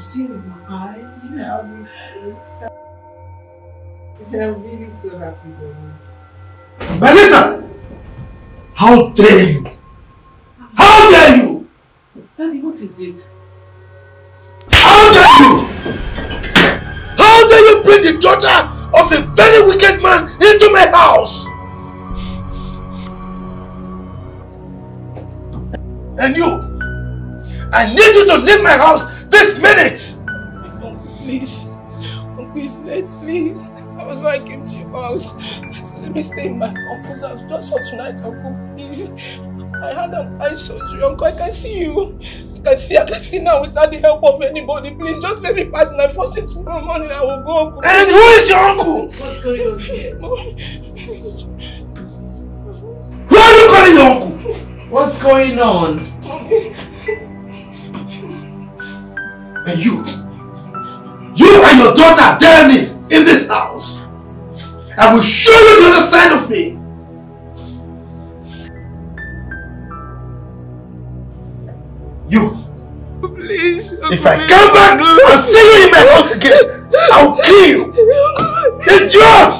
I've seen with my eyes. I'm really so happy for you. Melissa! How dare you? How dare you? Daddy, what is it? How dare you? How dare you bring the daughter of a very wicked man into my house? And you, I need you to leave my house this minute! Please. Uncle is late, please. That was why I came to your house. I said, let me stay in my uncle's house just for tonight, Uncle, please. I had an eye surgery, Uncle. I can see you. I can see now without the help of anybody. Please, just let me pass and I force it tomorrow morning. I will go, Uncle. And who is your uncle? What's going on here? Who are you calling your uncle? What's going on? And you and your daughter dare me in this house. I will show you the other side of me. You. Please. If I come back and see you in my house again, I'll kill you. Idiot!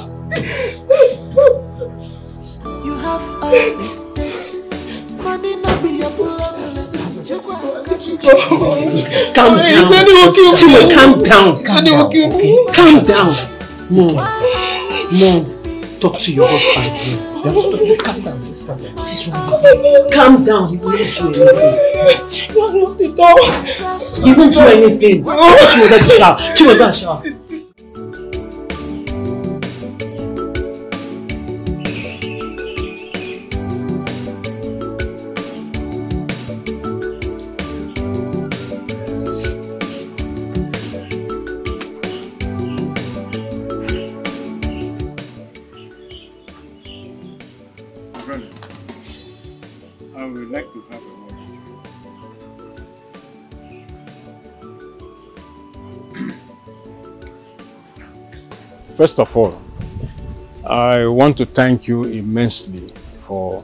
You have all it takes. Money not be a problem. Calm down. Chimo, calm down. Calm down. Mom, talk to your husband here. Calm down. Calm down. He won't do anything. You have locked the door. He won't do anything. Chimo, let you shout. Chimo, go and shout. First of all, I want to thank you immensely for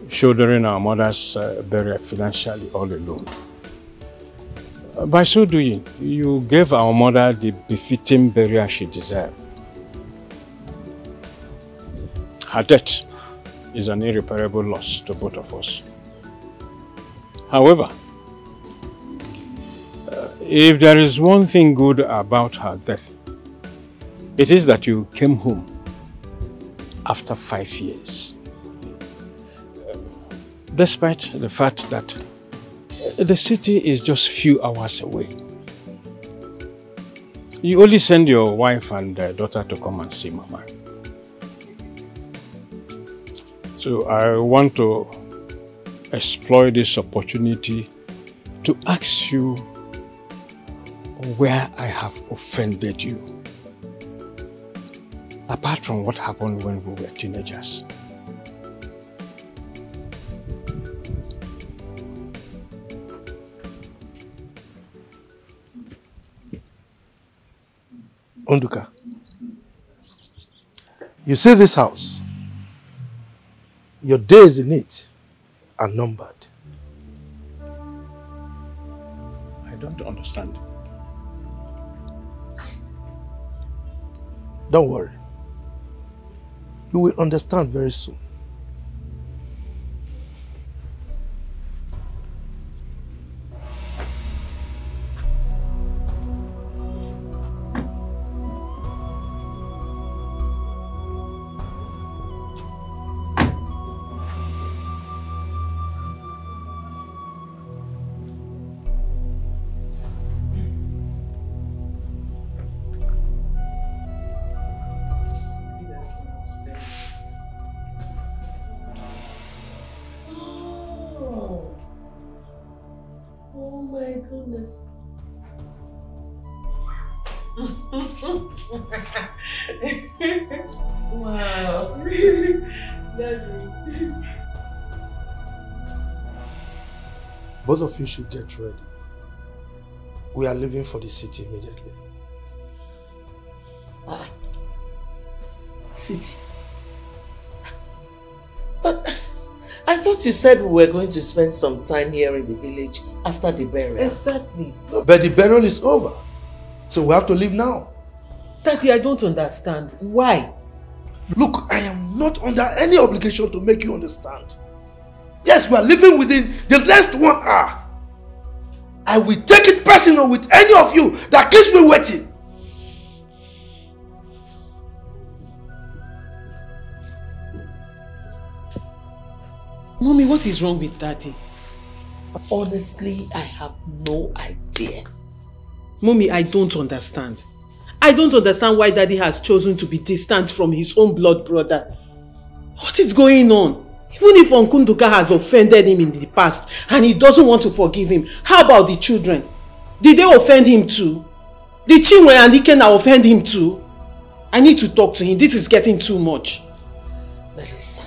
shouldering our mother's burial financially all alone. By so doing, you gave our mother the befitting burial she deserved. Her death is an irreparable loss to both of us. However, if there is one thing good about her death, it is that you came home after 5 years. Despite the fact that the city is just few hours away. You only send your wife and daughter to come and see Mama. So I want to exploit this opportunity to ask you where I have offended you. Apart from what happened when we were teenagers. Onduka, you see this house? Your days in it are numbered. I don't understand. Don't worry. You will understand very soon. Wow. Daddy. Both of you should get ready. We are leaving for the city immediately. City? But I thought you said we were going to spend some time here in the village after the burial. Exactly. But the burial is over. So we have to leave now. Daddy, I don't understand. Why? Look, I am not under any obligation to make you understand. Yes, we are living within the next 1 hour. I will take it personal with any of you that keeps me waiting. Mommy, what is wrong with Daddy? Honestly, I have no idea. Mommy, I don't understand. I don't understand why Daddy has chosen to be distant from his own blood brother. What is going on? Even if Uncle Nduka has offended him in the past and he doesn't want to forgive him, how about the children? Did they offend him too? Did Chinwe and Ikenna offend him too? I need to talk to him. This is getting too much. Melissa,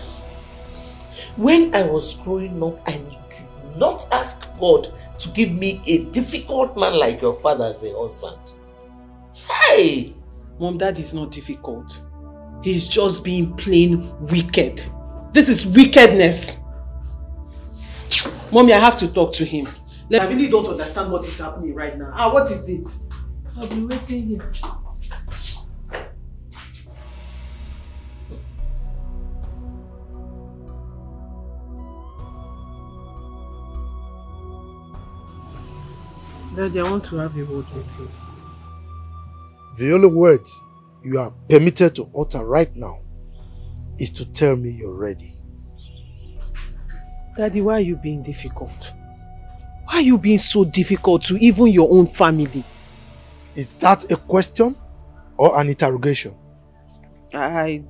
when I was growing up, I did not ask God to give me a difficult man like your father as a husband. Hey! Mom, that is not difficult. He's just being plain wicked. This is wickedness. Mommy, I have to talk to him. I really don't understand what is happening right now. What is it? I'll be waiting here. Daddy, I want to have a word with you. The only words you are permitted to utter right now is to tell me you're ready. Daddy, why are you being difficult? Why are you being so difficult to even your own family? Is that a question or an interrogation? I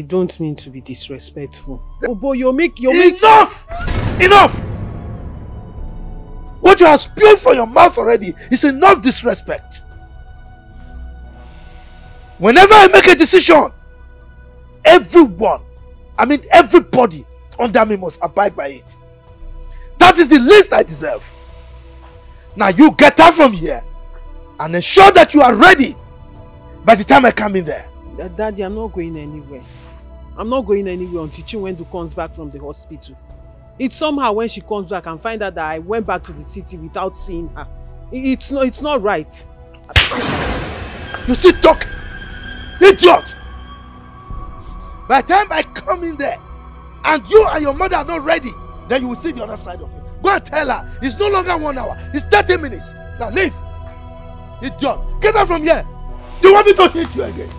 don't mean to be disrespectful. Oh boy, Enough! Enough! What you have spewed from your mouth already is enough disrespect. Whenever I make a decision, everybody under me must abide by it. That is the least I deserve. Now you get out from here and ensure that you are ready by the time I come in there. Daddy, I'm not going anywhere. I'm not going anywhere until Chinwendu comes back from the hospital. It's somehow when she comes back and find out that I went back to the city without seeing her. It's not right. You still talk? Idiot! By the time I come in there and you and your mother are not ready, then you will see the other side of me. Go and tell her it's no longer 1 hour, it's 30 minutes. Now leave. Idiot. Get out from here. Do you want me to hit you again?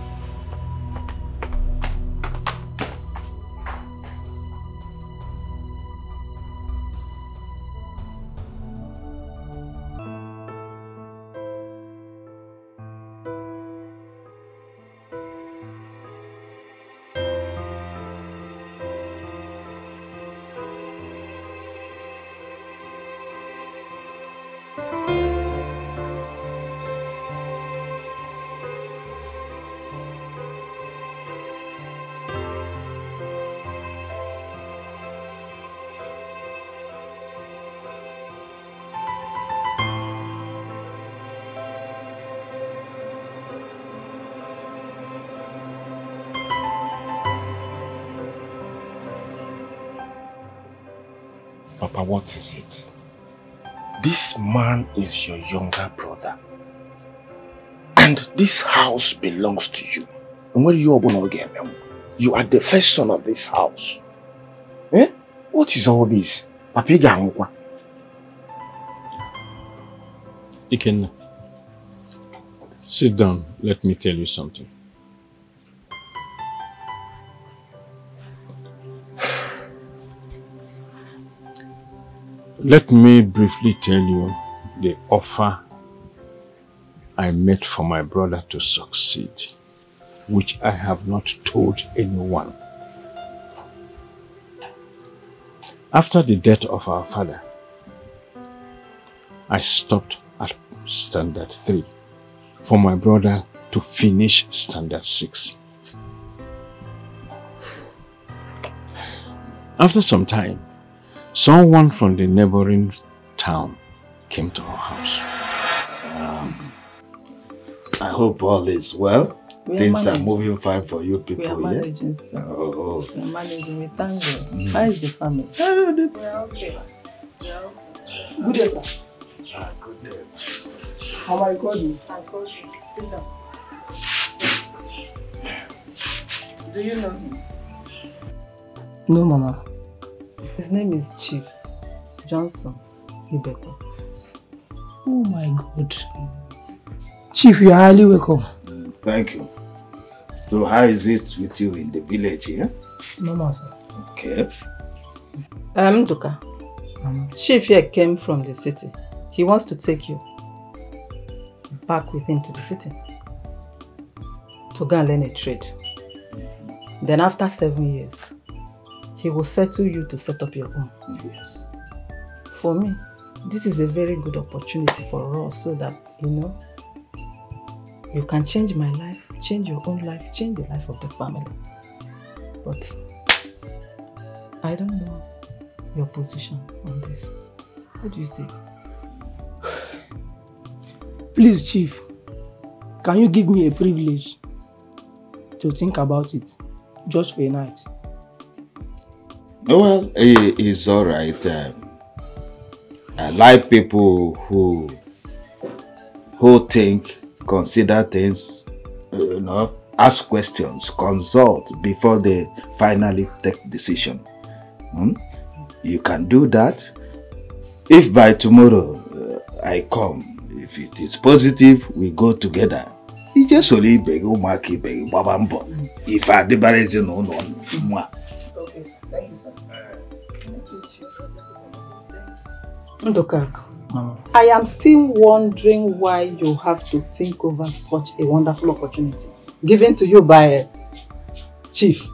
Papa, what is it? This man is your younger brother. And this house belongs to you. And where you are born again, you are the first son of this house. Eh? What is all this? Papa, Ikenna, sit down. Let me tell you something. Let me briefly tell you the offer I made for my brother to succeed, which I have not told anyone. After the death of our father, I stopped at standard 3 for my brother to finish standard 6. After some time, someone from the neighboring town came to our house. I hope all is well. Things are moving fine for you people, we are managing, sir. Oh. We are managing, we thank God. How is the family? We are okay. We are okay. Good day, sir. Good day. How am I calling? I called you. Sit down. Do you know him? No, Mama. His name is Chief Johnson Ibeko. Oh my God. Chief, you are highly welcome. Thank you. So how is it with you in the village here? Mama, sir. Okay. Duka. Chief here came from the city. He wants to take you back with him to the city to go and learn a trade. Then after 7 years, he will settle you to set up your own. Yes. For me, this is a very good opportunity for us so that, you know, you can change my life, change your own life, change the life of this family. But I don't know your position on this. What do you say? Please, Chief, can you give me a privilege to think about it just for a night? Well, it's all right. I like people who think, consider things, you know, ask questions, consult before they finally take decision. You can do that. If by tomorrow I come, if it is positive, we go together. You just only beg, babambo. If I debarrass you, no. Okay, sir. Thank you, sir. Ndokak, I am still wondering why you have to think over such a wonderful opportunity given to you by Chief.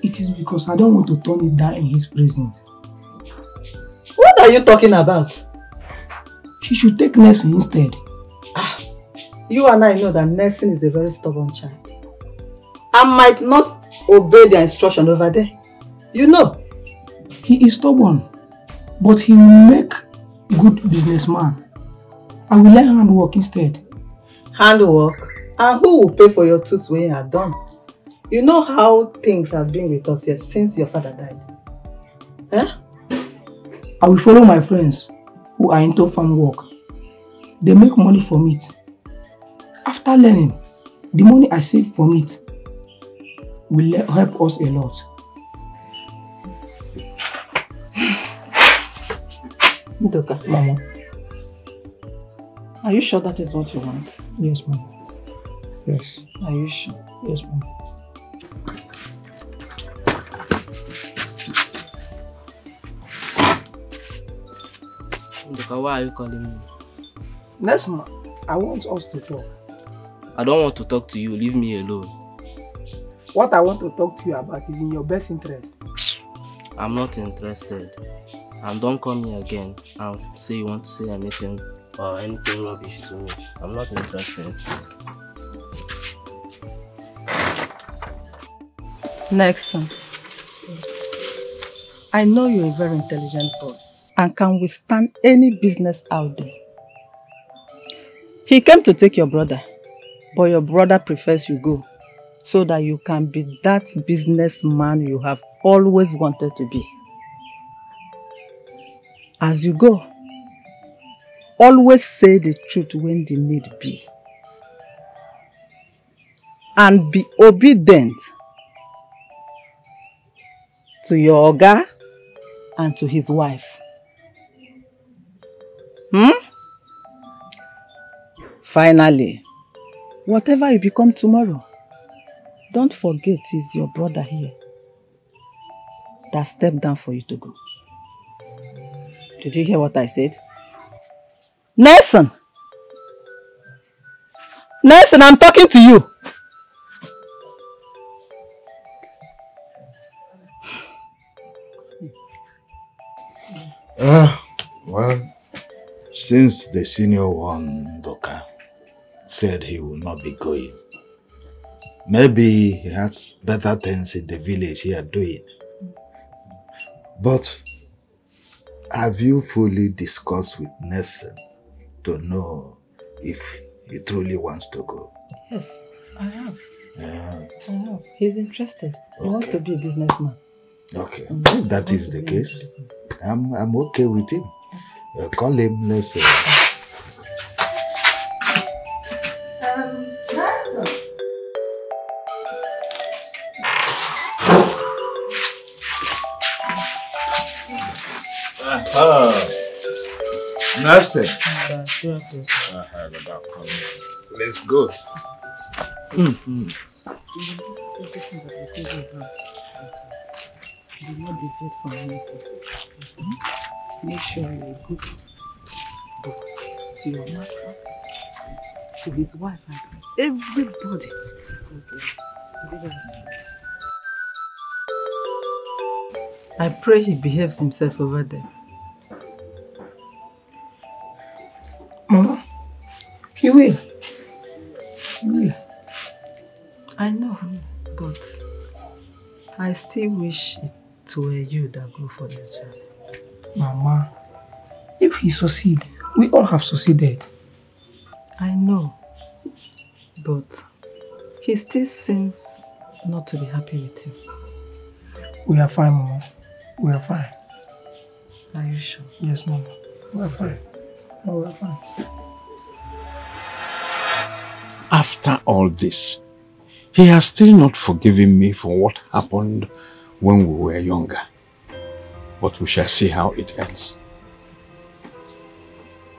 It is because I don't want to turn it down in his presence. What are you talking about? He should take nursing instead. You and I know that nursing is a very stubborn child. I might not obey their instruction over there. You know. He is stubborn, but he will make a good businessman. I will learn handwork instead. Handwork? And who will pay for your tools when you are done? You know how things have been with us here since your father died. I will follow my friends who are into farm work. They make money from it. After learning, the money I save from it will help us a lot. Ndoka, Mama. Are you sure that is what you want? Yes, Mama. Yes. Are you sure? Yes, Mama. Ndoka, why are you calling me? Listen, I want us to talk. I don't want to talk to you. Leave me alone. What I want to talk to you about is in your best interest. I'm not interested. And don't come here again and say you want to say anything or anything rubbish to me. I'm not interested. Next one. I know you're a very intelligent boy and can withstand any business out there. He came to take your brother, but your brother prefers you go so that you can be that businessman you have always wanted to be. As you go, always say the truth when the need be. And be obedient to your oga and to his wife. Finally, whatever you become tomorrow, don't forget it's your brother here that stepped down for you to go. Did you hear what I said? Nelson! Nelson, I'm talking to you! Well, since the senior one, Doka, said he will not be going, maybe he has better things in the village here doing. But have you fully discussed with Nelson to know if he truly wants to go. Yes, I have. Yeah. I have. He's interested. He wants to be a businessman. Okay, if that is the case, I'm okay with him. Call him, let's say. Nurse. Let's go. Do not deviate from anything. Make sure you're good to your master, to his wife, and everybody. I pray he behaves himself over there. Mama, he will. He will. I know, but I still wish it were you that go for this job. Mama, if he succeed, we all have succeeded. I know, but he still seems not to be happy with you. We are fine, Mama. We are fine. Are you sure? Yes, Mama. We are fine. Oh, we are fine. After all this, he has still not forgiven me for what happened when we were younger. But we shall see how it ends.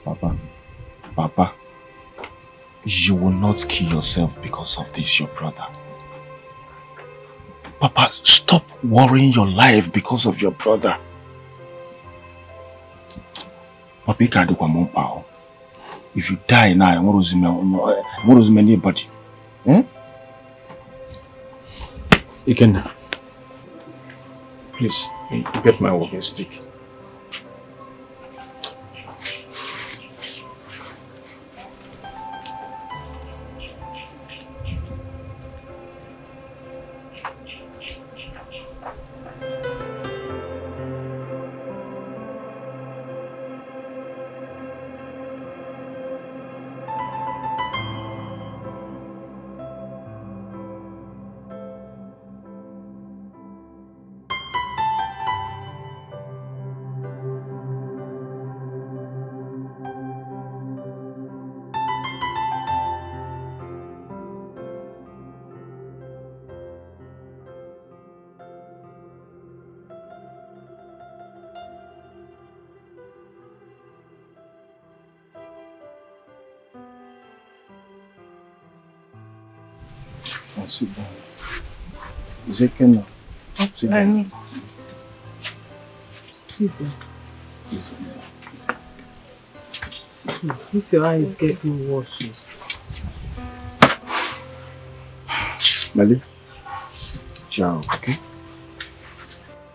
Papa, you will not kill yourself because of this, your brother. Papa, stop worrying your life because of your brother. Papa, you can't do one more. If you die now, what does it mean anybody? Eh? Ikenna, please, get my walking stick. Sit down. Is it Kenna? Sit down. Sit down. This your eye is getting worse. Melly, ciao, okay?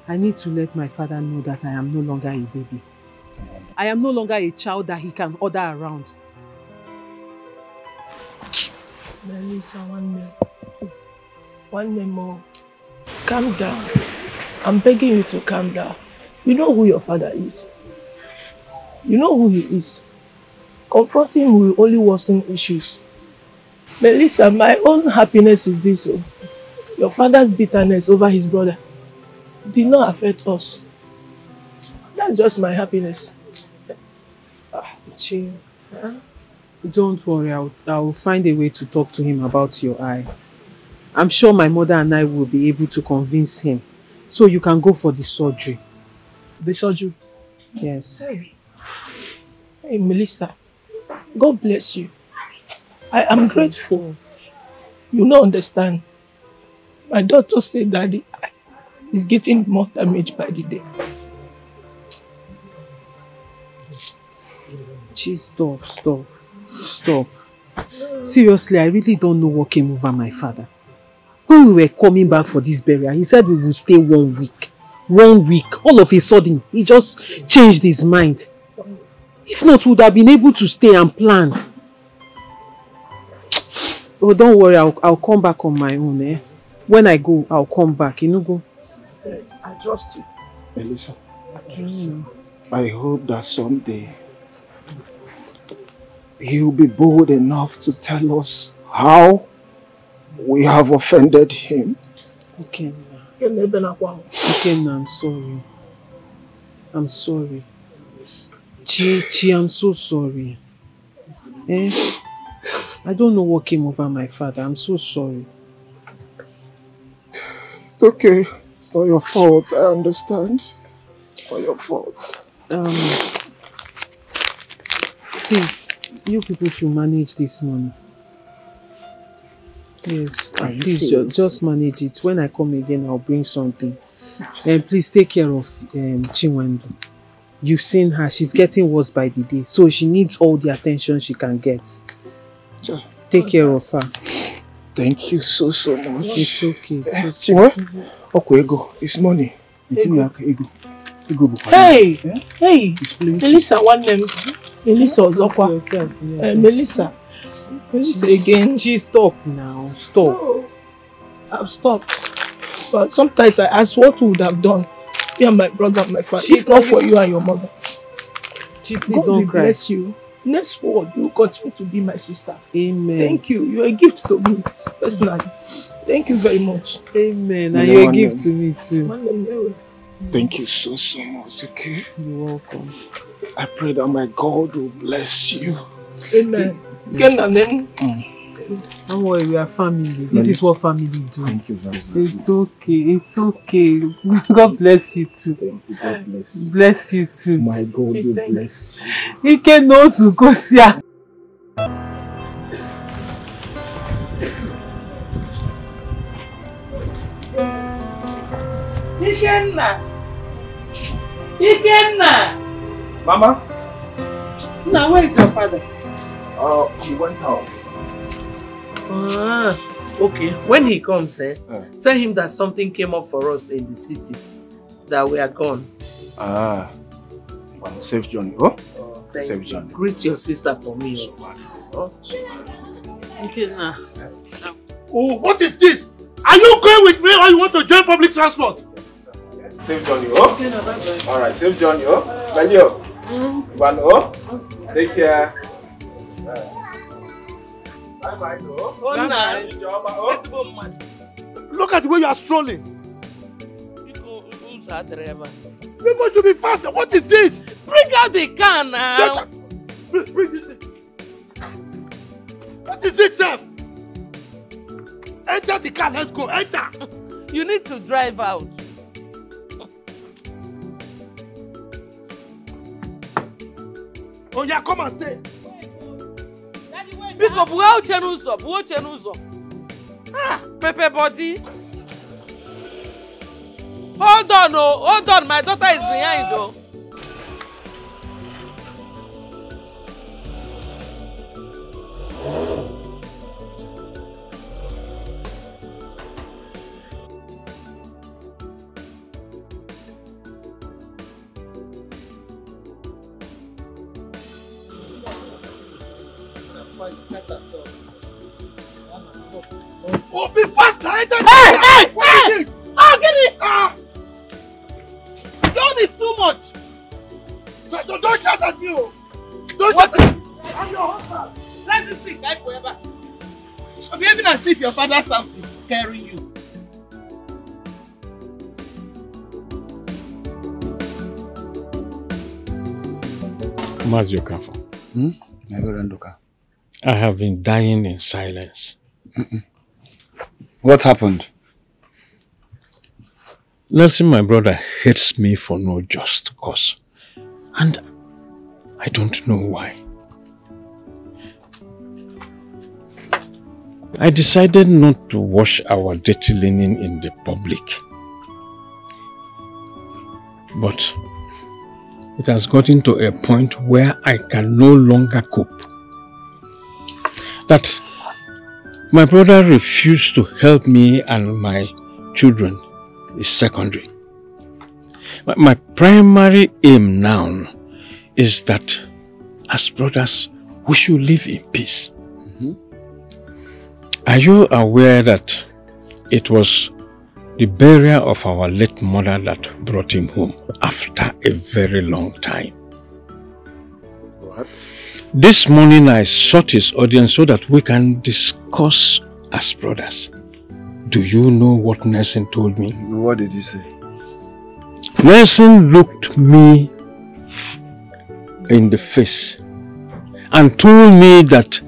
I need to let my father know that I am no longer a baby. I am no longer a child that he can order around. Melissa, one more. Calm down. I'm begging you to calm down. You know who your father is. You know who he is. Confronting him will only worsen issues. Melissa, my own happiness is this. Oh. Your father's bitterness over his brother did not affect us. That's just my happiness. Chill. Huh? Don't worry, I'll find a way to talk to him about your eye. I'm sure my mother and I will be able to convince him. So you can go for the surgery. The surgery? Yes. Hey, Melissa, God bless you. I am grateful. You don't understand. My doctor said that the eye is getting more damaged by the day. Jeez, stop. Seriously, I really don't know what came over my father. When we were coming back for this burial, he said we would stay 1 week. 1 week. All of a sudden, he just changed his mind. If not, we would have been able to stay and plan. Oh, don't worry, I'll come back on my own. Eh? When I go, I'll come back. You know, go. Yes, I trust you. Melissa, I hope that someday he'll be bold enough to tell us how we have offended him. Okay, I'm sorry. I'm sorry. Chi, I'm so sorry. I don't know what came over my father. I'm so sorry. It's okay. It's not your fault. I understand. It's not your fault. Please, you people should manage this money. Yes, please just manage it. When I come again, I'll bring something. And please take care of Chinwendu. You've seen her, she's getting worse by the day. So she needs all the attention she can get. Take care of her. Thank you so much. It's okay. Chinwe, okay, ego. It's money. Hey! Hey! Melissa, one name. Melissa Ozokwa. Melissa. Melissa again. She stopped now. Stop. Oh, I've stopped. But sometimes I ask what we would have done. Me and my brother and my father. If not for you and your mother. Please God don't will cry. bless you. Next word, you will continue to be my sister. Amen. Thank you. You're a gift to me personally. Thank you very much. Amen. And you're a gift to me too. Thank you so much, okay? You're welcome. I pray that my God will bless you. Amen. Don't worry, we are family. This is what family do. Thank you very much. It's okay. It's okay. God bless you too. Thank you. God bless you. Bless you too. My God will bless you. He can also go see. Ikenna! Mama? Now, where is your father? He went out. Okay. When he comes, tell him that something came up for us in the city. That we are gone. Safe journey, oh? Safe journey. Greet your sister for me. Oh, what is this? Are you going with me or you want to join public transport? Safe journey, oh? Alright, safe journey, oh? Valio. One, oh? Take care. Bye-bye, Look at the way you are strolling. People should be faster. What is this? Bring out the car now. Bring this thing. What is it, sir? Enter the car. Let's go. Enter. You need to drive out. Oh yeah, come and stay. Pick up. Watch Ah, Pepe body. Hold on, oh, hold on. My daughter is behind, oh. Oh, be faster! Hey! Oh, get it! John is too much. Don't shout at me! Don't shout at me! I'm your husband! Let this thing die forever. I'm behaving as if your father's house is scaring you. Maziokafa. I have been dying in silence. What happened? Nelson, my brother, hates me for no just cause. And I don't know why. I decided not to wash our dirty linen in the public. But it has gotten to a point where I can no longer cope. That my brother refused to help me and my children is secondary. My primary aim now is that as brothers, we should live in peace. Are you aware that it was the burial of our late mother that brought him home after a very long time? What? This morning I sought his audience so that we can discuss as brothers. Do you know what Nelson told me? What did he say? Nelson looked me in the face and told me that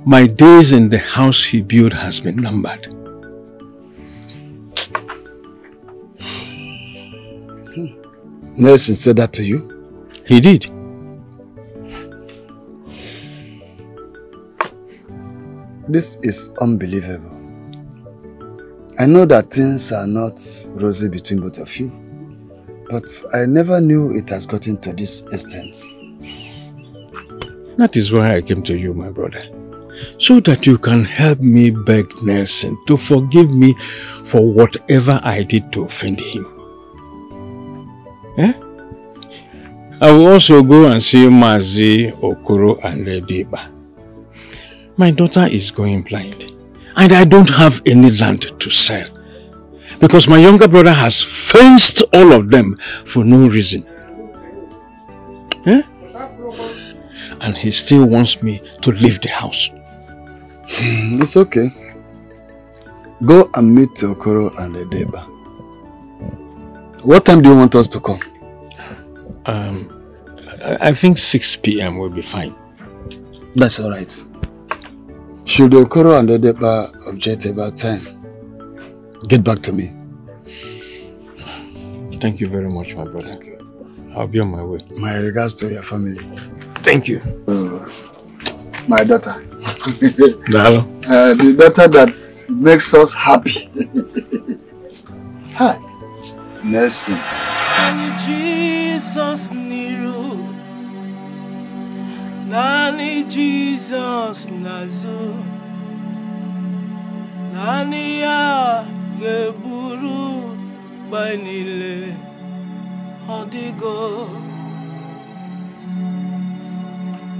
my days in the house he built has been numbered. Nelson said that to you? He did. This is unbelievable. I know that things are not rosy between both of you, but I never knew it has gotten to this extent. That is why I came to you, my brother, so that you can help me beg Nelson to forgive me for whatever I did to offend him. Eh? I will also go and see Mazi, Okoro and Redeba. My daughter is going blind and I don't have any land to sell because my younger brother has fenced all of them for no reason. Eh? And he still wants me to leave the house. It's okay. Go and meet Okoro and Redeba. What time do you want us to come? I think 6 p.m. will be fine. That's all right. Should Okoro and Redeba object about time, get back to me. Thank you very much, my brother. Thank you. I'll be on my way. My regards to your family. Thank you. My daughter. Hello. The daughter that makes us happy. Hi. Nelson. Jesus Niru Nani Jesus Nazu Nani ya Geburu Bainile Odigo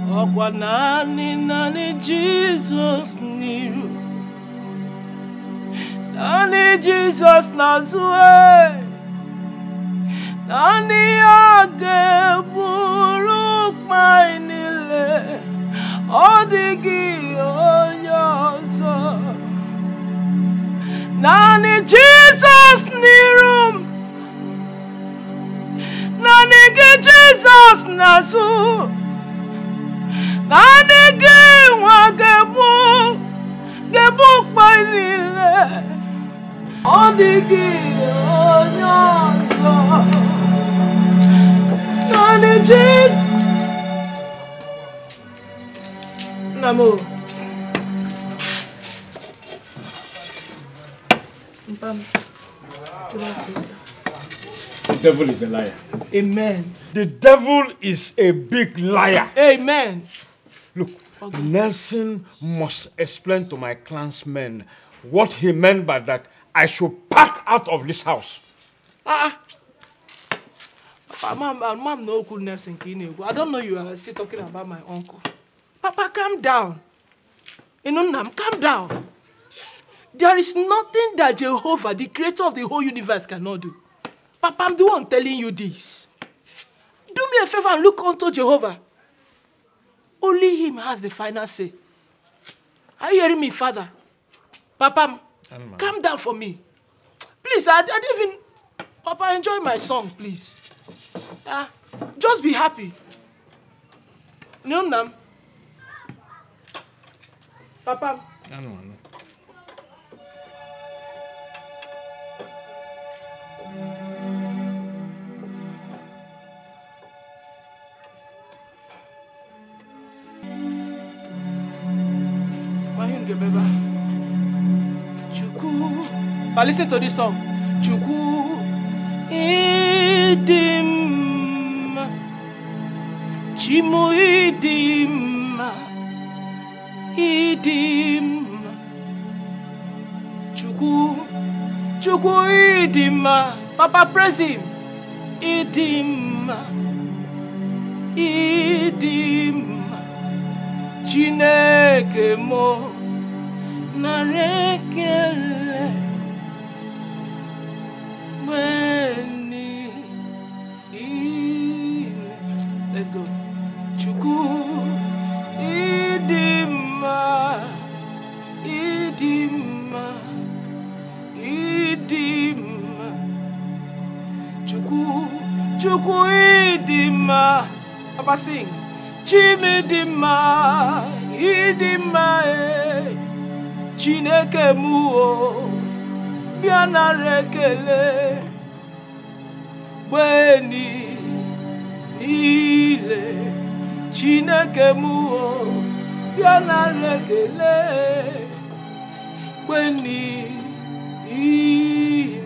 Okwa Nani Jesus Niru Nani Jesus Nazu Nani age buru kpainile odigi onyozo Nani Jesus nirum Nani ge Jesus nasu Nani ge wa gebu kpainile odigi onyozo Nani Jesus Namo The devil is a liar. Amen. The devil is a big liar. Amen. Look, Nelson must explain to my clansmen what he meant by that I should pack out of this house. Mom, no cool Nelson Kine. I don't know you are still talking about my uncle. Papa, calm down. You know, Nam, calm down. There is nothing that Jehovah, the creator of the whole universe, cannot do. Papa, I'm the one telling you this. Do me a favor and look unto Jehovah. Only him has the final say. Are you hearing me, Father? Papa, calm down for me. Please, I didn't even... Papa, enjoy my song, please. Just be happy. No, Nam. Papa. I know. But listen to this song. Chuku idim Chimu idim Chuku idim. Papa, praise him. Idim Chineke mo narekele Let's go. Chuku idima. Chuku idima. Papa sing. Chimidima idima Chineke muo biana rekele Weni ile Chineke muo biana rekele Weni ile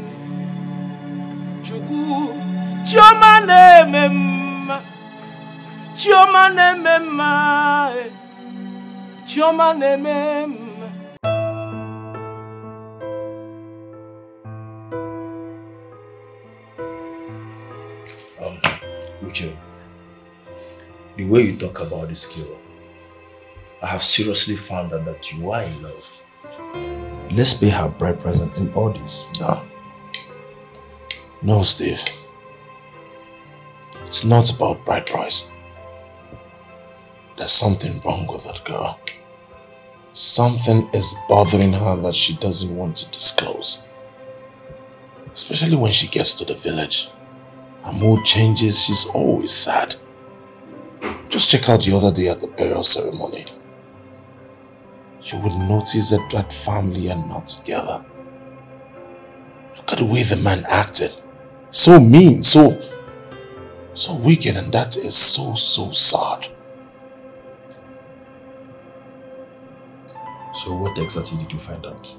Chuku Chioma nemema Chioma nemema Chioma nemema Uche, the way you talk about this girl, I have seriously found out that you are in love. Let's pay her bride present in all this. No, Steve. It's not about bride price. There's something wrong with that girl. Something is bothering her that she doesn't want to disclose. Especially when she gets to the village. Her mood changes, she's always sad. Just check out the other day at the burial ceremony. You would notice that that family are not together. Look at the way the man acted. So mean, so wicked, and that is so sad. So what exactly did you find out?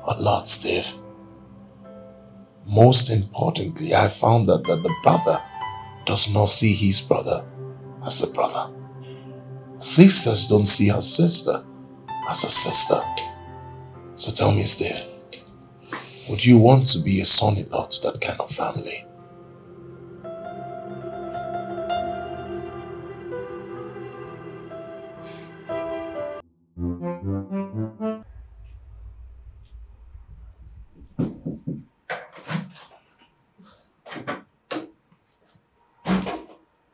A lot, Steve. Most importantly, I found out that the brother does not see his brother as a brother. Sisters don't see her sister as a sister. So tell me, Steve, would you want to be a son-in-law to that kind of family?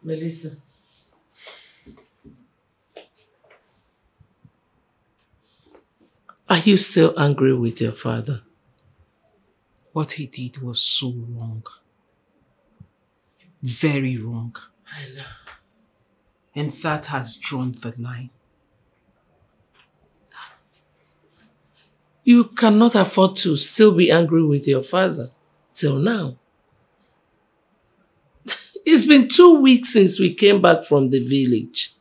Melissa. Are you still angry with your father? What he did was so wrong. Very wrong. I know. And that has drawn the line. You cannot afford to still be angry with your father till now. It's been 2 weeks since we came back from the village.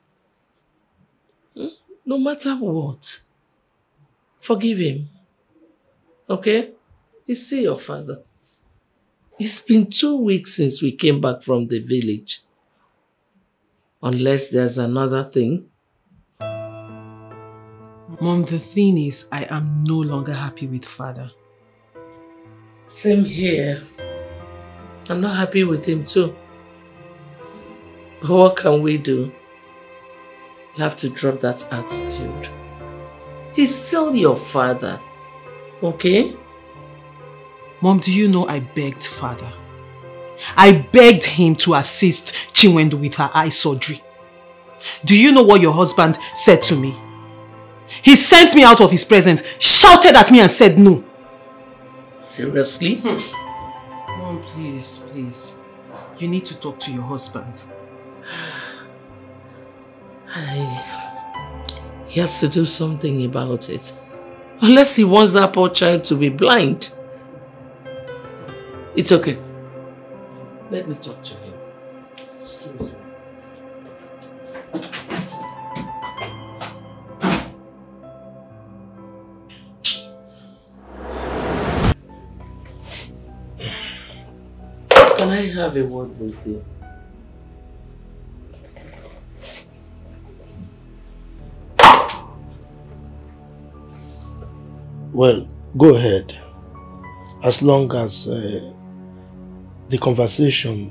No matter what, forgive him. Okay? He's still your father. It's been 2 weeks since we came back from the village. Unless there's another thing. Mom, the thing is, I am no longer happy with Fada. Same here. I'm not happy with him too. But what can we do? You have to drop that attitude. He's still your father. Okay? Mom, do you know I begged Fada? I begged him to assist Chinwendu with her eye surgery. Do you know what your husband said to me? He sent me out of his presence, shouted at me and said no. Seriously? Mom, please, please. You need to talk to your husband. He has to do something about it. Unless he wants that poor child to be blind. It's okay. Let me talk to him. Excuse me. Can I have a word with you? Well, go ahead. As long as the conversation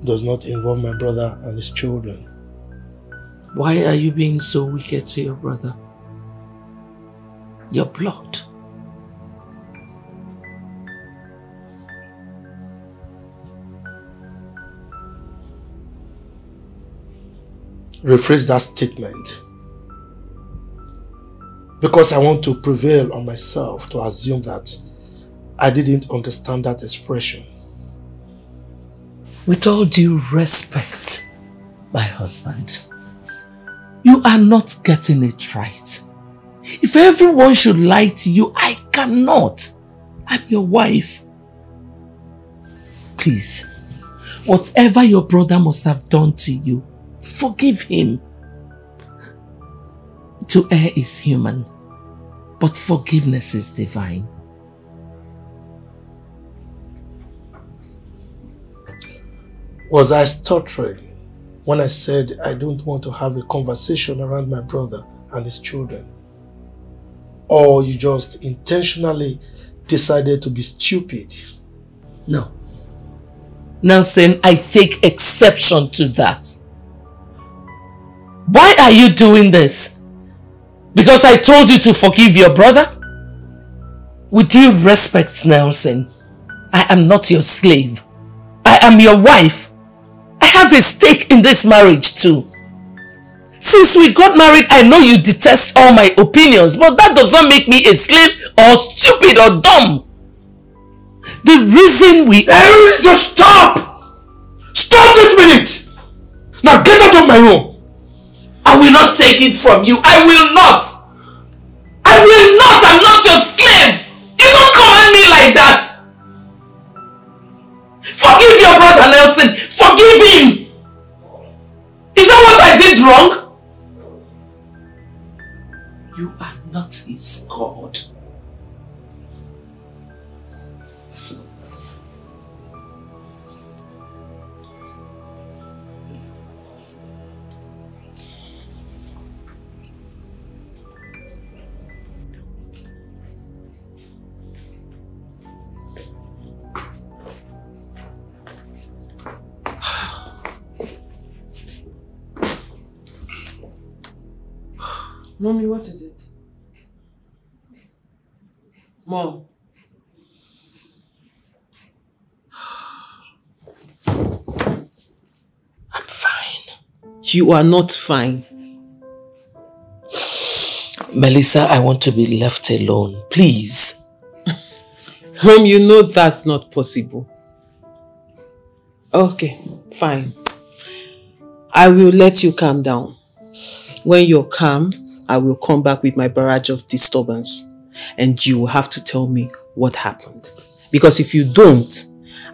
does not involve my brother and his children. Why are you being so wicked to your brother? Your blood. Rephrase that statement. Because I want to prevail on myself to assume that I didn't understand that expression. With all due respect, my husband, you are not getting it right. If everyone should lie to you, I cannot. I'm your wife. Please, whatever your brother must have done to you, forgive him. To err is human, but forgiveness is divine. Was I stuttering when I said I don't want to have a conversation around my brother and his children? Or you just intentionally decided to be stupid? No. Nelson, I take exception to that. Why are you doing this? Because I told you to forgive your brother? With due respect, Nelson, I am not your slave. I am your wife. I have a stake in this marriage too. Since we got married, I know you detest all my opinions, but that does not make me a slave or stupid or dumb. The reason we... Just stop! Stop this minute! Now get out of my room! I will not take it from you. I will not! I will not! I'm not your slave! You don't command me like that! Forgive your brother, Nelson! Forgive him! Is that what I did wrong? You are not his God. Mommy, what is it? Mom. I'm fine. You are not fine. Melissa, I want to be left alone, please. Mom, you know that's not possible. Okay, fine. I will let you calm down. When you're calm, I will come back with my barrage of disturbance. And you will have to tell me what happened. Because if you don't,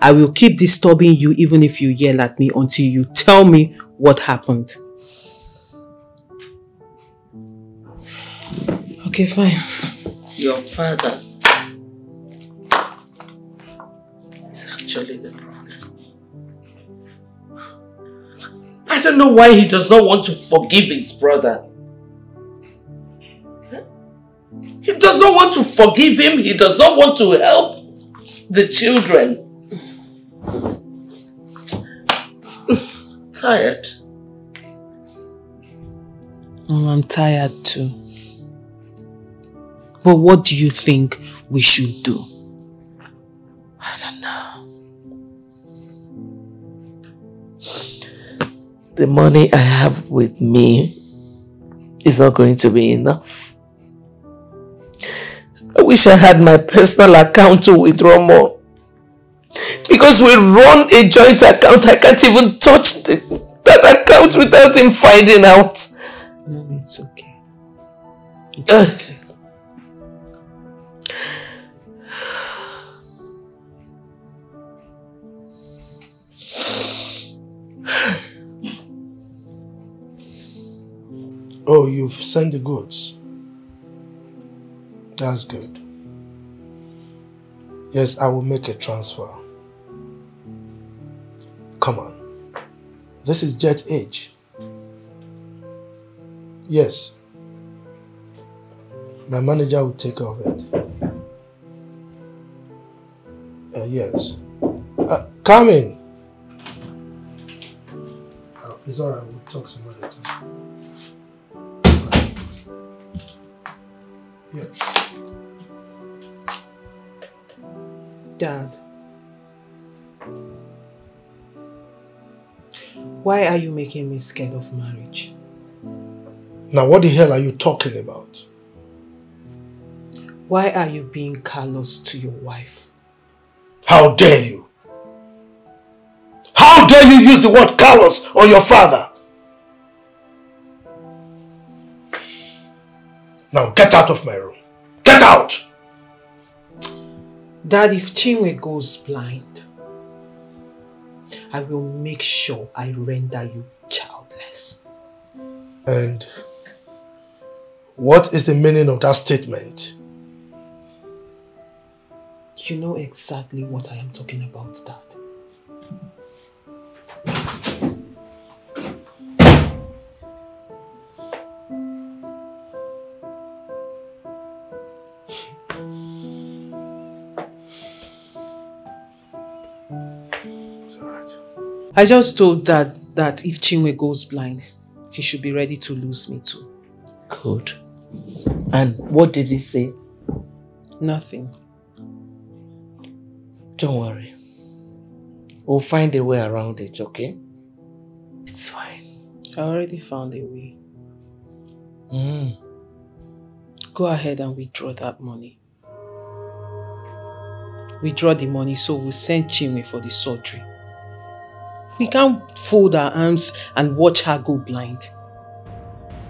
I will keep disturbing you even if you yell at me until you tell me what happened. Okay, fine. Your father is actually the problem. I don't know why he does not want to forgive his brother. He does not want to forgive him. He does not want to help the children. Tired. Oh, I'm tired too. But what do you think we should do? I don't know. The money I have with me is not going to be enough. I wish I had my personal account to withdraw more. Because we run a joint account, I can't even touch that account without him finding out. No, it's okay. It's okay. Oh, you've sent the goods. That's good. Yes, I will make a transfer. Come on. This is jet age. Yes. My manager will take care of it. Yes. Come in. It's alright, we'll talk some other time. Yes. Dad, why are you making me scared of marriage? Now what the hell are you talking about? Why are you being callous to your wife? How dare you? How dare you use the word callous on your father? Now get out of my room. Get out! Dad, if Chinwe goes blind, I will make sure I render you childless. And what is the meaning of that statement? You know exactly what I am talking about, Dad. I just told Dad that if Chinwe goes blind, he should be ready to lose me too. Good. And what did he say? Nothing. Don't worry. We'll find a way around it, okay? It's fine. I already found a way. Mm. Go ahead and withdraw that money. Withdraw the money so we'll send Chinwe for the surgery. We can't fold our arms and watch her go blind.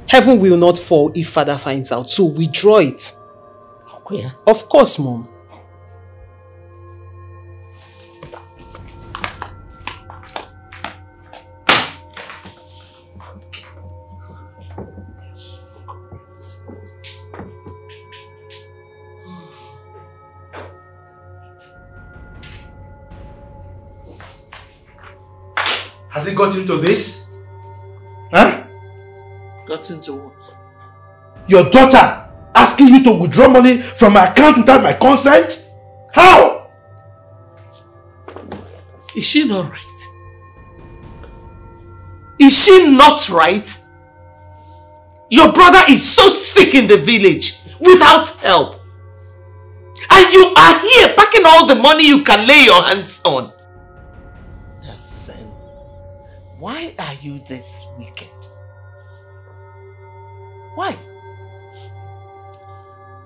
Heaven will not fall if Father finds out, so withdraw it. Okay. Of course, Mom. Has it got into this? Huh? Got into what? Your daughter asking you to withdraw money from my account without my consent? How? Is she not right? Is she not right? Your brother is so sick in the village without help. And you are here packing all the money you can lay your hands on. Nelson, why are you this wicked? Why?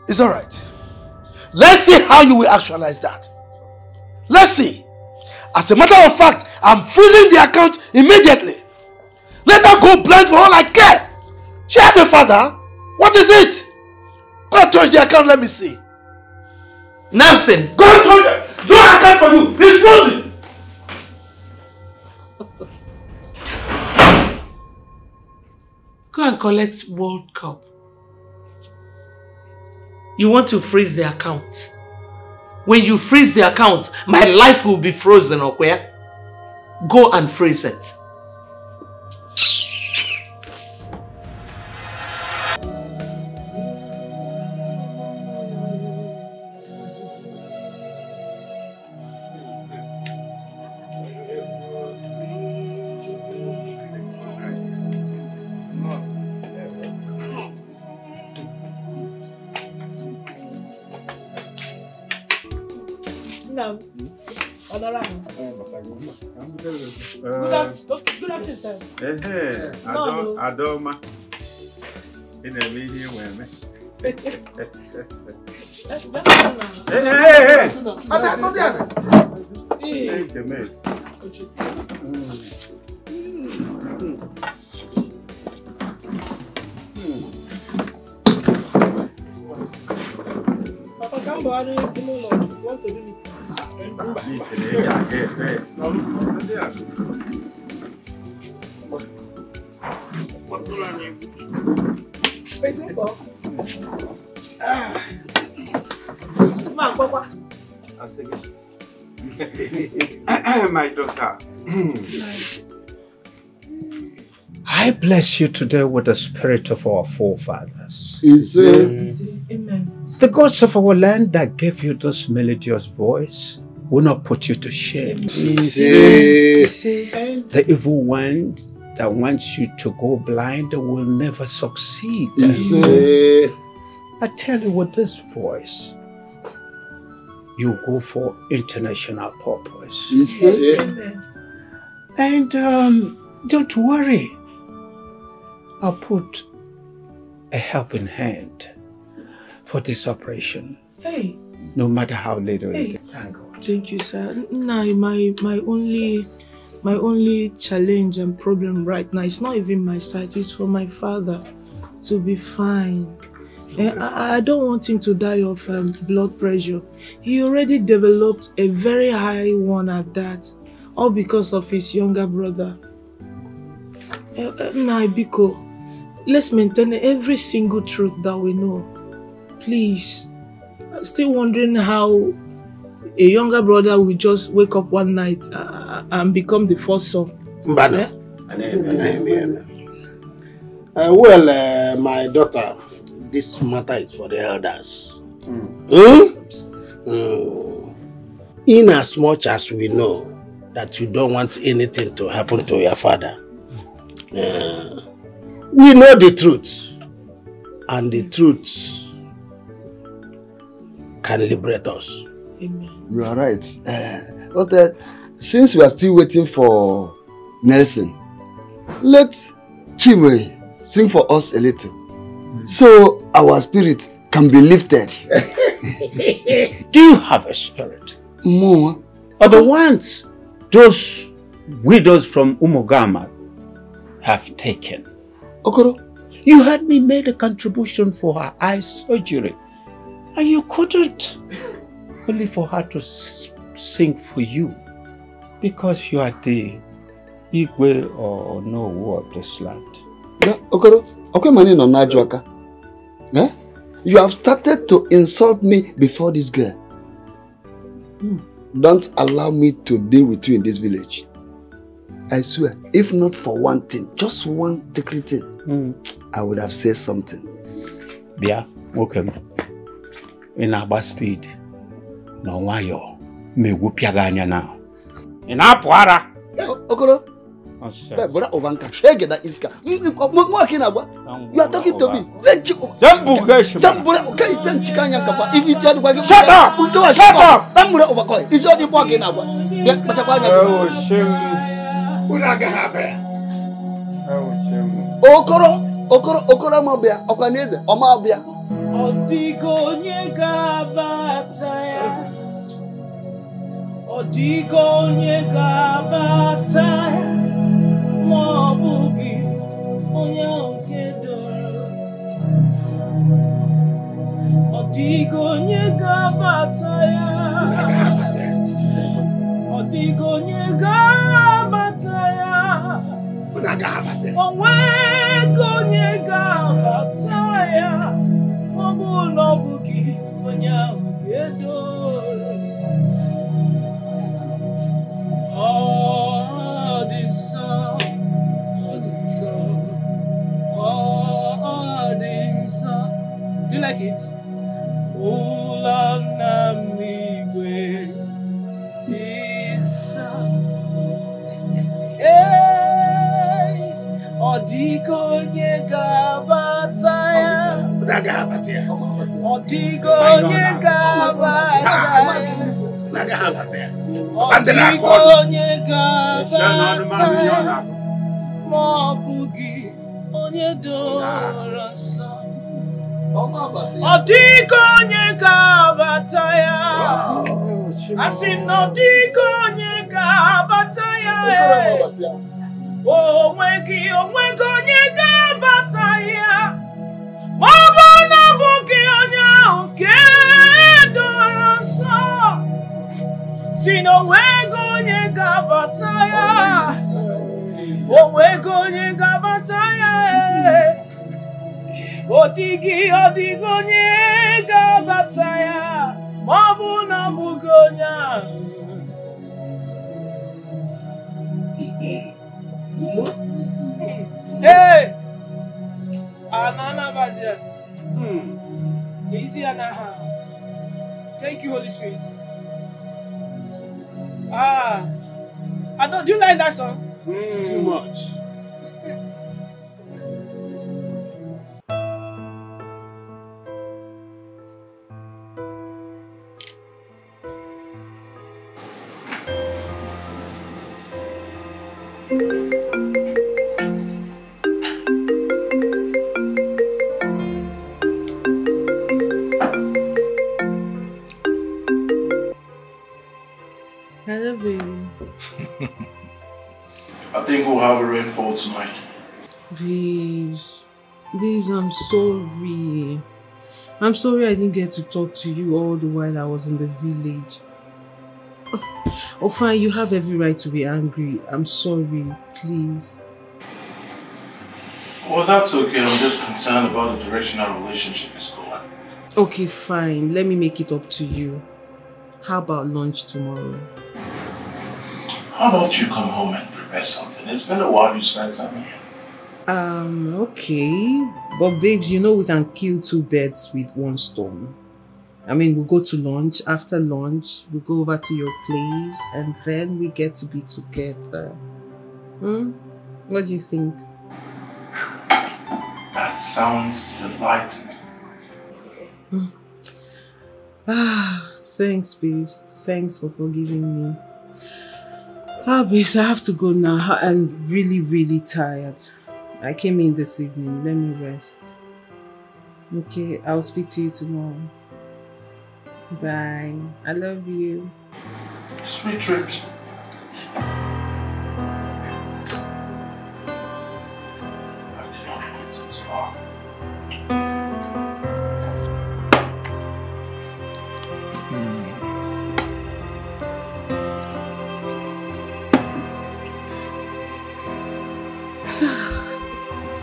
It's alright. Let's see how you will actualize that. Let's see. As a matter of fact, I'm freezing the account immediately. Let her go blind for all I care. She has a father. What is it? Go and touch the account, let me see. Nelson! Go and touch it. No account for you. It's frozen. Go and collect World Cup. You want to freeze the account. When you freeze the account, my life will be frozen, okay? Go and freeze it. Adoma. In a medium women. Hey! Papa, come on, you want to do it. My daughter, I bless you today with the spirit of our forefathers. Amen. The gods of our land that gave you this melodious voice will not put you to shame. The evil ones that wants you to go blind will never succeed. I tell you, with this voice, you go for international purpose. And don't worry, I'll put a helping hand for this operation. Hey. No matter how little it is. Thank God. Thank you, sir. Nah, my only challenge and problem right now is not even my sight, it's for my father to be fine. I don't want him to die of blood pressure. He already developed a very high one at that, all because of his younger brother. Nah, Biko, let's maintain every single truth that we know. Please. I'm still wondering how a younger brother will just wake up one night and become the first son. Mbana. My daughter, this matter is for the elders. In as much as we know that you don't want anything to happen to your father, we know the truth, and the truth can liberate us. Amen. You are right. But since we are still waiting for Nelson, let Chime sing for us a little, so our spirit can be lifted. Do you have a spirit? More. Or the ones those widows from Umugama have taken? Okoro, you had me made a contribution for her eye surgery, and you couldn't. Only for her to sing for you, because you are the Igwe or Nowo of this land. Okoro, okay, money no najuaka. You have started to insult me before this girl. Don't allow me to deal with you in this village. I swear, if not for one thing, just one secret thing, I would have said something. Yeah, okay. In our speed. No wayo me wupiaga anya now. Ina apwara. Okoro. Bora ovanka shege da iska. You are talking to me. If you tell me, shut up. Shut up. Tamure overcall. Is your pocket now? Oh shame. Unaga habe. Oh Okoro mobia. Okaneze. Omabia. Odigo nyega bataya. Odigo nyega bataya. Mobugi onyanke doro. Odigo nyega bataya. Odigo nyega bataya. Onwego nyega bataya. Mobugi onyanke doro. Oh, this song, this song. Do you like it? Ulana migwe, this song. Hey, Odigo nyega bataya. Odigo nyega bataya. Odigo nyega bataya. Mobugi onye doro nsọ. Odigo nyega bataya. Asị na odigo nyega bataya. Onwegi onye ga-bataya. Maọbụ na bugi onye ahụ nke doro nsọ. Si na onwego onye ga-bataya. Onwego onye ga-bataya. Odigo onye ga-bataya. Maọbụ na bugi onye ahụ. Hey! Anana Bazia. Easy Anaha. Thank you, Holy Spirit. Do you like that song? Too much. Hello, baby. I think we'll have a rainfall tonight. Babes, I'm sorry. I'm sorry I didn't get to talk to you all the while I was in the village. Oh fine, you have every right to be angry. I'm sorry, please. Well, that's okay. I'm just concerned about the direction our relationship is going. Okay, fine. Let me make it up to you. How about lunch tomorrow? How about you come home and prepare something? It's been a while you spent time here. Okay. But babes, you know we can kill two birds with one stone. I mean, we'll go to lunch. After lunch, we'll go over to your place and then we get to be together. What do you think? That sounds delightful. Thanks, babes. Thanks for forgiving me. Babes, I have to go now. I'm really, really tired. I came in this evening. Let me rest. Okay, I'll speak to you tomorrow. Bye. I love you. Sweet dreams.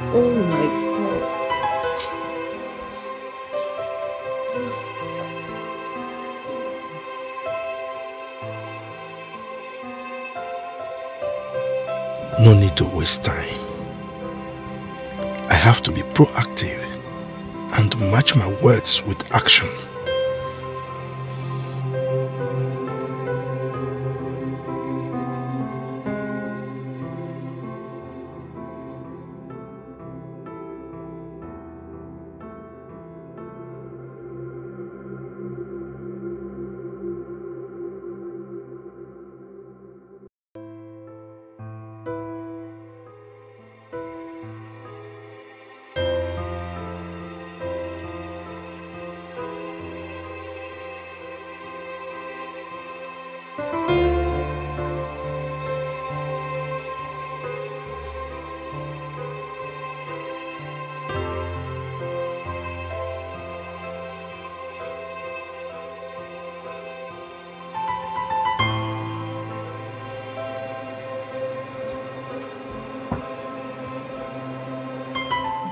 Oh my God. No need to waste time. I have to be proactive and match my words with action.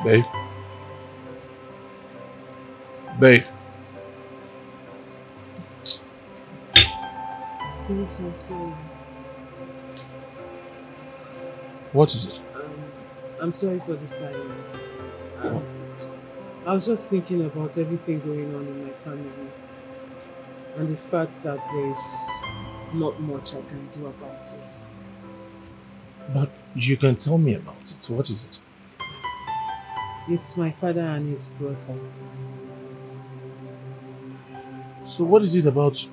Babe. Babe. What is it? I'm sorry for the silence. I was just thinking about everything going on in my family and the fact that there's not much I can do about it. But you can tell me about it. What is it? It's my father and his brother. So what is it about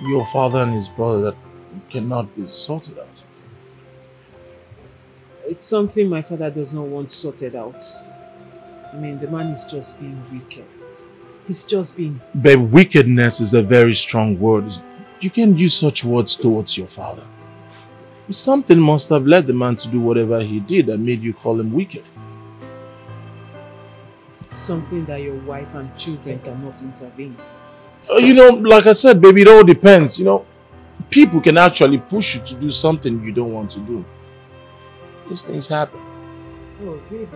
your father and his brother that cannot be sorted out? It's something my father does not want sorted out. I mean, the man is just being wicked. He's just being... Babe, wickedness is a very strong word. You can't use such words towards your father. Something must have led the man to do whatever he did that made you call him wicked. Something that your wife and children cannot intervene. You know, like I said, baby, it all depends. You know, people can actually push you to do something you don't want to do. These things happen. Oh, really?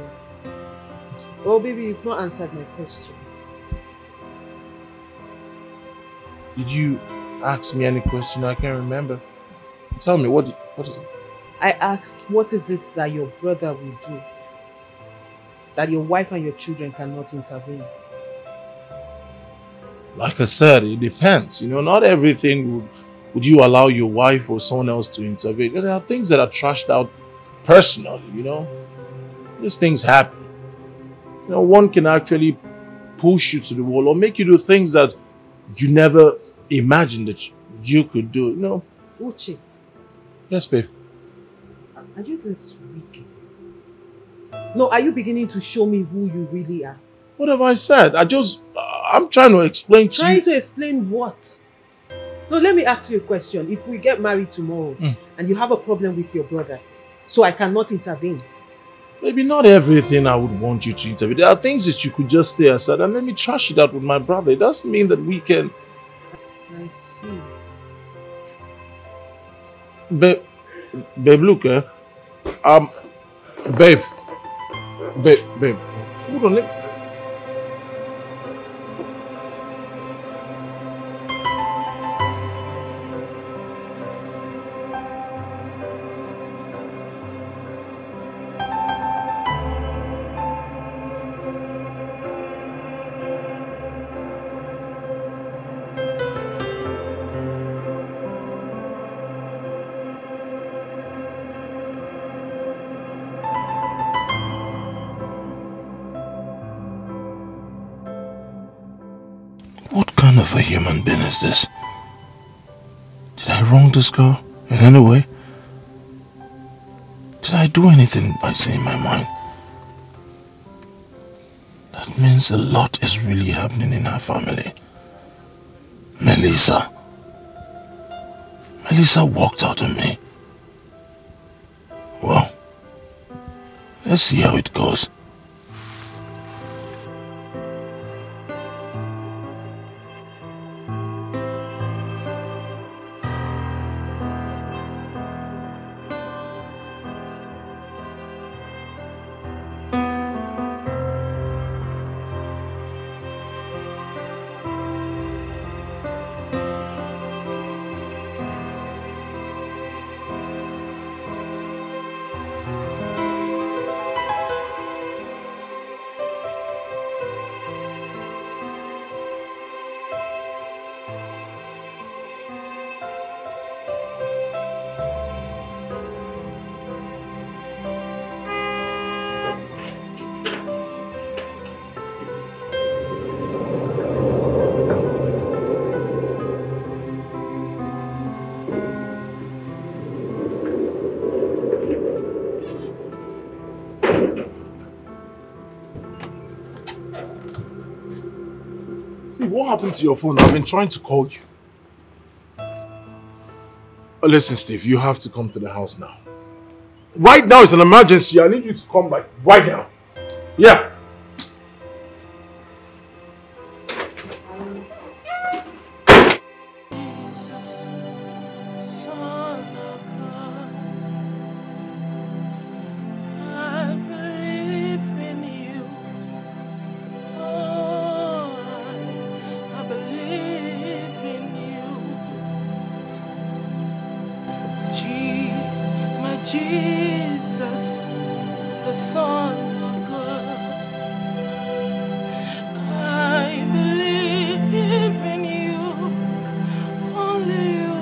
Oh, baby, you've not answered my question. Did you ask me any question? I can't remember. Tell me, what is it? I asked, what is it that your brother will do that your wife and your children cannot intervene? Like I said, it depends. You know, not everything would you allow your wife or someone else to intervene. There are things that are trashed out personally, you know. These things happen. You know, one can actually push you to the wall or make you do things that you never imagined that you could do, you know. Uche. Yes, babe. Are you this wicked? No, are you beginning to show me who you really are? What have I said? I'm trying to explain to you. Trying to explain what? No, let me ask you a question. If we get married tomorrow and you have a problem with your brother, so I cannot intervene. Maybe not everything I would want you to intervene. There are things that you could just stay aside and let me trash it out with my brother. It doesn't mean that we can... I see. Babe, look, babe, hold on, What kind of a human being is this? Did I wrong this girl in any way? Did I do anything by saying my mind? That means a lot is really happening in her family. Melissa walked out on me. Well, let's see how it goes. What happened to your phone? I've been trying to call you. Listen, Steve, you have to come to the house now. Right now, it's an emergency. I need you to come like right now. Yeah. Jesus, the Son of God. I believe in you, only you.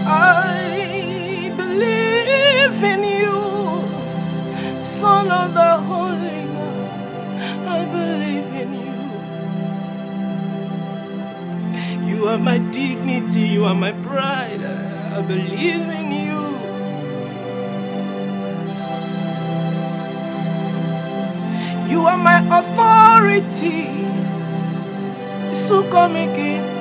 I believe in you, Son of the Holy God. I believe in you. You are my dignity, you are my pride. I believe in you. You are my authority. So come again.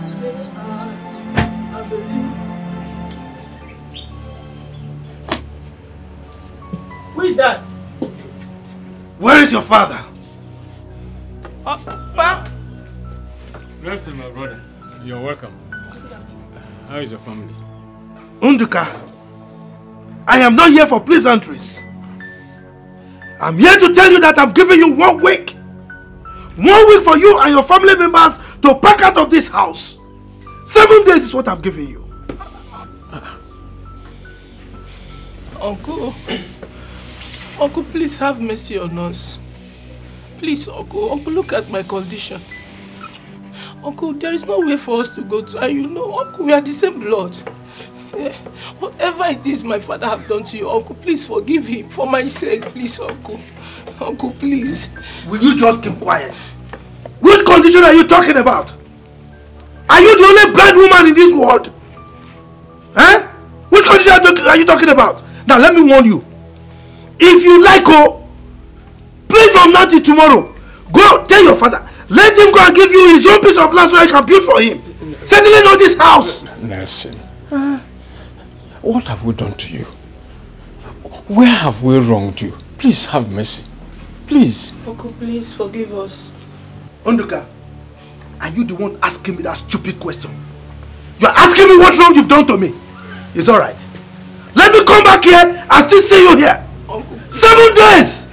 Say is that? Where is your father? Pa? Nelson, my brother. You're welcome. How is your family? Unduka, I am not here for pleasantries. I'm here to tell you that I'm giving you 1 week. 1 week for you and your family members to pack out of this house. 7 days is what I'm giving you. Uncle, please have mercy on us. Please, Uncle, look at my condition. Uncle, there is no way for us to go to, and you know, Uncle, we are the same blood. Whatever it is my father have done to you, Uncle, please forgive him for my sake, please, Uncle. Uncle, please. Will you just keep quiet? Which condition are you talking about? Are you the only blind woman in this world? Eh? Which condition are you talking about? Now let me warn you. If you like, please from now till tomorrow, go tell your father. Let him go and give you his own piece of land so I can build for him. Certainly not this house. Nelson, what have we done to you? Where have we wronged you? Please have mercy. Please. Uncle, please forgive us. Unduka, are you the one asking me that stupid question? You're asking me what wrong you've done to me. It's alright. Let me come back here and still see you here. Uncle, 7 days!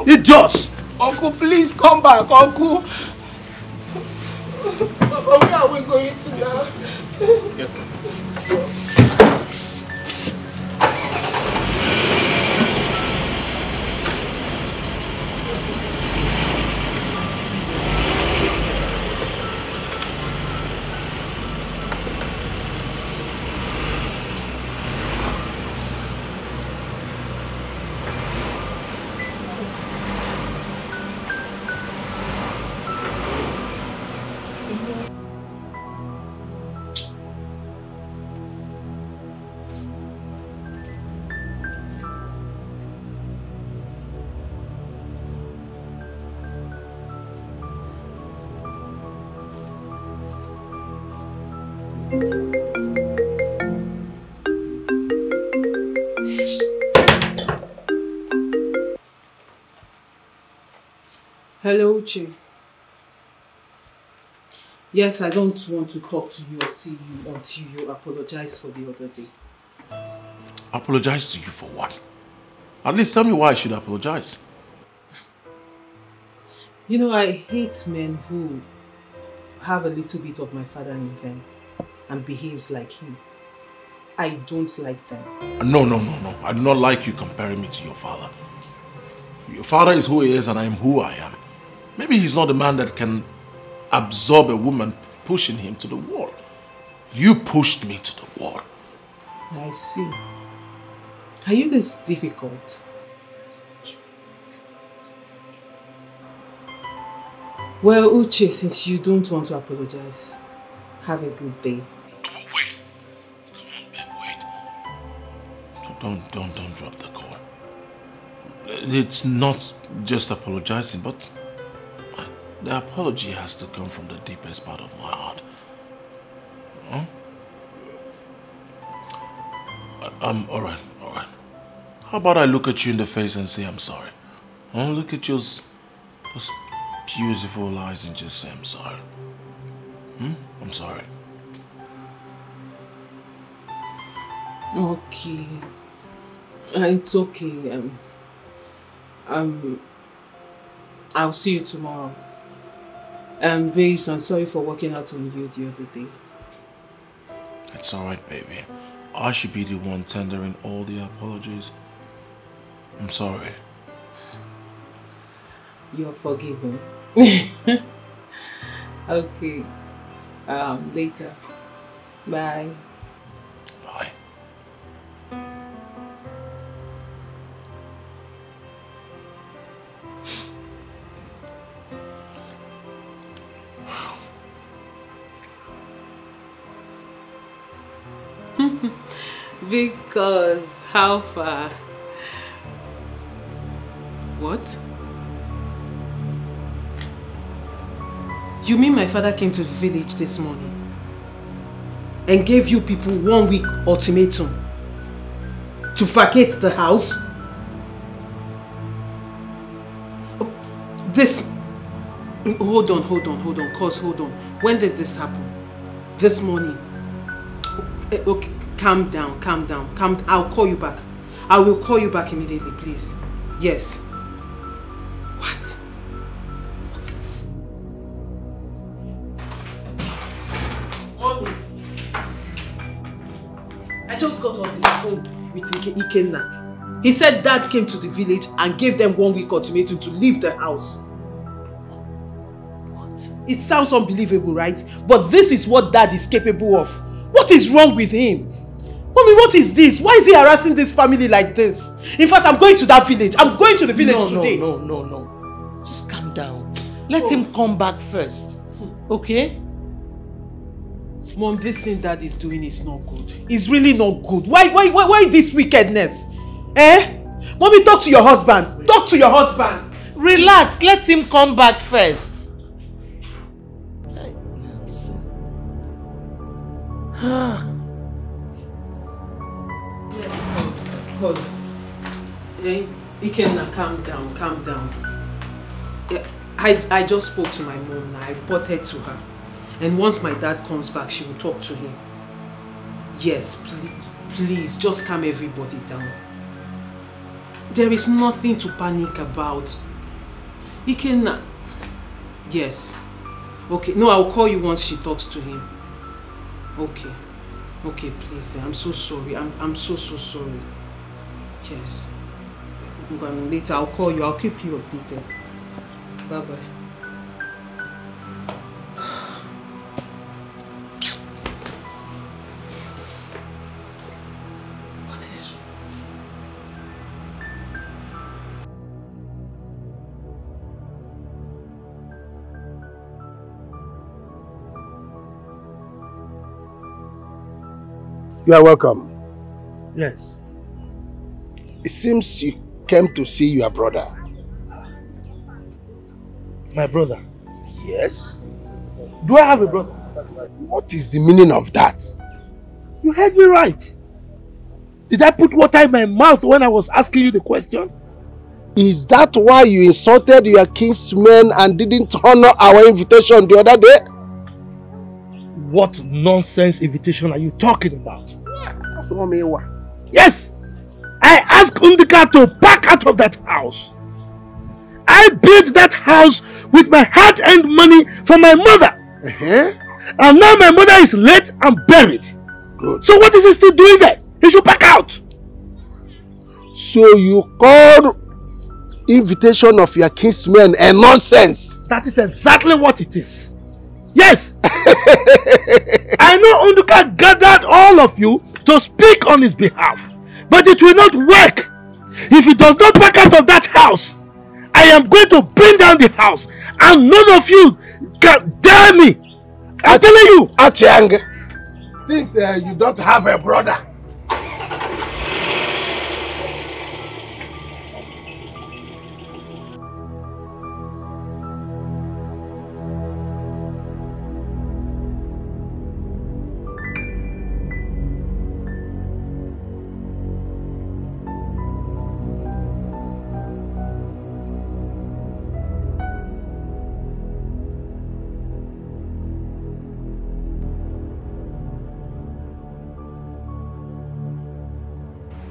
Idiots! Uncle, please come back, Uncle. Papa, where are we going to now? Hello, Uche. Yes, I don't want to talk to you or see you until you apologize for the other day. Apologize to you for what? At least tell me why I should apologize. You know, I hate men who have a little bit of my father in them and behaves like him. I don't like them. No. I do not like you comparing me to your father. Your father is who he is and I am who I am. Maybe he's not the man that can absorb a woman pushing him to the wall. You pushed me to the wall. I see. Are you this difficult? Well, Uche, since you don't want to apologize, have a good day. Oh, wait. Come on, babe, wait. Don't drop the call. It's not just apologizing, but the apology has to come from the deepest part of my heart. Huh? Alright. How about I look at you in the face and say I'm sorry? Huh? Look at those beautiful eyes and just say I'm sorry. I'm sorry. Okay. It's okay. I'll see you tomorrow. Babes, I'm sorry for working out on you the other day. It's alright, baby. I should be the one tendering all the apologies. I'm sorry. You're forgiven. Okay. Later. Bye. Bye. Because how far? What? You mean my father came to the village this morning and gave you people 1 week ultimatum to vacate the house? This... Hold on. Cause, hold on. When did this happen? This morning. Okay, calm down. I'll call you back. I will call you back immediately, please. Yes. What? Mommy. I just got on the phone with Ikenna. He said Dad came to the village and gave them 1 week ultimatum to leave the house. What? It sounds unbelievable, right? But this is what Dad is capable of. What is wrong with him? Mommy, what is this? Why is he harassing this family like this? In fact, I'm going to that village. I'm going to the village today. No. Just calm down. Let him come back first. Okay? Mom, this thing Dad is doing is not good. It's really not good. Why this wickedness? Mommy, talk to your husband. Talk to your husband. Relax. Let him come back first. Cause Ikenna, calm down. I just spoke to my mom now. I reported to her. And once my dad comes back, she will talk to him. Yes, please, just calm everybody down. There is nothing to panic about. Ikenna... Yes. Okay, no, I'll call you once she talks to him. Okay, please, I'm so sorry. I'm so sorry. Yes. Later, I'll call you. I'll keep you updated. Bye-bye. What is... You are welcome. Yes. It seems you came to see your brother. My brother? Yes. Do I have a brother? What is the meaning of that? You heard me right. Did I put water in my mouth when I was asking you the question? Is that why you insulted your kinsmen and didn't honor our invitation the other day? What nonsense invitation are you talking about? Yes! I asked Undika to pack out of that house. I built that house with my hard-earned money for my mother. And now my mother is late and buried. Good. So what is he still doing there? He should pack out. So you called invitation of your kinsmen a nonsense? That is exactly what it is. Yes. I know Unduka gathered all of you to speak on his behalf. But it will not work. If he does not back out of that house, I am going to bring down the house. And none of you can dare me. I'm telling you. Achiang, since you don't have a brother,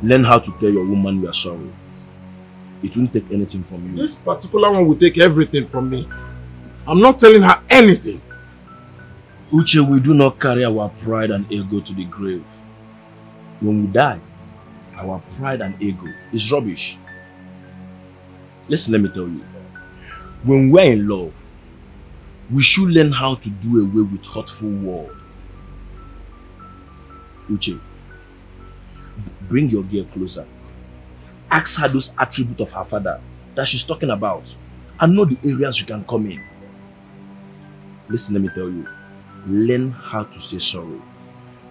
learn how to tell your woman you are sorry. It won't take anything from you. This particular one will take everything from me. I'm not telling her anything. Uche, we do not carry our pride and ego to the grave. When we die, our pride and ego is rubbish. Listen, let me tell you. When we're in love, we should learn how to do away with hurtful words. Uche, bring your girl closer. Ask her those attributes of her father that she's talking about and know the areas you can come in. Listen, let me tell you. Learn how to say sorry,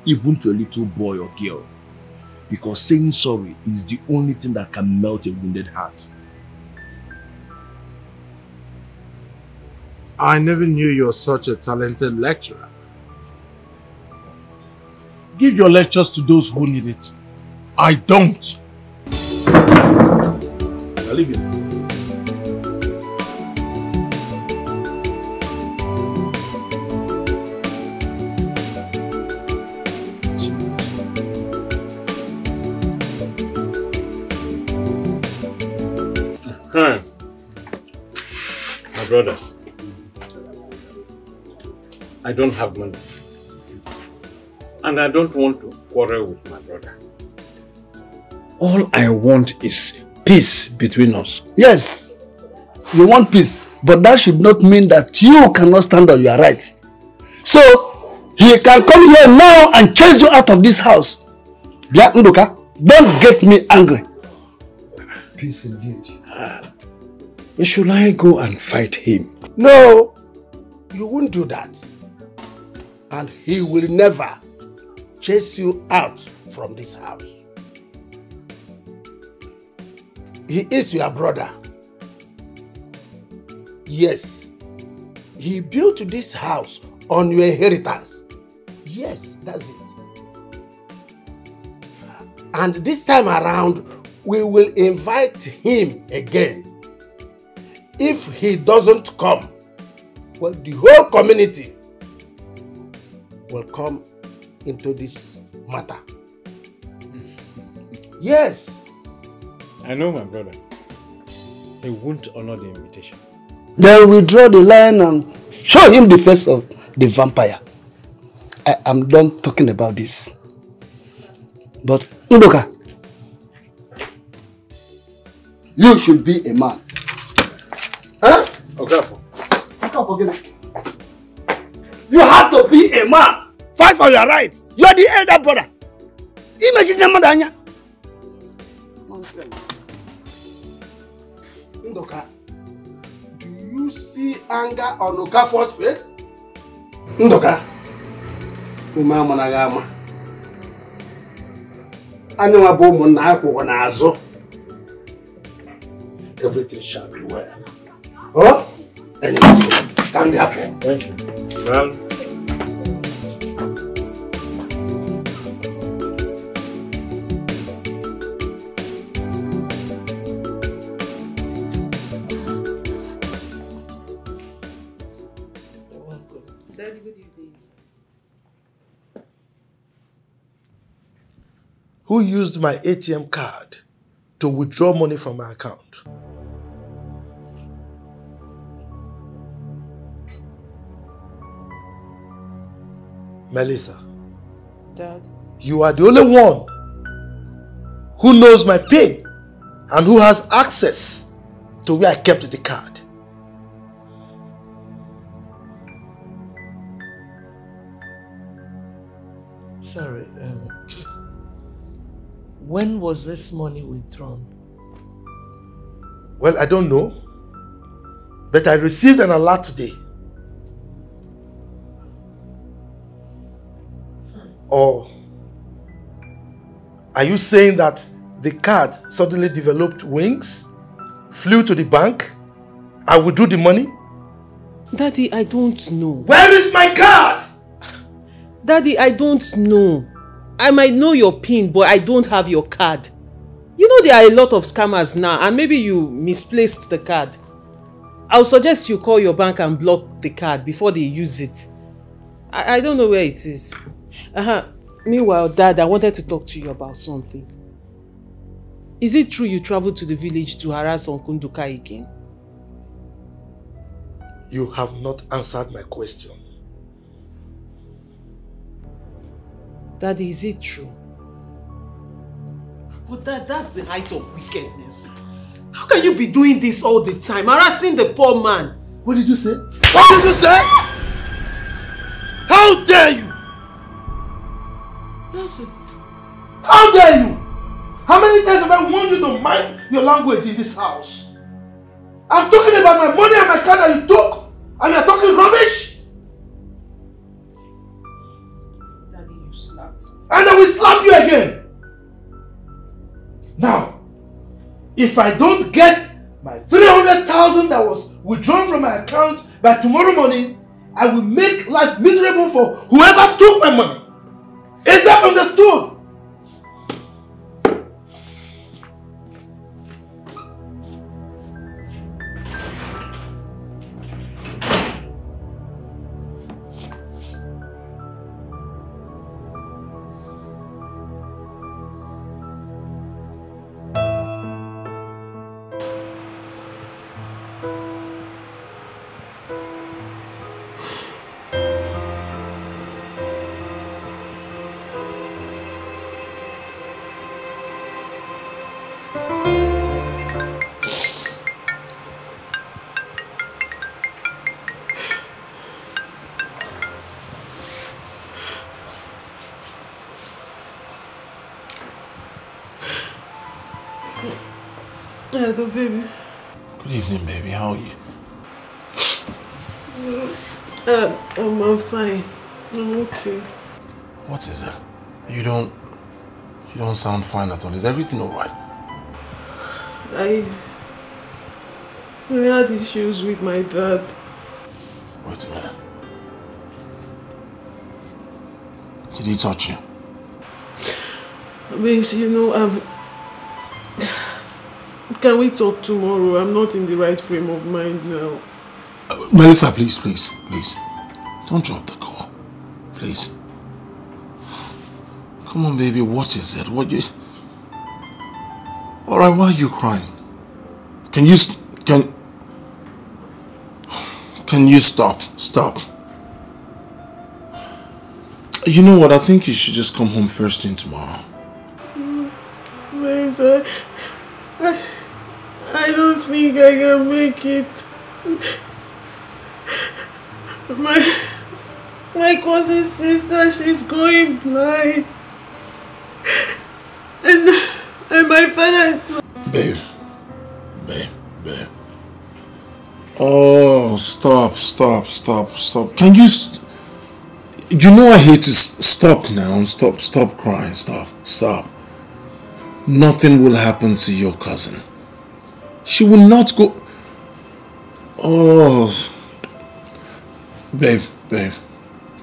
even to a little boy or girl, because saying sorry is the only thing that can melt a wounded heart. I never knew you were such a talented lecturer. Give your lectures to those who need it. I don't. I'll leave you. My brothers, I don't have money. And I don't want to quarrel with my brother. All I want is peace between us. Yes, you want peace, but that should not mean that you cannot stand on your right. So, he can come here now and chase you out of this house. Bia Nduka, don't get me angry. Peace indeed. Should I go and fight him? No, you won't do that. And he will never chase you out from this house. He is your brother. Yes, he built this house on your inheritance. Yes, that's it. And this time around, we will invite him again. If he doesn't come, well, the whole community will come into this matter. Yes. I know my brother. He won't honor the invitation. Then we draw the line and show him the face of the vampire. I am done talking about this. But Ndoka, you should be a man. Huh? Okay. I can't forget it. You have to be a man. Fight for your rights. You are the elder brother. Imagine the madanya. Nonsense. Ndoka, do you see anger on Okafor's face? Ndoka, Umama Nagama. Anywa bomo na akwụkwọ n'azụ. Everything shall be well. Oh? Anyway, so can be happy. Thank you. Well. Daddy, good evening. Who used my ATM card to withdraw money from my account? Melissa. Dad. You are the only one who knows my PIN and who has access to where I kept the card. Sorry, when was this money withdrawn? Well, I don't know, but I received an alert today. Or are you saying that the card suddenly developed wings, flew to the bank, and withdrew the money? Daddy, I don't know. Where is my card? Daddy, I don't know. I might know your PIN, but I don't have your card. You know there are a lot of scammers now, and maybe you misplaced the card. I'll suggest you call your bank and block the card before they use it. I don't know where it is. Meanwhile, Dad, I wanted to talk to you about something. Is it true you traveled to the village to harass Uncle Nduka again? You have not answered my question. Daddy, is it true? But that's the height of wickedness. How can you be doing this all the time, harassing the poor man? What did you say? What did you say? How dare you? Listen. How dare you? How many times have I warned you to mind your language in this house? I'm talking about my money and my car that you took, and you're talking rubbish? Daddy, you slapped me. And I will slap you again. Now, if I don't get my 300,000 that was withdrawn from my account by tomorrow morning, I will make life miserable for whoever took my money. Is that understood? Hello, baby. Good evening, baby. How are you? I'm fine. I'm okay. What is it? You don't sound fine at all. Is everything alright? I had issues with my dad. Wait a minute. Did he touch you? Babes, you know, can we talk tomorrow? I'm not in the right frame of mind now. Melissa, please. Don't drop the call. Please. Come on, baby. What is it? Alright, why are you crying? Can you stop? Stop. You know what? I think you should just come home first thing tomorrow. Babes, I don't think I can make it. My cousin's sister, she's going blind. And my father... Babe. Oh, stop. Can you... You know I hate to... Stop now. Stop crying. Stop. Nothing will happen to your cousin. She will not go... Oh... Babe.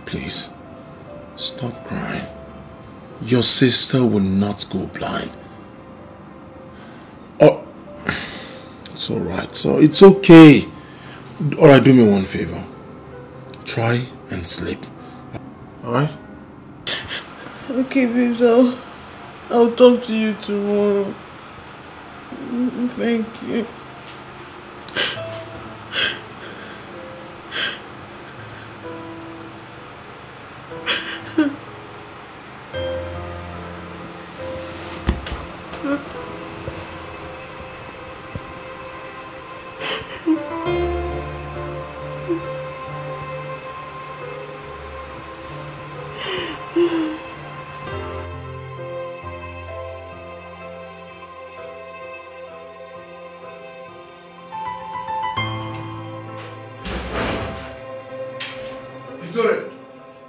Please. Stop crying. Your sister will not go blind. Oh... It's alright. So it's okay. Alright, do me one favor. Try and sleep. Alright? Okay, babes, I'll talk to you tomorrow. Thank you.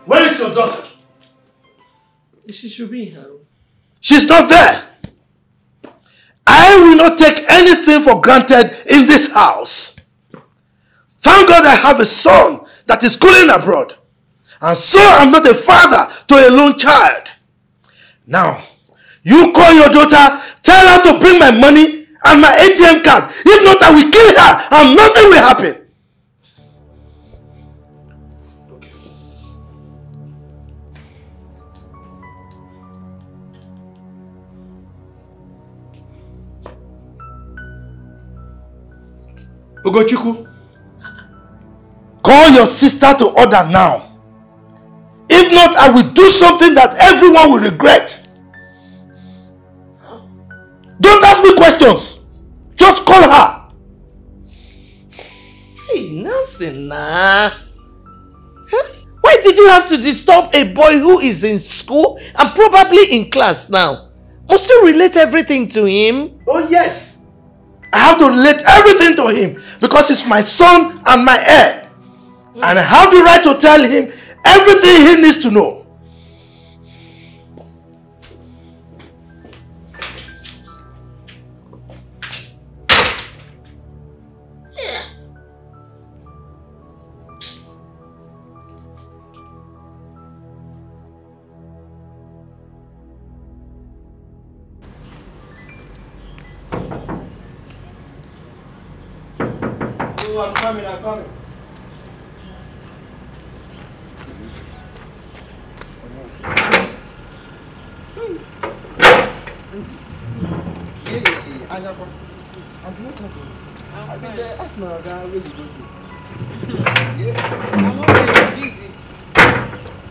Where is your daughter? She should be here. She's not there. I will not take anything for granted in this house. Thank God I have a son that is schooling abroad. And so I'm not a father to a lone child. Now, you call your daughter, tell her to bring my money and my ATM card. If not, I will kill her and nothing will happen. Ugochukwu, call your sister to order now. If not, I will do something that everyone will regret. Don't ask me questions. Just call her. Hey, Nelson, nah. Why did you have to disturb a boy who is in school and probably in class now? Must you relate everything to him? Oh yes. I have to relate everything to him because he's my son and my heir. And I have the right to tell him everything he needs to know. I'm coming.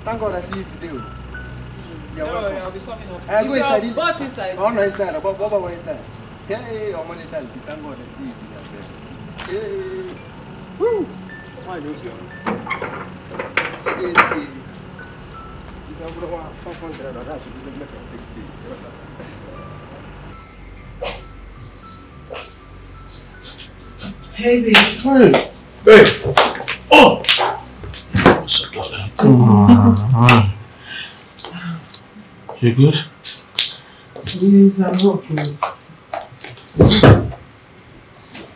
Thank God I see you today. You're welcome. I'll be coming up. I go inside. Your boss inside. Oh, no, inside. Baba inside. Hey, I'm on inside. Thank God I see you today. Hey. Woo. Why you here? Yes. This is over 500. That should be make a big deal. Hey, babe. Hey. Hey. Oh! What's up, brother? Come on. You good? Yes, I'm okay.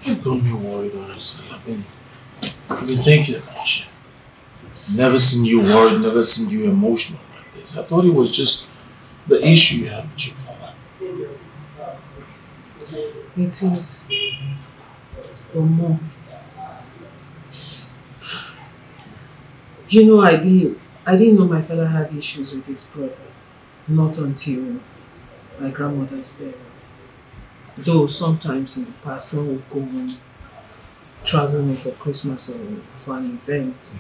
You got me worried, honestly. I've been thinking about you. Never seen you worried, never seen you emotional like this. I thought it was just the issue you had with your father. It is. Or more. You know, I didn't know my father had issues with his brother. Not until my grandmother's burial. Though sometimes in the past when we go home, traveling for Christmas or for an event,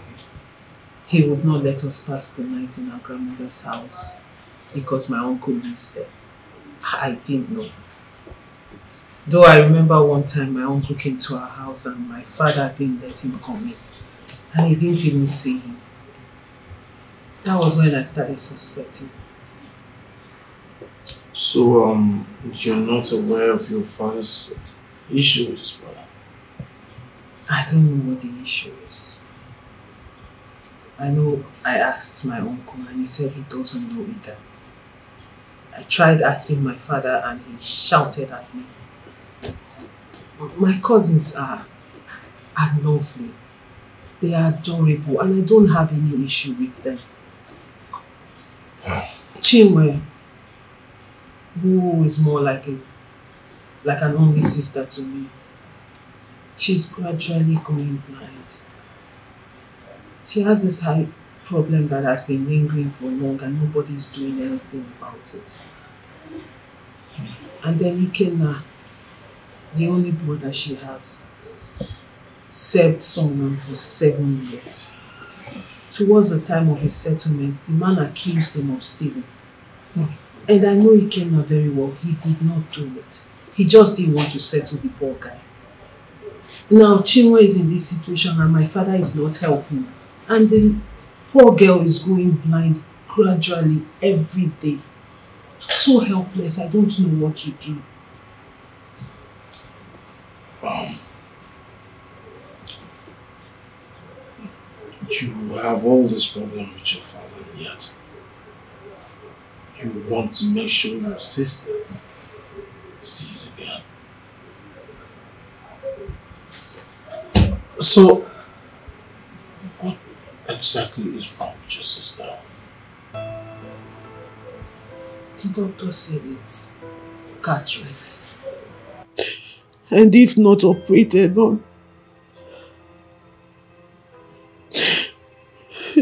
he would not let us pass the night in our grandmother's house because my uncle lives there. I didn't know. Though I remember one time my uncle came to our house and my father didn't let him come in. And he didn't even see him. That was when I started suspecting. So, you're not aware of your father's issue with his brother? I don't know what the issue is. I know I asked my uncle and he said he doesn't know either. I tried asking my father and he shouted at me. My cousins are lovely. They are adorable and I don't have any issue with them. Chinwe, who is more like an only sister to me, she's gradually going blind. She has this high problem that has been lingering for long and nobody's doing anything about it. And then Ikenna, the only brother she has, served someone for 7 years. Towards the time of his settlement, the man accused him of stealing. And I know Ikenna very well, he did not do it. He just didn't want to settle the poor guy. Now Chinwe is in this situation and my father is not helping. And the poor girl is going blind gradually every day. So helpless, I don't know what to do. You have all this problem with your father, yet you want to make sure your sister sees again. So, what exactly is wrong with your sister? The doctor said it's cataract. And if not operated on,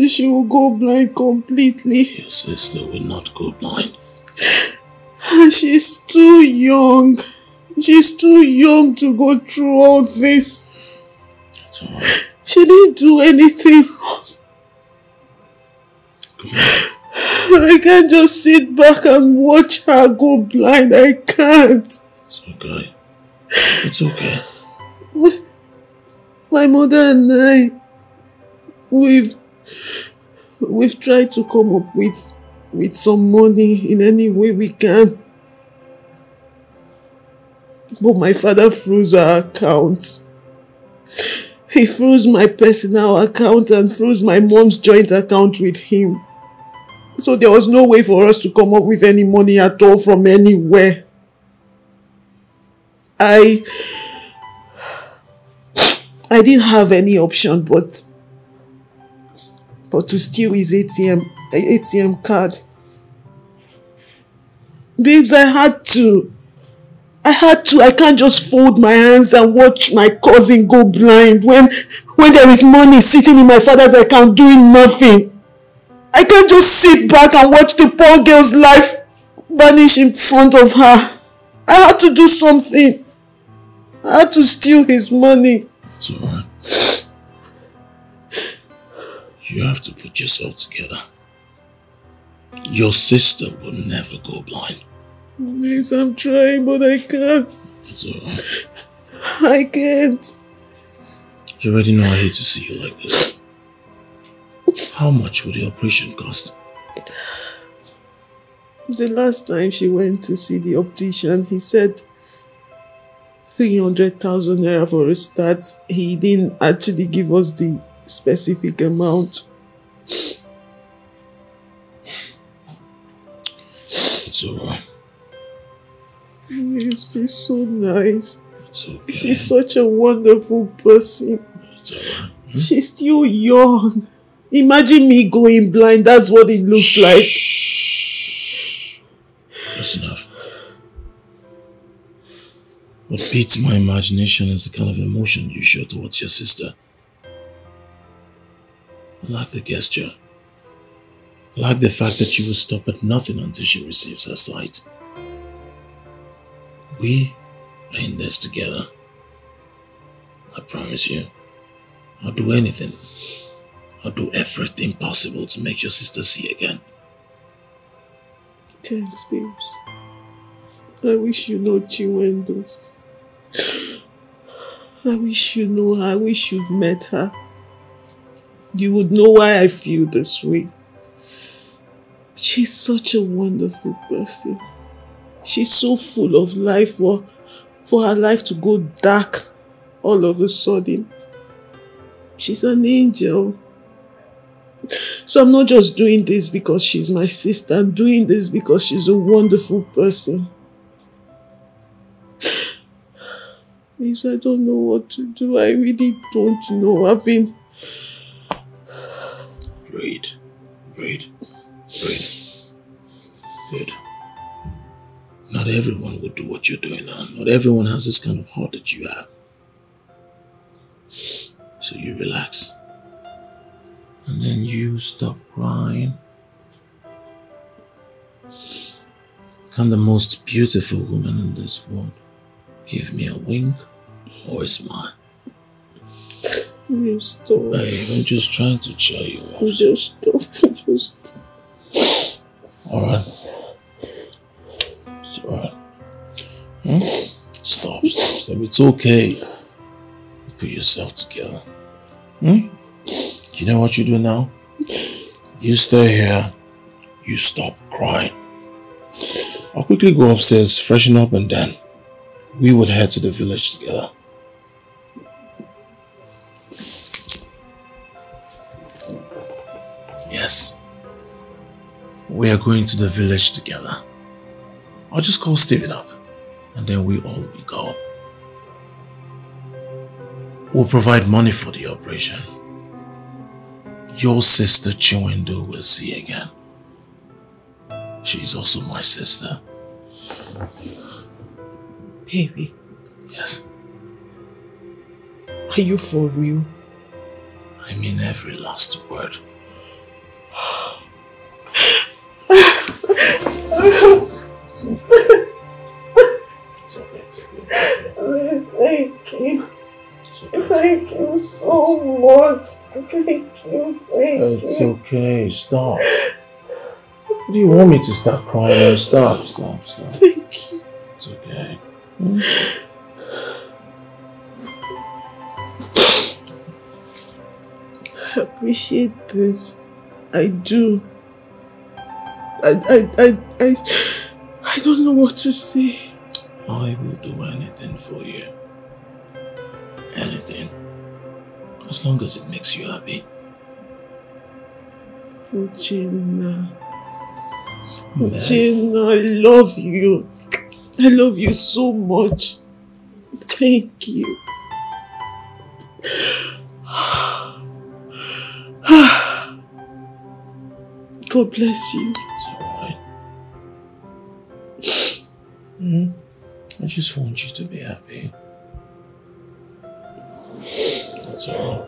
she will go blind completely. Your sister will not go blind. She's too young. She's too young to go through all this. That's all right. She didn't do anything wrong. I can't just sit back and watch her go blind. I can't. It's okay. It's okay. My mother and I, we've tried to come up with some money in any way we can. But my father froze our accounts. He froze my personal account and froze my mom's joint account with him. So there was no way for us to come up with any money at all from anywhere. I didn't have any option but to steal his ATM card. Babes, I had to. I can't just fold my hands and watch my cousin go blind when there is money sitting in my father's account doing nothing. I can't just sit back and watch the poor girl's life vanish in front of her. I had to do something. I had to steal his money. It's alright. You have to put yourself together. Your sister will never go blind. Babes, I'm trying, but I can't. It's alright. I can't. You already know I hate to see you like this. How much would the operation cost? The last time she went to see the optician, he said 300,000 naira for a start. He didn't actually give us the specific amount. It's alright. She's so nice. It's okay. She's such a wonderful person. It's alright. She's still young. Imagine me going blind. That's what it looks like. That's enough. What beats my imagination is the kind of emotion you show towards your sister. I like the gesture. I like the fact that you will stop at nothing until she receives her sight. We are in this together. I promise you, I'll do anything. I'll do everything possible to make your sister see again. Thanks, babes. I wish you know Chiwendo. I wish you know her. I wish you've met her. You would know why I feel this way. She's such a wonderful person. She's so full of life for her life to go dark all of a sudden. She's an angel. So I'm not just doing this because she's my sister. I'm doing this because she's a wonderful person. Miss, I don't know what to do. I really don't know. I've been... Breathe. Breathe. Breathe. Good. Not everyone would do what you're doing now. Not everyone has this kind of heart that you have. So you relax. And then you stop crying. Can the most beautiful woman in this world give me a wink or a smile? You stop. Babe, I'm just trying to cheer you up. Just stop. Just stop. Alright. It's alright. Stop. It's okay. Put yourself together. You know what you do now? You stay here. You stop crying. I'll quickly go upstairs, freshen up, and then we would head to the village together. Yes. We are going to the village together. I'll just call Steven up, and then we all will go. We'll provide money for the operation. Your sister Chiwendo will see again. She is also my sister. Baby. Yes. Are you for real? I mean every last word. Thank you. Thank you so much. Thank you. It's okay. Stop. Do you want me to start crying? Stop. Thank you. It's okay. I appreciate this. I do. I don't know what to say. I will do anything for you. Anything. As long as it makes you happy. Uchenna, I love you. I love you so much. Thank you. God bless you. It's alright. I just want you to be happy. That's all.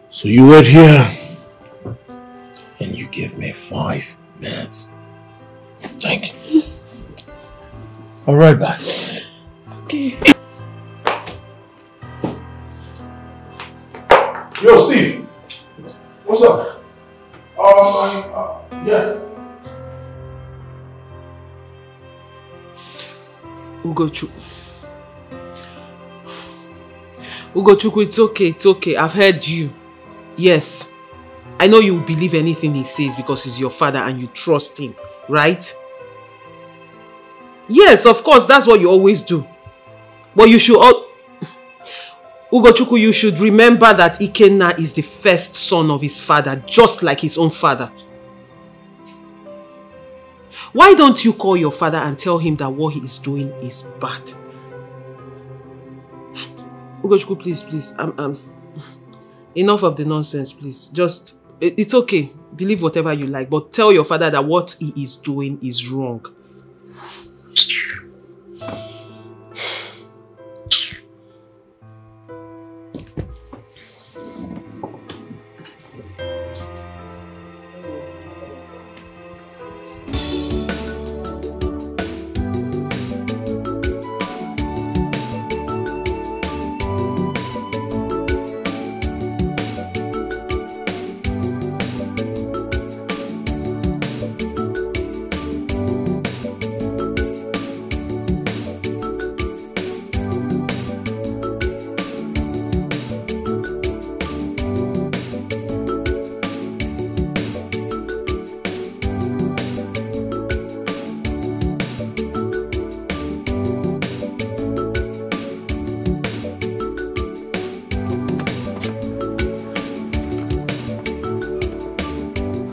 So you wait here and you give me 5 minutes. Thank you. I'll be right back. Okay. Yo, Steve. What's up? Yeah. Ugochukwu, it's okay. I've heard you. Yes. I know you will believe anything he says because he's your father and you trust him, right? Yes, of course, that's what you always do. But you should Ugochukwu, you should remember that Ikenna is the first son of his father, just like his own father. Why don't you call your father and tell him that what he is doing is bad? Ugochukwu, please. Enough of the nonsense, please. Just, it's okay. Believe whatever you like, but tell your father that what he is doing is wrong.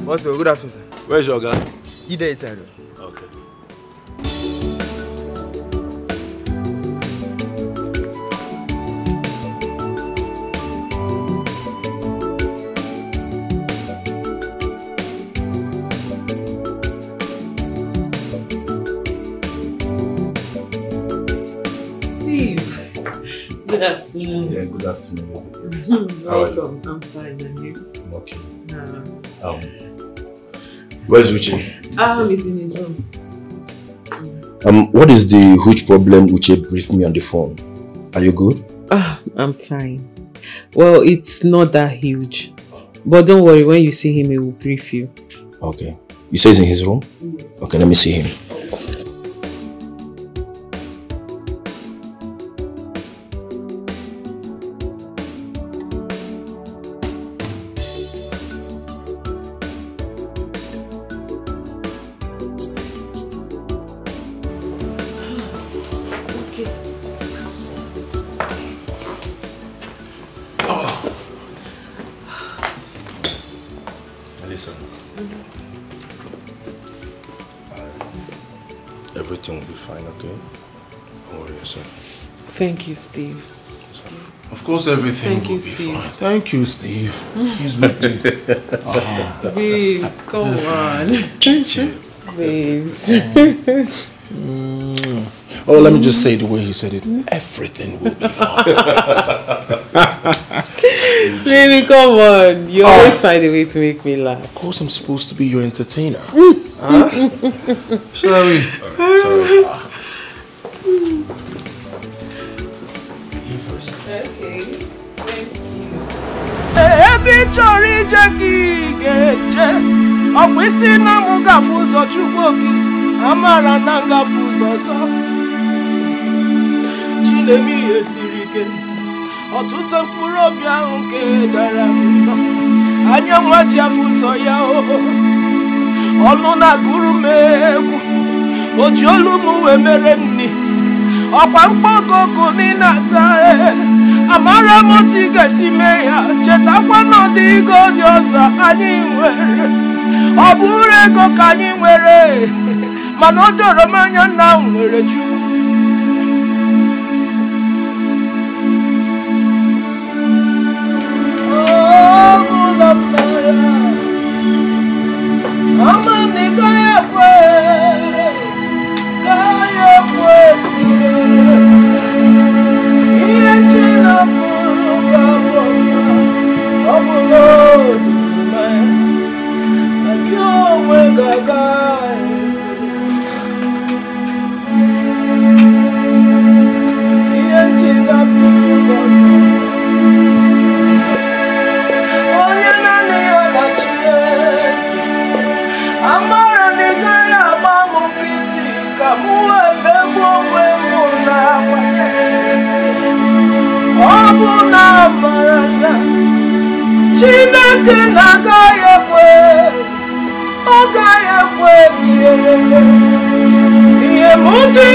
Also, good afternoon, sir. Where's your guy? He there inside. Okay. Steve, good afternoon. Yeah, good afternoon. Welcome. I'm fine, and you? I'm okay. Where's Uche? He's in his room. What is the huge problem Uche briefed me on the phone? Are you good? I'm fine. Well, it's not that huge. But don't worry, when you see him, he will brief you. Okay. You say he's in his room? Yes. Okay, let me see him. Everything will be fine, okay? Don't worry yourself. Thank you, Steve. Of course, everything will be fine. Thank you, Steve. Excuse me, please. Babes, come on. Babes. Oh, let me just say the way he said it. Everything will be fine. Really, come on. You always find a way to make me laugh. Of course, I'm supposed to be your entertainer. Huh? Shall we? Sorry. You first. Okay. Thank you. Ebi chori jeki geje. Okwisi na muga fuzo chukwoki. Amara na nga fuzo so. Chinemi esirike. Ọtụtụ mkpụrụ obi ahụ nke dara mbọ. Anya nwaji afụzọ ya ọnụ na-agụrụ m egwu. O ji olu m wee mere nni. Ọkwa mkpọgogo n'ịna-aza amara m otu ị ga-esi mee ya. Chetakwa na ọ dị ego dị ọzọ anyị nwere. Ọ bụrụ ego ka anyị nwere. Mana o doro m anya na m nwere Chukwu. Chineke na-agaghị ekwe, ọ gaghị ekwe ihe m ji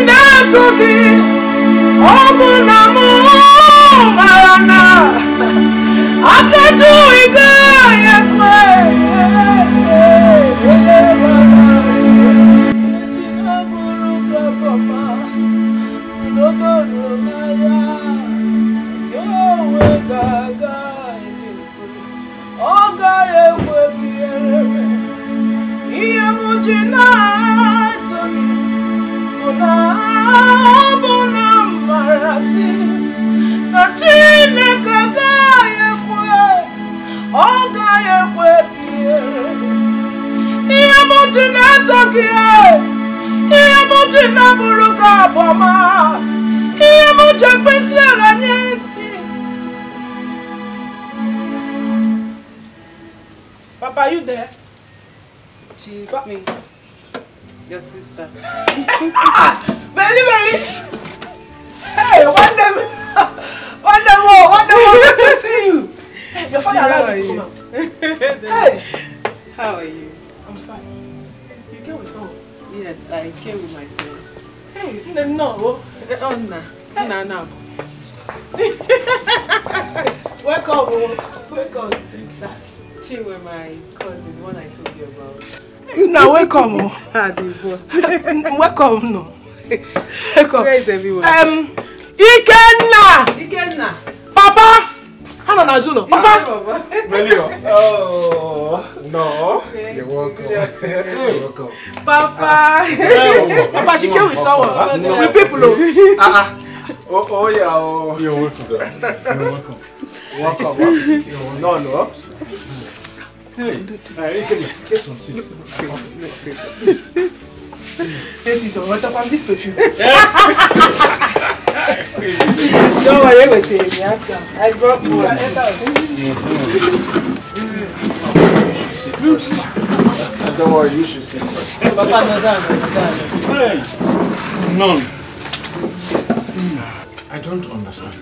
Papa, are you there? She's me. Your sister. Very, very. Hey, one day, good to see you. Your father allowed me to come out. Hey. How are you? I'm fine. You came with someone? Yes, I came with my friends. Hey, no. Oh, no. Welcome. She were my cousin, the one I told you about. Now welcome. Welcome, no. Welcome. Where is everyone? Ikenna. Papa. Hano na Zulu. Papa. Melio. Oh no. You're welcome. You're welcome. Papa. Papa, she came with someone. With people. Oh yeah. Oh. You're welcome. Welcome. No. This is what up on this perfume. Don't worry with me. I brought you one. Don't worry, you should sit first. Papa, None. I don't understand.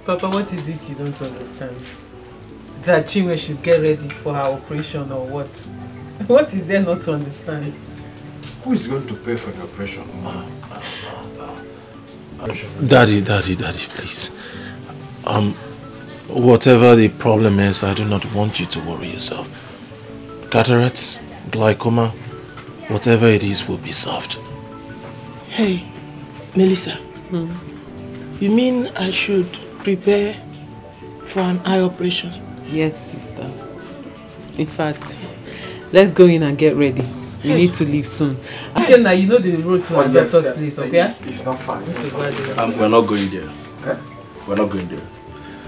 Papa, what is it you don't understand? That Chinwe should get ready for her operation or what? What is there not to understand? Who is going to pay for the operation? Daddy, please. Whatever the problem is, I do not want you to worry yourself. Cataract, glaucoma, whatever it is will be solved. Hey, Melissa. You mean I should prepare for an eye operation? Yes, sister. In fact, let's go in and get ready. We need to leave soon. Okay, now you know the road to our doctor's place, okay? It's not far. We're not going there. We're not going there.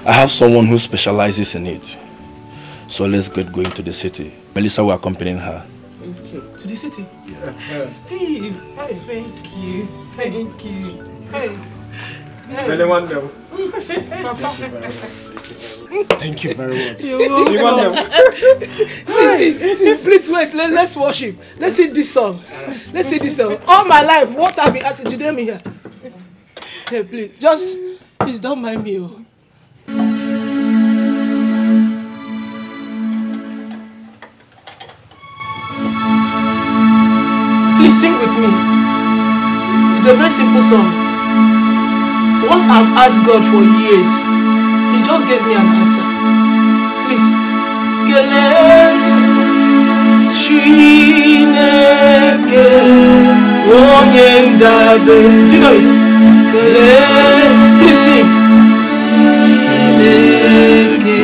I have someone who specializes in it. So let's get going to the city. Melissa will accompany her. Okay. To the city? Yeah. Steve, hey, thank you. Hey. Anyone know? Thank you very much. You're welcome. See, please wait. Let's worship. Let's sing this song. All my life, what I've been asking, you me here. Hey, please don't mind me. Please sing with me. It's a very simple song. What I've asked God for years, He just gave me an answer. Please. Chineke onye ndabe. Do you know it? Please sing. Chineke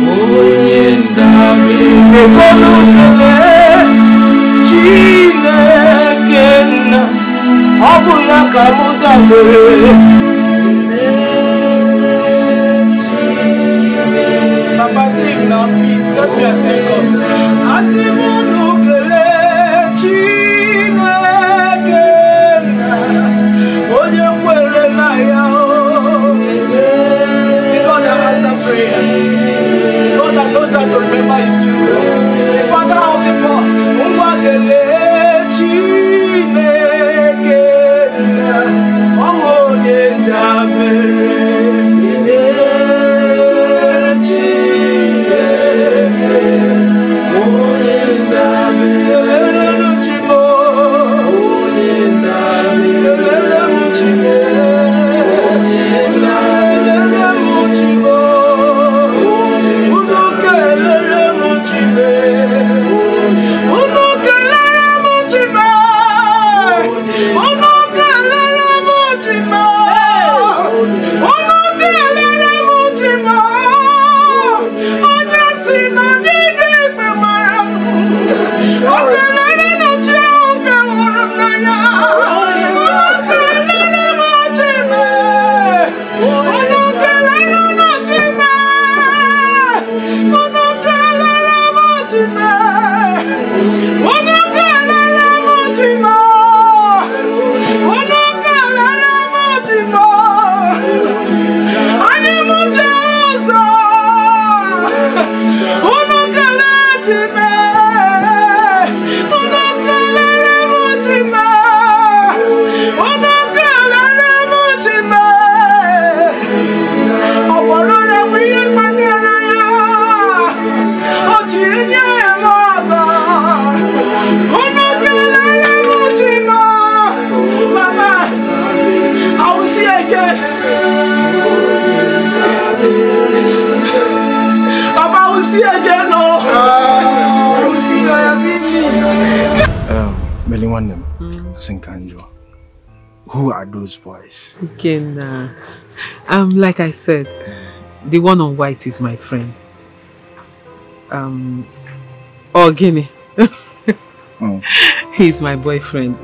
onye ndabe. Chineke na ọbụla ka mụ dabere. Papa, sing now, please. Let me thank God. Asimunu kele Chineke na onye kwere na ya o. The God that answers prayer. The God that knows how to remember His children. The Father of the poor. Ngwa kele Chineke na onye Who are those boys? Okay, like I said, the one on white is my friend. Guinea. He's my boyfriend.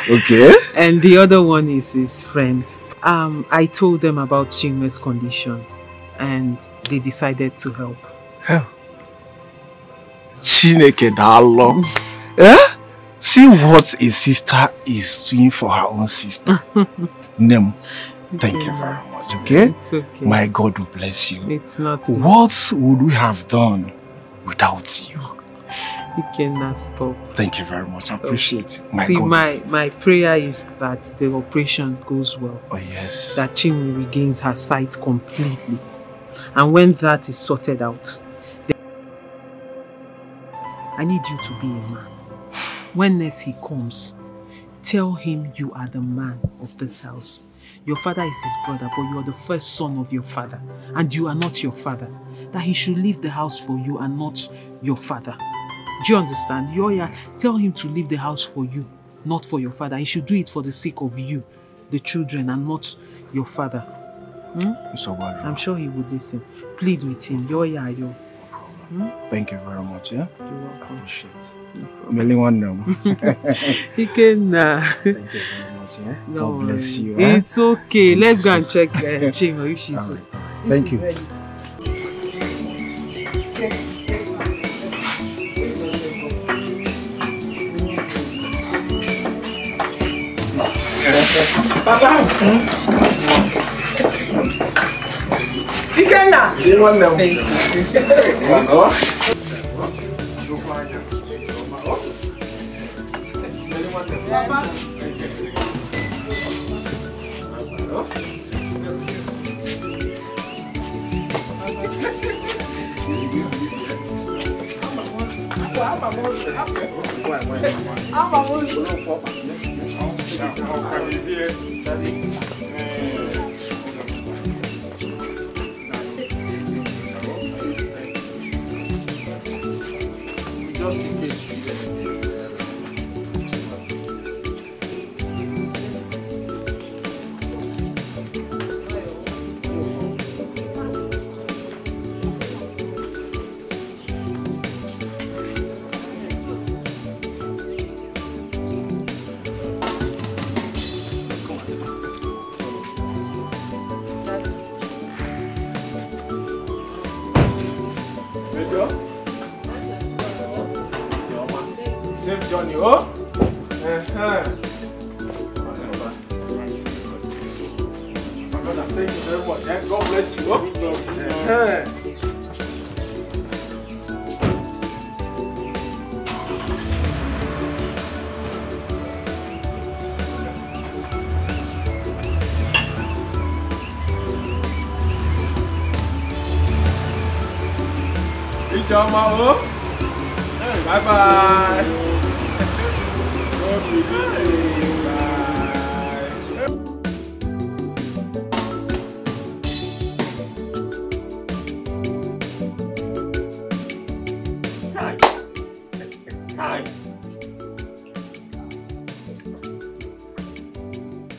Okay. And the other one is his friend. I told them about Chinwe's condition and they decided to help. Chineke dalo. See what a sister is doing for her own sister. Nem, thank you very much, okay? It's okay. My God will bless you. It's not. What would we have done without you? You cannot stop. Thank you very much. I appreciate it. See, my prayer is that the operation goes well. Oh, yes. That Chinwe regains her sight completely. And when that is sorted out, I need you to be a man. When next he comes, tell him you are the man of this house. Your father is his brother, but you are the first son of your father. And you are not your father. That he should leave the house for you and not your father. Do you understand? Tell him to leave the house for you, not for your father. He should do it for the sake of you, the children, and not your father. I'm sure he would listen. Plead with him. Thank you very much. Yeah? You're welcome. Appreciate it. You can. Thank you very much. Yeah? No God bless you. It's okay. Let's go and check Chinwe if she's. Thank you. Papa. Ikenna. Papa. Just in case you get Johnny, oh? Thank you very much. God bless you. Bye bye.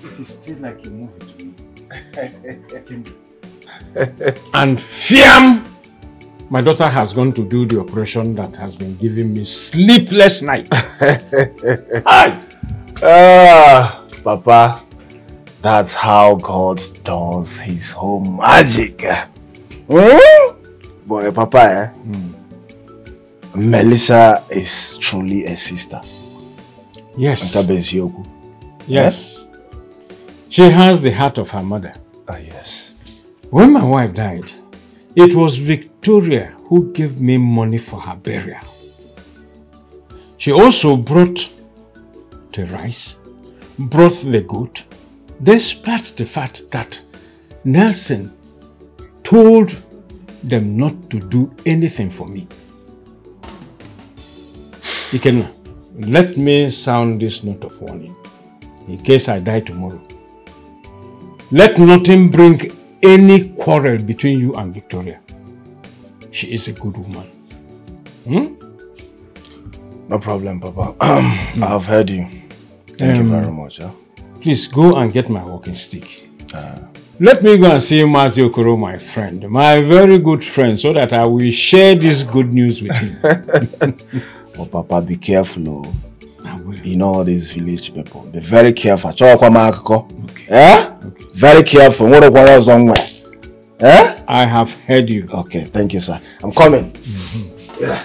It is still like a movie to me. And fiam! My daughter has gone to do the operation that has been giving me sleepless nights. Papa, that's how God does his whole magic. Boy, Papa, Melissa is truly a sister. Yes. Yes. She has the heart of her mother. Yes. When my wife died, it was Victoria who gave me money for her burial. She also brought the rice, brought the goat, despite the fact that Nelson told them not to do anything for me. Ikenna, let me sound this note of warning in case I die tomorrow. Let nothing bring any quarrel between you and Victoria. She is a good woman. No problem, Papa. I've heard you. Thank you very much. Please go and get my walking stick. Let me go and see Mazio Okoro, my friend, my very good friend, so that I will share this good news with him. Oh, Papa, be careful. You know all these village people. Be very careful. Okay. Eh? Okay. Very careful. Eh? I have heard you. Okay, thank you, sir. I'm coming. Yeah.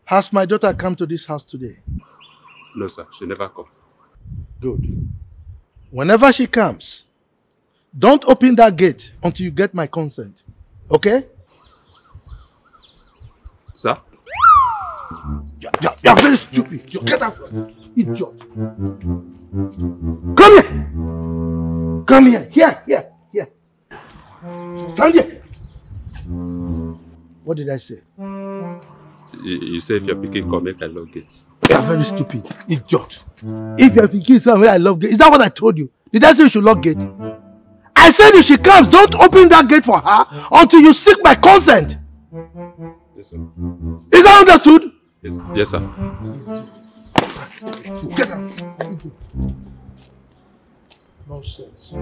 Has my daughter come to this house today? No, sir. She never come. Good. Whenever she comes, don't open that gate until you get my consent. Okay? Sir? You're very stupid. You get out from here. Idiot. Come here. Come here. Here. Stand here. What did I say? You say if your picking come, make I log it. You are very stupid. Idiot. If your picking somewhere I love gate. Is that what I told you? Did I say you should lock gate? I said if she comes, don't open that gate for her until you seek my consent. Yes, sir. Is that understood? Yes, sir. Get out. Nonsense.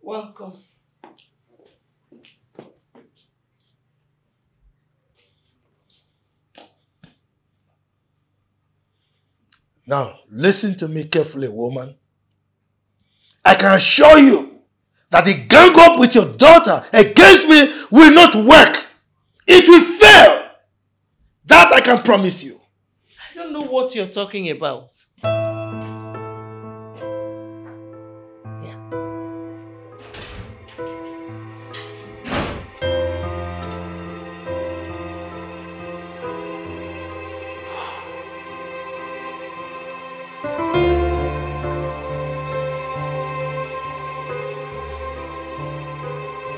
Welcome. Now, listen to me carefully, woman. I can assure you that the gang up with your daughter against me will not work. It will fail. That I can promise you. I don't know what you're talking about.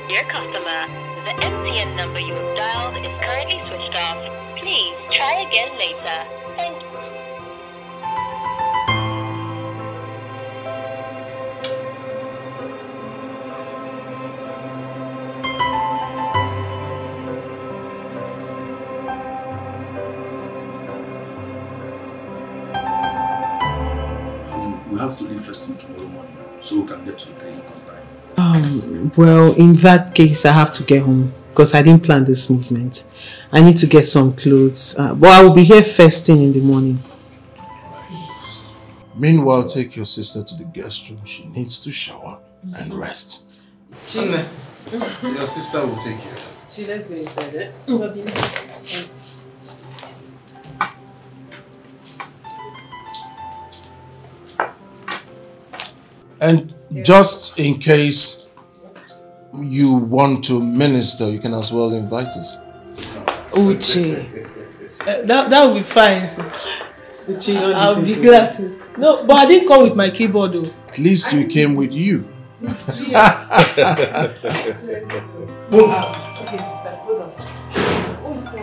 Dear customer, the MTN number you have dialed is currently switched off. Please try again later. Thank you. We have to leave first thing tomorrow morning so we can get to the clinic on time. Well, in that case, I have to get home because I didn't plan this movement. I need to get some clothes. But I will be here first thing in the morning. Meanwhile, take your sister to the guest room. She needs to shower and rest. Anne, your sister will take care. Let's go inside. And just in case you want to minister, you can as well invite us. Uche. That will be fine. I'll be glad to. No, but I didn't come with my keyboard though. At least you came with you. Okay, sister, hold on. Who is that?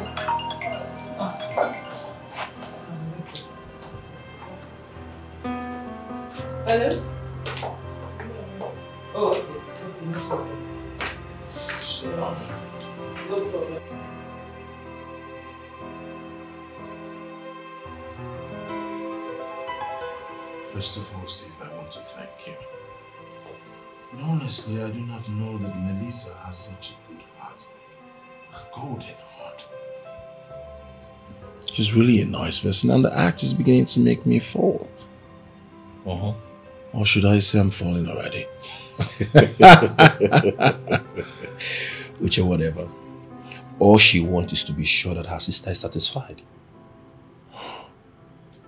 Hello? Oh, okay. No problem. First of all, Steve, I want to thank you. And honestly, I do not know that Melissa has such a good heart. A golden heart. She's really a nice person, and the act is beginning to make me fall. Or should I say I'm falling already? Which or whatever. All she wants is to be sure that her sister is satisfied.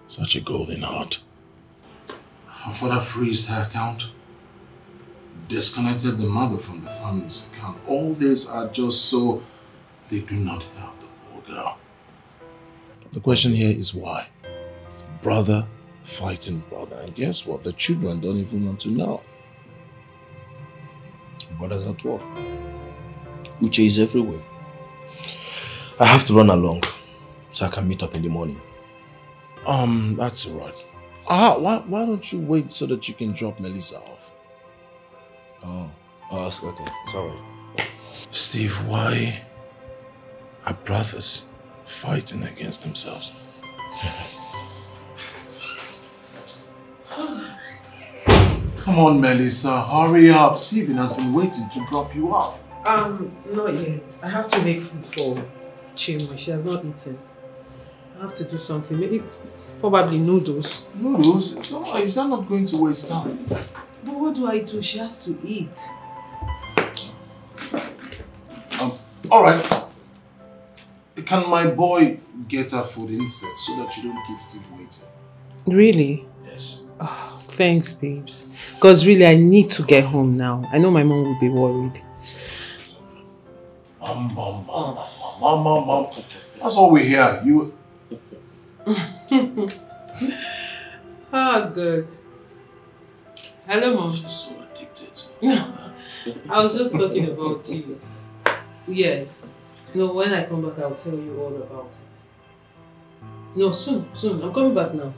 Such a golden heart. Her father freezed her account, disconnected the mother from the family's account. All these are just so they do not help the poor girl. The question here is why? Brother fighting brother. And guess what? The children don't even want to know. Brothers at work. Uche is everywhere. I have to run along so I can meet up in the morning. That's all right. Why don't you wait so that you can drop Melissa off? Oh, that's okay. It's all right. Steve, why are brothers fighting against themselves? Come on, Melissa, hurry up. Steven has been waiting to drop you off. Not yet. I have to make food for Chima. She has not eaten. I have to do something. Maybe, probably noodles. Noodles? No, is that not going to waste time? But what do I do? She has to eat. All right. Can my boy get her food instead so that you don't keep Steve waiting? Really? Yes. Oh, thanks, babes. Because really, I need to get home now. I know my mom will be worried. Mom. That's all we hear. You. Good. Hello, Mom. She's so addicted to I was just talking about you. Yes. No, when I come back, I'll tell you all about it. No, soon. I'm coming back now.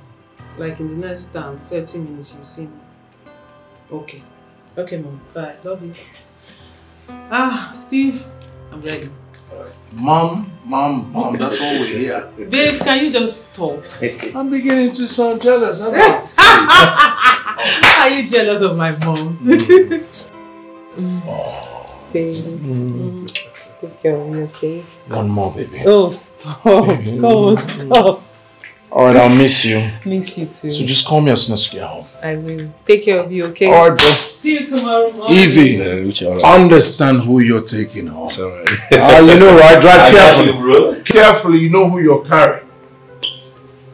Like in the next 30 minutes, you'll see me. Okay. Okay, Mom. Bye. Love you. Steve, I'm ready. Mom, that's all we hear. Babes, can you just stop? I'm beginning to sound jealous. Are you jealous of my mom? Baby. Take care of me, okay? One more, baby. Oh, stop. Baby. Come on, stop. Alright, I'll miss you. Miss you too. So just call me as soon as you get home. I will. Take care of you, okay? Alright, bro. See you tomorrow morning. Easy. Understand who you're taking home. It's alright. You know, right? Drive carefully. Bro. Carefully, you know who you're carrying.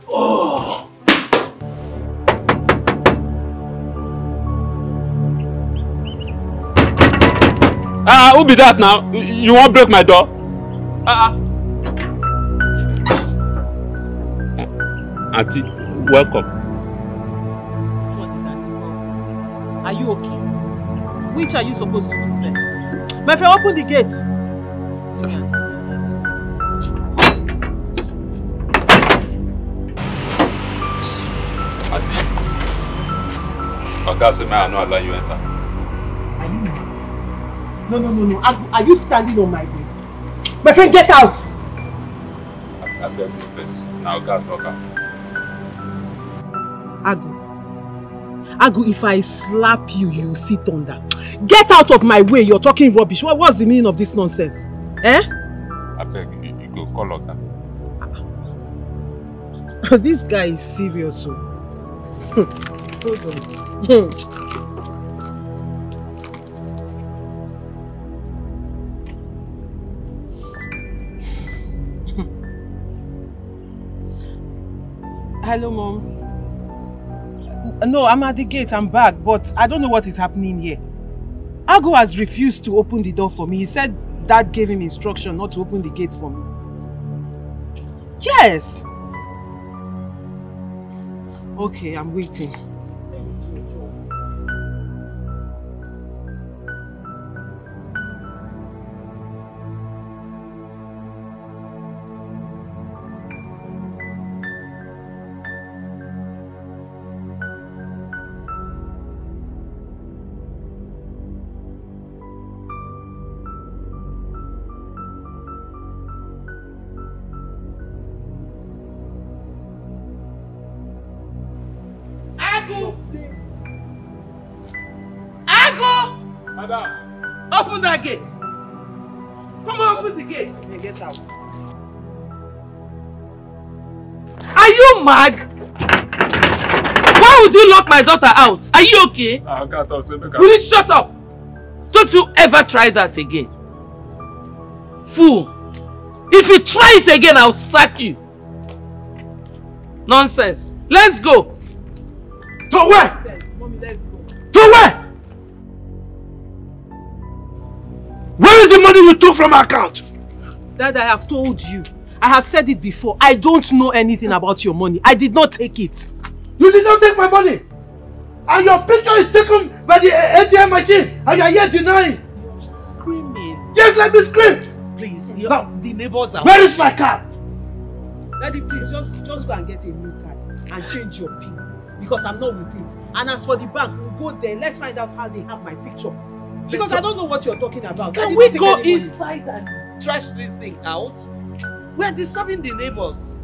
Oh. Who be that now? You won't break my door? Auntie, welcome. Are you okay? Which are you supposed to do first? My friend, open the gate. Auntie, Oga man, I know allow you enter. Are you mad? No. Are you standing on my way? My friend, get out! I beg you first. Now God talk. Agu, Agu, if I slap you, you will see thunder. Get out of my way, you're talking rubbish. What's the meaning of this nonsense? Eh? I beg you go call Oga. This guy is serious. So. Hold on. Hello, Mom. No, I'm at the gate. I'm back, but I don't know what is happening here. Agu has refused to open the door for me. He said Dad gave him instruction not to open the gate for me. Yes. Okay, I'm waiting. Open that gate! Come on, open the gate! Hey, get out. Are you mad? Why would you lock my daughter out? Are you okay? Will you shut up? Don't you ever try that again. Fool! If you try it again, I'll sack you. Nonsense. Let's go. To where? Mommy, let's go. To where? Where is the money you took from our account? Dad, I have told you. I have said it before. I don't know anything about your money. I did not take it. You did not take my money. And your picture is taken by the ATM machine. And you are here denying. You're screaming. Just let me scream. Please, now, the neighbors are... Where is my card? Daddy, please, just go and get a new card and change your PIN. Because I'm not with it. And as for the bank, we'll go there. Let's find out how they have my picture. Because I don't know what you're talking about. Can we go inside and trash this thing out? We're disturbing the neighbors.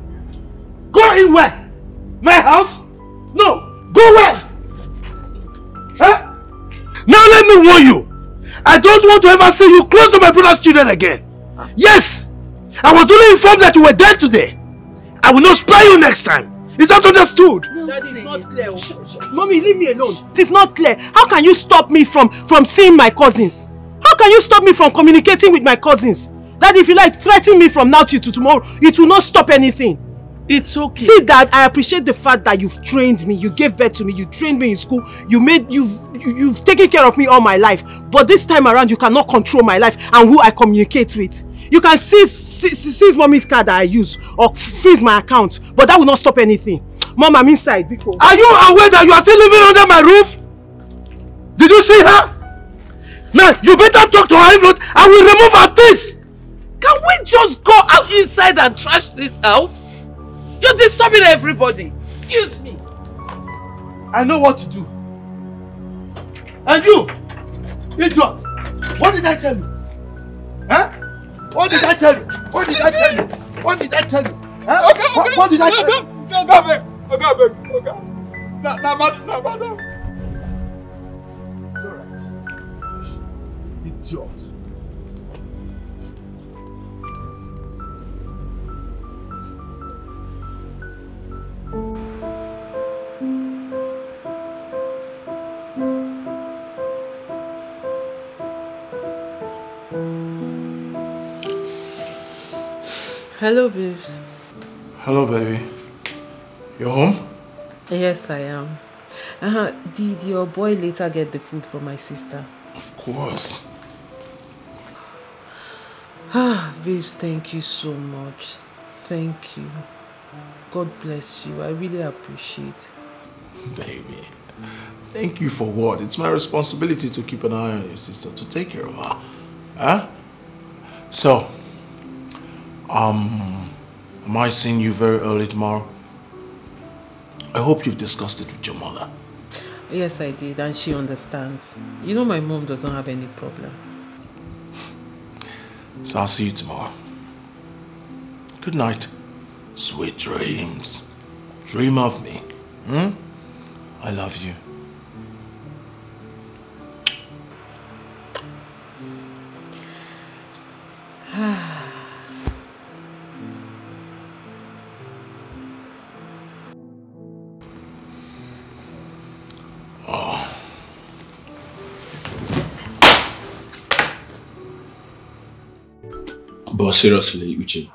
Go in where? My house? No. Go where? Huh? Now let me warn you. I don't want to ever see you close to my brother's children again. Yes. I was only informed that you were dead today. I will not spare you next time. Is that understood? Daddy, it's not clear. Mommy, leave me alone. It is not clear. How can you stop me from seeing my cousins? How can you stop me from communicating with my cousins? Daddy, if you like, threaten me from now till tomorrow. It will not stop anything. It's okay. See, Dad, I appreciate the fact that you've trained me. You gave birth to me. You trained me in school. You've taken care of me all my life. But this time around, you cannot control my life and who I communicate with. You can seize mommy's card that I use or freeze my account, but that will not stop anything. Mom, I'm inside. Because... Are you aware that you are still living under my roof? Did you see her? Now, you better talk to her. If not, I will remove her teeth. Can we just go out inside and trash this out? You're disturbing everybody. Excuse me. I know what to do. And you, idiot, what did I tell you? Huh? What did I tell you? What did I tell you? What did I tell you? Huh? Okay. What did I tell you? Okay. Madam. It's alright. Idiot. Hello, babes. Hello, baby. You're home? Yes, I am. Did your boy later get the food for my sister? Of course. Babes, thank you so much. Thank you. God bless you. I really appreciate. Baby, thank you for what? It's my responsibility to keep an eye on your sister, to take care of her. Huh? So, am I seeing you very early tomorrow? I hope you've discussed it with your mother. Yes, I did, and she understands. You know my mom doesn't have any problem. So I'll see you tomorrow. Good night. Sweet dreams. Dream of me. I love you. But seriously, Uche,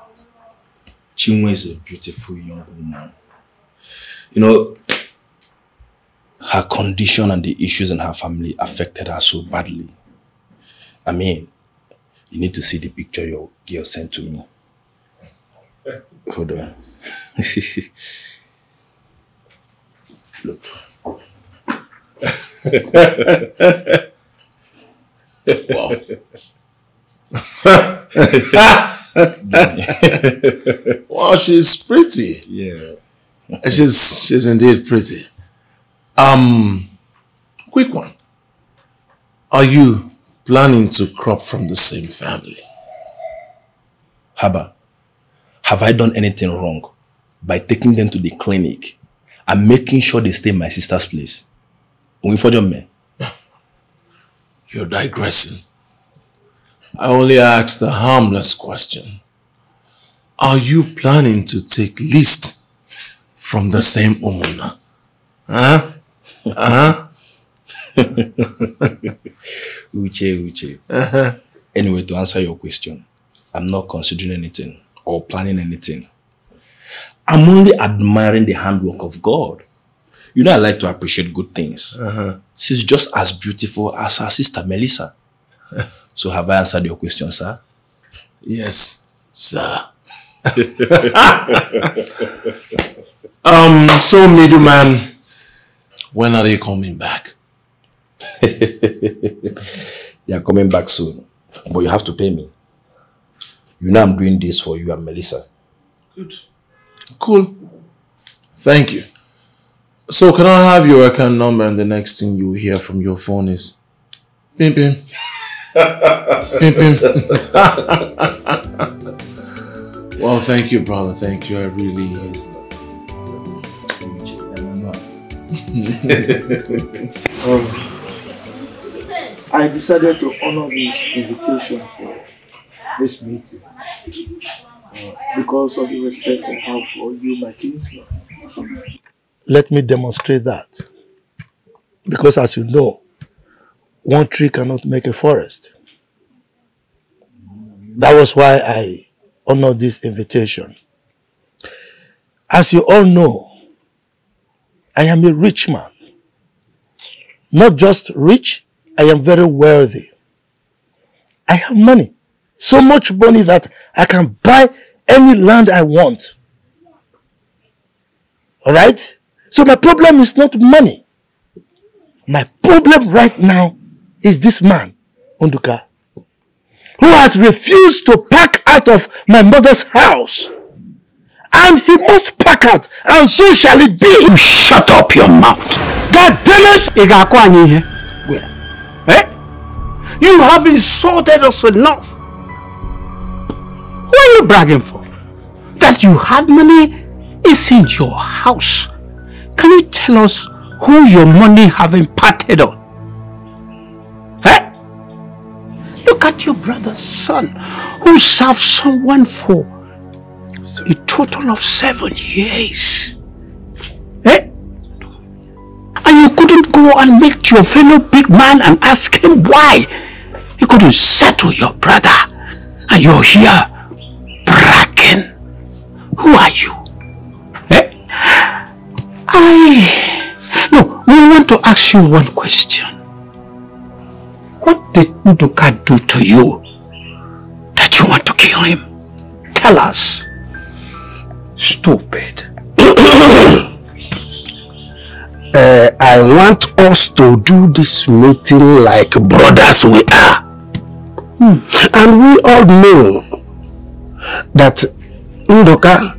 Chinwe is a beautiful young woman. You know, her condition and the issues in her family affected her so badly. I mean, you need to see the picture your girl sent to me. Hold on. Look. Wow. Wow, she's pretty. Yeah. She's indeed pretty. Quick one. Are you planning to crop from the same family? Haba, have I done anything wrong by taking them to the clinic and making sure they stay in my sister's place? You're digressing. I only asked a harmless question. Are you planning to take list from the same Umuna? Huh? Uche. Anyway, to answer your question, I'm not considering anything or planning anything. I'm only admiring the handwork of God. You know, I like to appreciate good things. She's just as beautiful as her sister Melissa. So have I answered your question, sir? Yes, sir. So middleman, when are they coming back? They are coming back soon, but you have to pay me. You know I'm doing this for you and Melissa. Good. Cool. Thank you. So can I have your account number, and the next thing you hear from your phone is pim pim. Pim pim. Well, thank you, brother. Thank you. I really I decided to honor this invitation for this meeting because of the respect I have for you, my kinsman. Let me demonstrate that. Because as you know, one tree cannot make a forest. That was why I honored this invitation. As you all know, I am a rich man. Not just rich, I am very wealthy. I have money. So much money that I can buy any land I want. Alright? So my problem is not money. My problem right now is this man, Onduka, who has refused to pack out of my mother's house. And he must pack out, and so shall it be. You shut up your mouth. God damn it! Where? Eh? You have insulted us enough. What are you bragging for? That you have money is in your house. Can you tell us who your money have imparted on? Eh? Look at your brother's son, who served someone for a total of 7 years. Eh? And you couldn't go and meet your fellow big man and ask him why you couldn't settle your brother, and you're here bragging. Who are you? Eh? No, we want to ask you one question. What did Nduka do to you that you want to kill him? Tell us. Stupid. I want us to do this meeting like brothers we are. And we all know that Nduka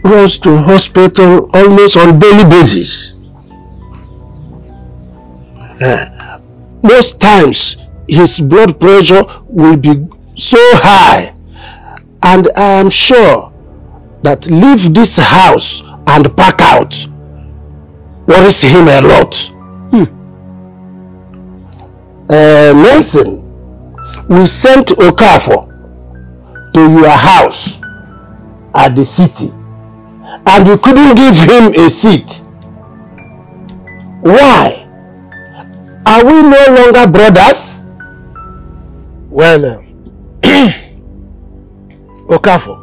runs to hospital almost on daily basis. Most times his blood pressure will be so high, and I am sure that leave this house and pack out worries him a lot. Nelson, we sent Okafor to your house at the city, and you couldn't give him a seat. Why? Are we no longer brothers? Well, Okafor,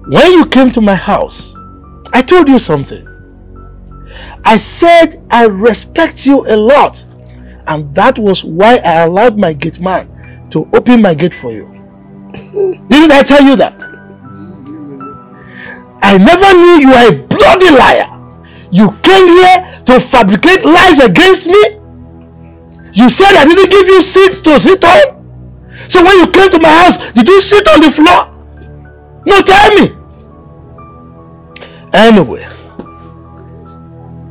when you came to my house, I told you something. I said I respect you a lot, and that was why I allowed my gate man to open my gate for you. Didn't I tell you that? I never knew you were a bloody liar. You came here to fabricate lies against me. You said I didn't give you seats to sit on. So when you came to my house, did you sit on the floor? No, tell me. Anyway,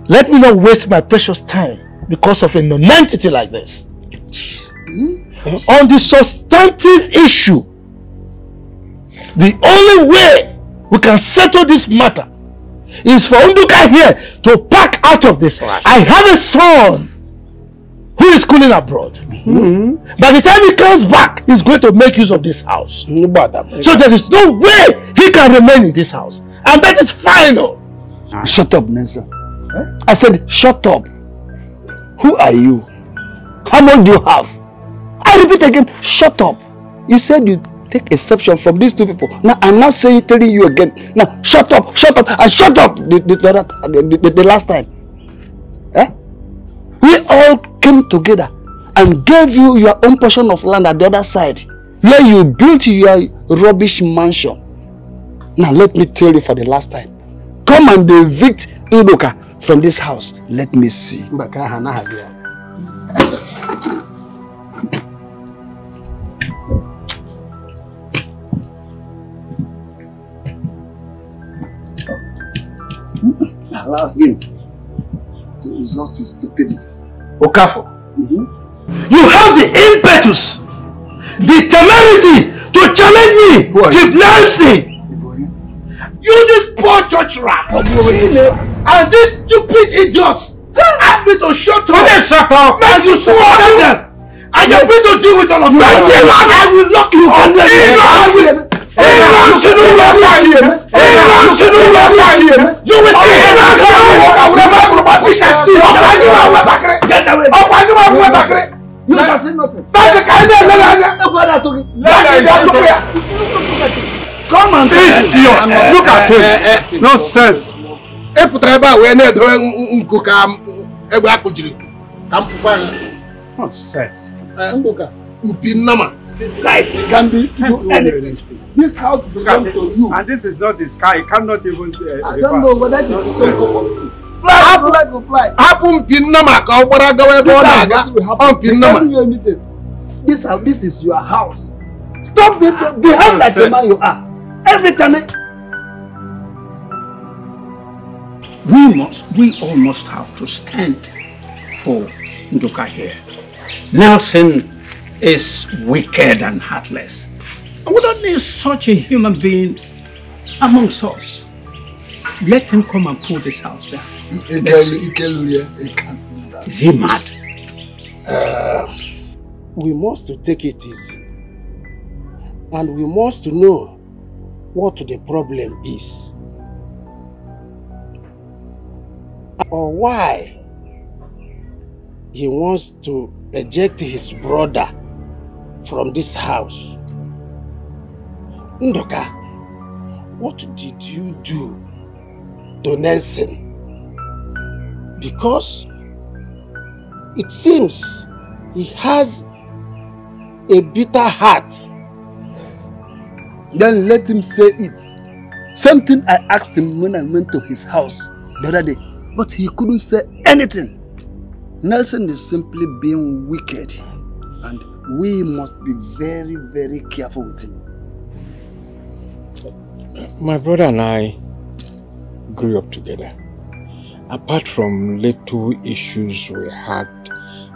let me not waste my precious time because of a non-entity like this. On the substantive issue, the only way we can settle this matter is for Nduka here to pack out of this. I have a son who is schooling abroad. By the time he comes back, he's going to make use of this house. So there is no way he can remain in this house. And that is final. Shut up, Nelson. I said, shut up. Who are you? How much do you have? I repeat again, shut up. You said you take exception from these two people. Now I'm not telling you again. Now shut up, and shut up the last time. Eh? We all came together and gave you your own portion of land at the other side, where you built your rubbish mansion. Now let me tell you for the last time. Come and evict Nduka from this house. Let me see. Allow him to exhaust his stupidity. Okafor, you have the impetus, the temerity to challenge me, Chief Nancy. You this poor church rat, and these stupid idiots asked me to shut up. Shut up! And you swore them, and you're going to deal with all of them. I will lock you up. You will see. We shall see. Get away. You shall see nothing. Come and idiot. Look at him. Nonsense. Nonsense. Life can be do anything. This house belongs to you. And this is not his car. He cannot even. I don't know whether this is so common. Fly to fly. Happen pin number. Go where go where go naga. On pin number. This is your house. Stop behave like the man you are. Every time. We all must have to stand for Nduka here. Nelson is wicked and heartless. We don't need such a human being amongst us. Let him come and pull this house down. Is he mad? We must take it easy. And we must know what the problem is. Or why he wants to eject his brother from this house. Nduka, what did you do to Nelson? Because it seems he has a bitter heart. Then let him say it. Something I asked him when I went to his house the other day, but he couldn't say anything. Nelson is simply being wicked, and we must be very, very careful with him. My brother and I grew up together. Apart from little issues we had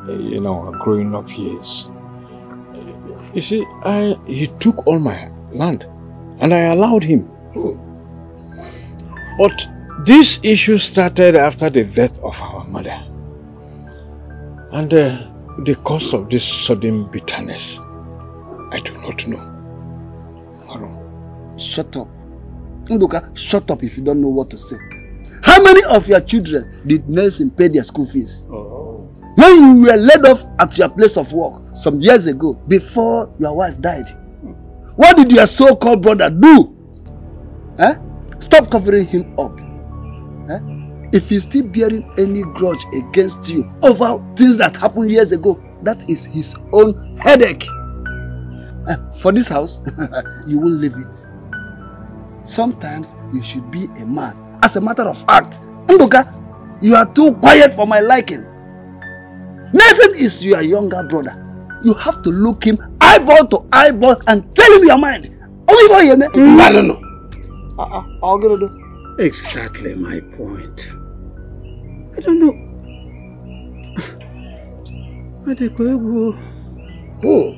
in our growing up years. You see, he took all my land and I allowed him. But this issue started after the death of our mother. And the cause of this sudden bitterness, I do not know. Shut up. Nduka, shut up if you don't know what to say. How many of your children did Nelson pay their school fees? When you were laid off at your place of work some years ago, before your wife died, what did your so-called brother do Eh? Stop covering him up. Eh? If he's still bearing any grudge against you over things that happened years ago, that is his own headache. For this house, you won't leave it. Sometimes you should be a man. As a matter of fact, Ndoka, you are too quiet for my liking. Nathan is your younger brother. You have to look him eyeball to eyeball and tell him your mind. No. I'll get it. Exactly my point. I don't know. Who?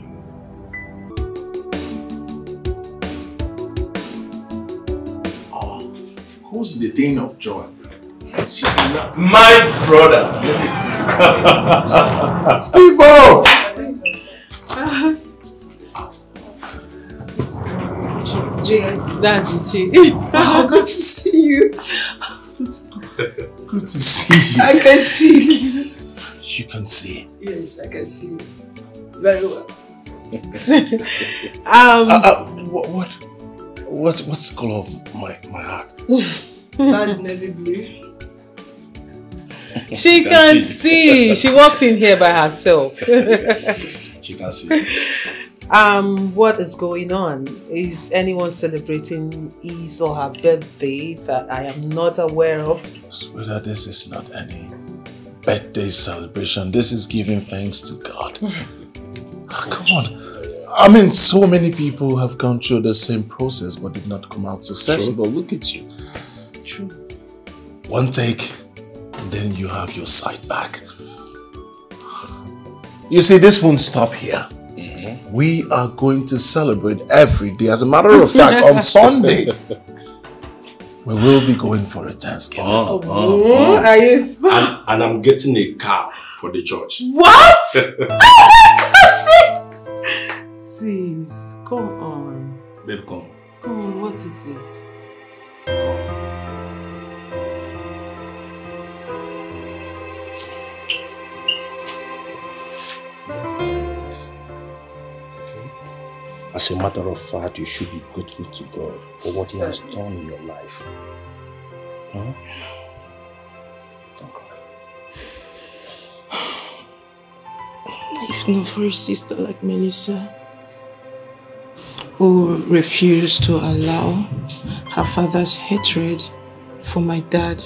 Who's the thing of joy? My brother. Steve-O! Yes, that's it. Oh, good to see you. Good to see you. I can see you. You can see. Yes, I can see you. Very well. What's the color of my heart? That's navy blue. She can see. She walked in here by herself. She can see. What is going on? Is anyone celebrating his or her birthday that I am not aware of? Sweetheart, this is not any birthday celebration. This is giving thanks to God. Come on. I mean, so many people have gone through the same process but did not come out successful. But look at you. True. One take, and then you have your sight back. You see, this won't stop here. We are going to celebrate every day. As a matter of fact, on Sunday, we will be going for a Thanksgiving. Are you? And I'm getting a car for the church. What? Sis, come on. Babe, come. Come on, what is it? As a matter of fact, you should be grateful to God for what He has done in your life. Huh? Okay. If not for a sister like Melissa, who refused to allow her father's hatred for my dad,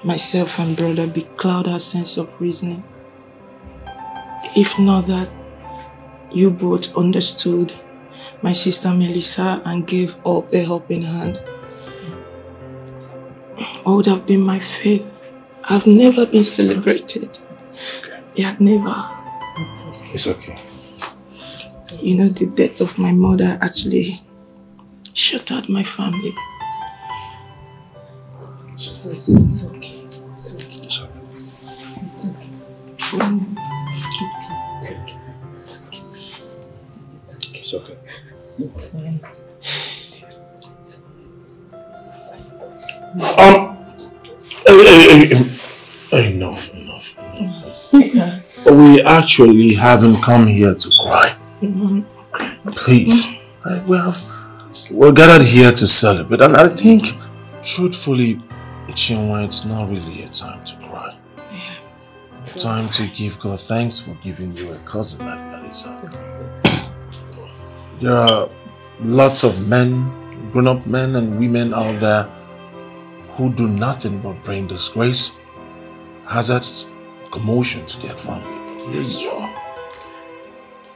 myself and brother becloud her sense of reasoning. If not that you both understood my sister Melissa and gave up a helping hand, what would have been my faith? I've never been celebrated. It's okay. Yeah, never. It's okay. You know, the death of my mother actually shattered my family. It's okay. It's okay. It's okay. It's okay. It's okay. It's okay. It's fine. Enough. We actually haven't come here to cry. Please. We're gathered here to celebrate, and I think, truthfully, Chinwe, it's not really a time to cry. A time to give God thanks for giving you a cousin like Melissa. There are lots of men, grown-up men and women out there who do nothing but bring disgrace, hazards, commotion to their family. But here you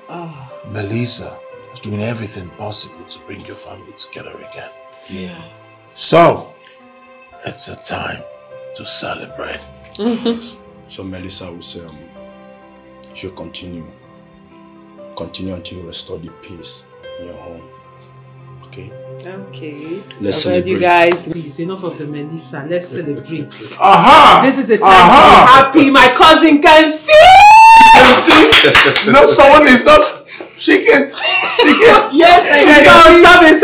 are. Melissa is doing everything possible to bring your family together again. Yeah. So, it's a time to celebrate. So Melissa will say, she'll continue until you restore the peace in your home. Okay? Okay. Let's celebrate. You guys, please, enough of the Melissa. Let's celebrate. Aha! This is a time to be happy. My cousin can see! Can see? No, someone is not. She can. Yes, I can. Stop it.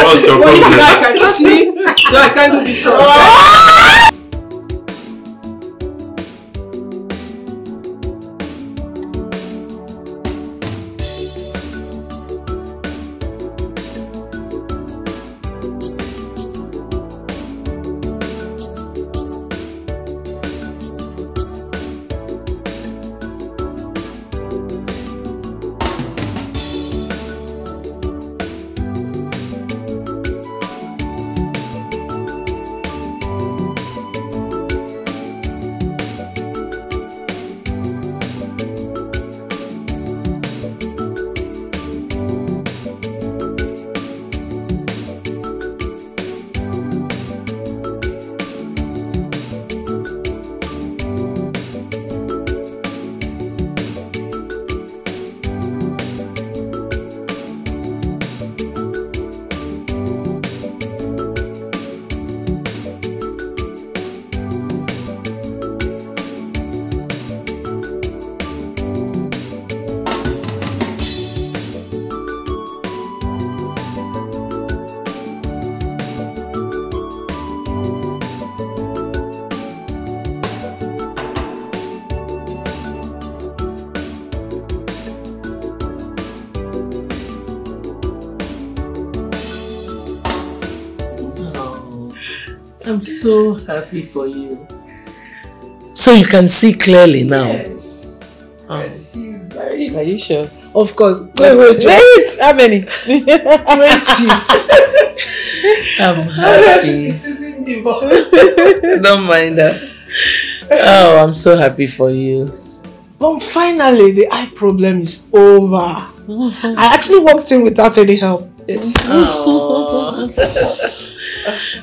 What's your problem? I can see. No, I can't do this. I'm so happy for you. So you can see clearly now? Yes. Oh. I see very... Are you sure? Of course. Wait. How many? 20. I'm happy. Don't mind that. Oh, I'm so happy for you. But finally, the eye problem is over. I actually walked in without any help. Yes. Oh.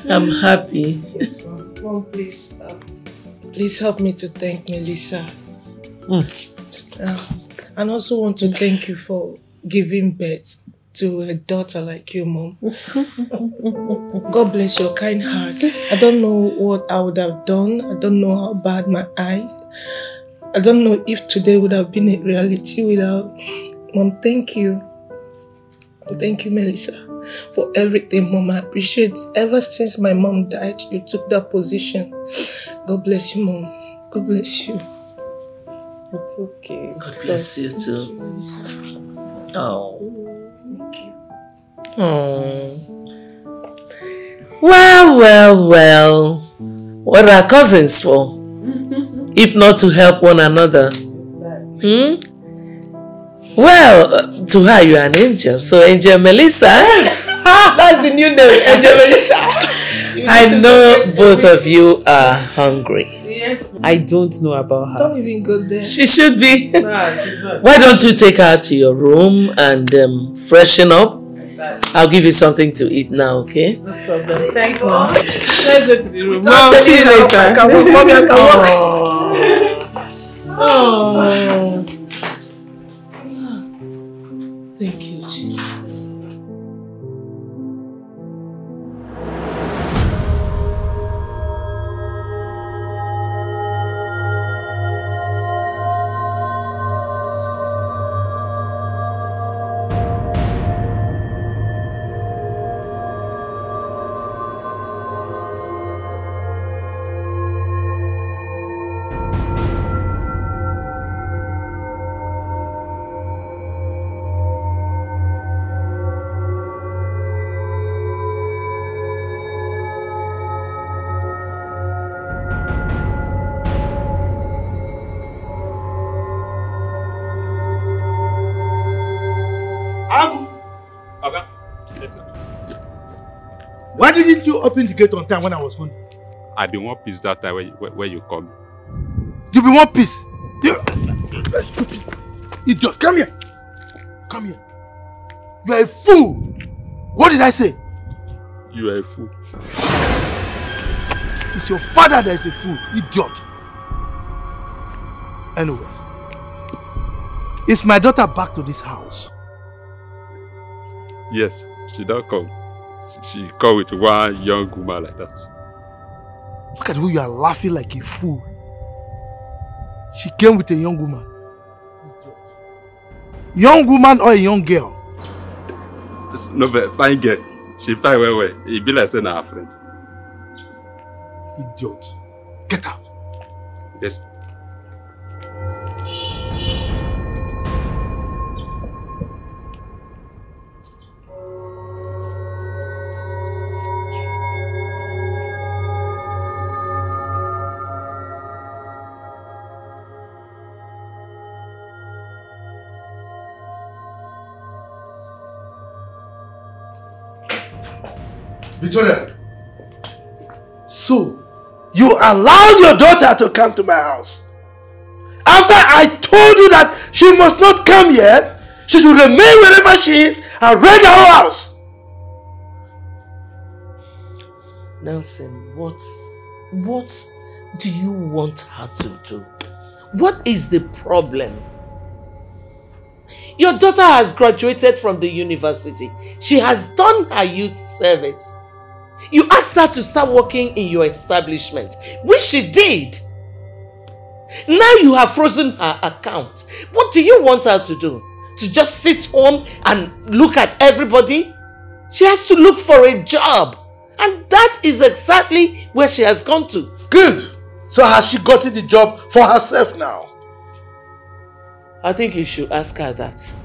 I'm happy. Yes, Mom, please help me to thank Melissa. And also want to thank you for giving birth to a daughter like you, Mom. God bless your kind heart. I don't know what I would have done. I don't know how bad my eye. I don't know if today would have been a reality without... Mom, thank you. Thank you, Melissa, for everything, Mom. I appreciate it. Ever since my mom died, you took that position. God bless you, Mom. God bless you. It's okay. God bless you too. Oh. Thank you. Oh. Well. What are cousins for? If not to help one another. Well, to her you are an angel. So Angel Melissa. That's the new name, Angel Melissa. I know both of you are hungry. Yes. I don't know about her. Don't even go there. She should be. Nah, she's not. Why don't you take her to your room and freshen up? I'll give you something to eat now, okay? No problem. Thanks, Mom. Let's go to the room. Mom, see you later. I can walk. Mommy, I can walk. Oh. Thank you, Jesus. Why didn't you open the gate on time when I was home? I been one piece that time when you come. You be one piece. You stupid idiot. Come here. Come here. You are a fool. What did I say? You are a fool. It's your father that is a fool, idiot. Anyway, is my daughter back to this house? Yes, she don't come. She come with one young woman like that. Look at the way you are laughing like a fool. She came with a young woman. Young woman or a young girl? No, but fine girl. She fine well. It be like saying her friend. Idiot. Get out. Yes. Victoria. So, you allowed your daughter to come to my house. After I told you that she must not come here, she should remain wherever she is and rent her whole house. Nelson, what do you want her to do? What is the problem? Your daughter has graduated from the university. She has done her youth service. You asked her to start working in your establishment, which she did. Now you have frozen her account. What do you want her to do? To just sit home and look at everybody? She has to look for a job. And that is exactly where she has gone to. Good. So has she gotten the job for herself now? I think you should ask her that.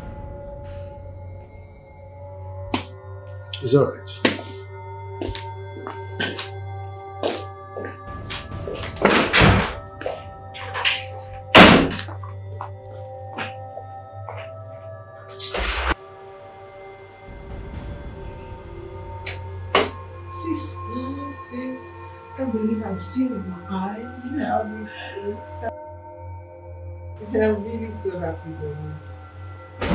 It's alright. can't believe I've seen with my eyes. I'm really so happy for you.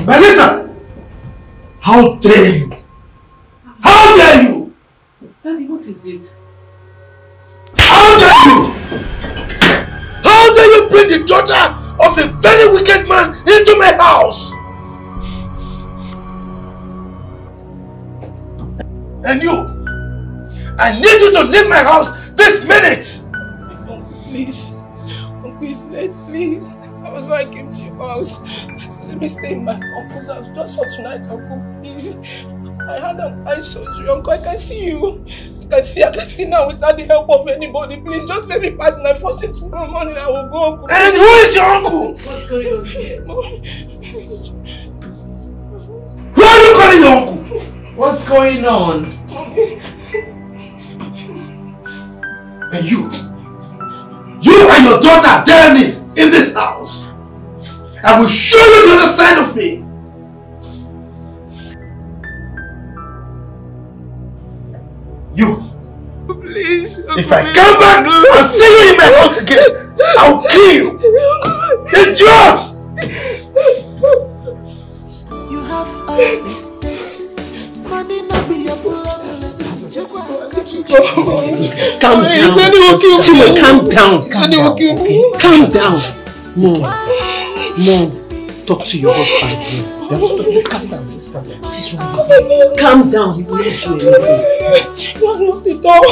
Melissa! How dare you? How dare you? Daddy, what is it? How dare you? How dare you bring the daughter of a very wicked man into my house? And you, I need you to leave my house this minute! Please. Uncle is late, please. That was why I came to your house. I said, let me stay in my uncle's house just for tonight, Uncle, please. I had an eye surgery, Uncle. I can see you. I can see now without the help of anybody. Please, just let me pass and I force it tomorrow morning. I will go, Uncle. And who is your uncle? What's going on here? Who are you calling your uncle? What's going on? And you and your daughter dare me in this house. I will show you the other side of me. You. Please. If I come back and see you in my house again, I'll kill you. Idiot! You have all it takes. Money not be a bullet. Calm down. Chinwe, calm down. Calm down. Mom, talk to your husband here. Calm down. Calm down. He won't do anything. You have locked the door.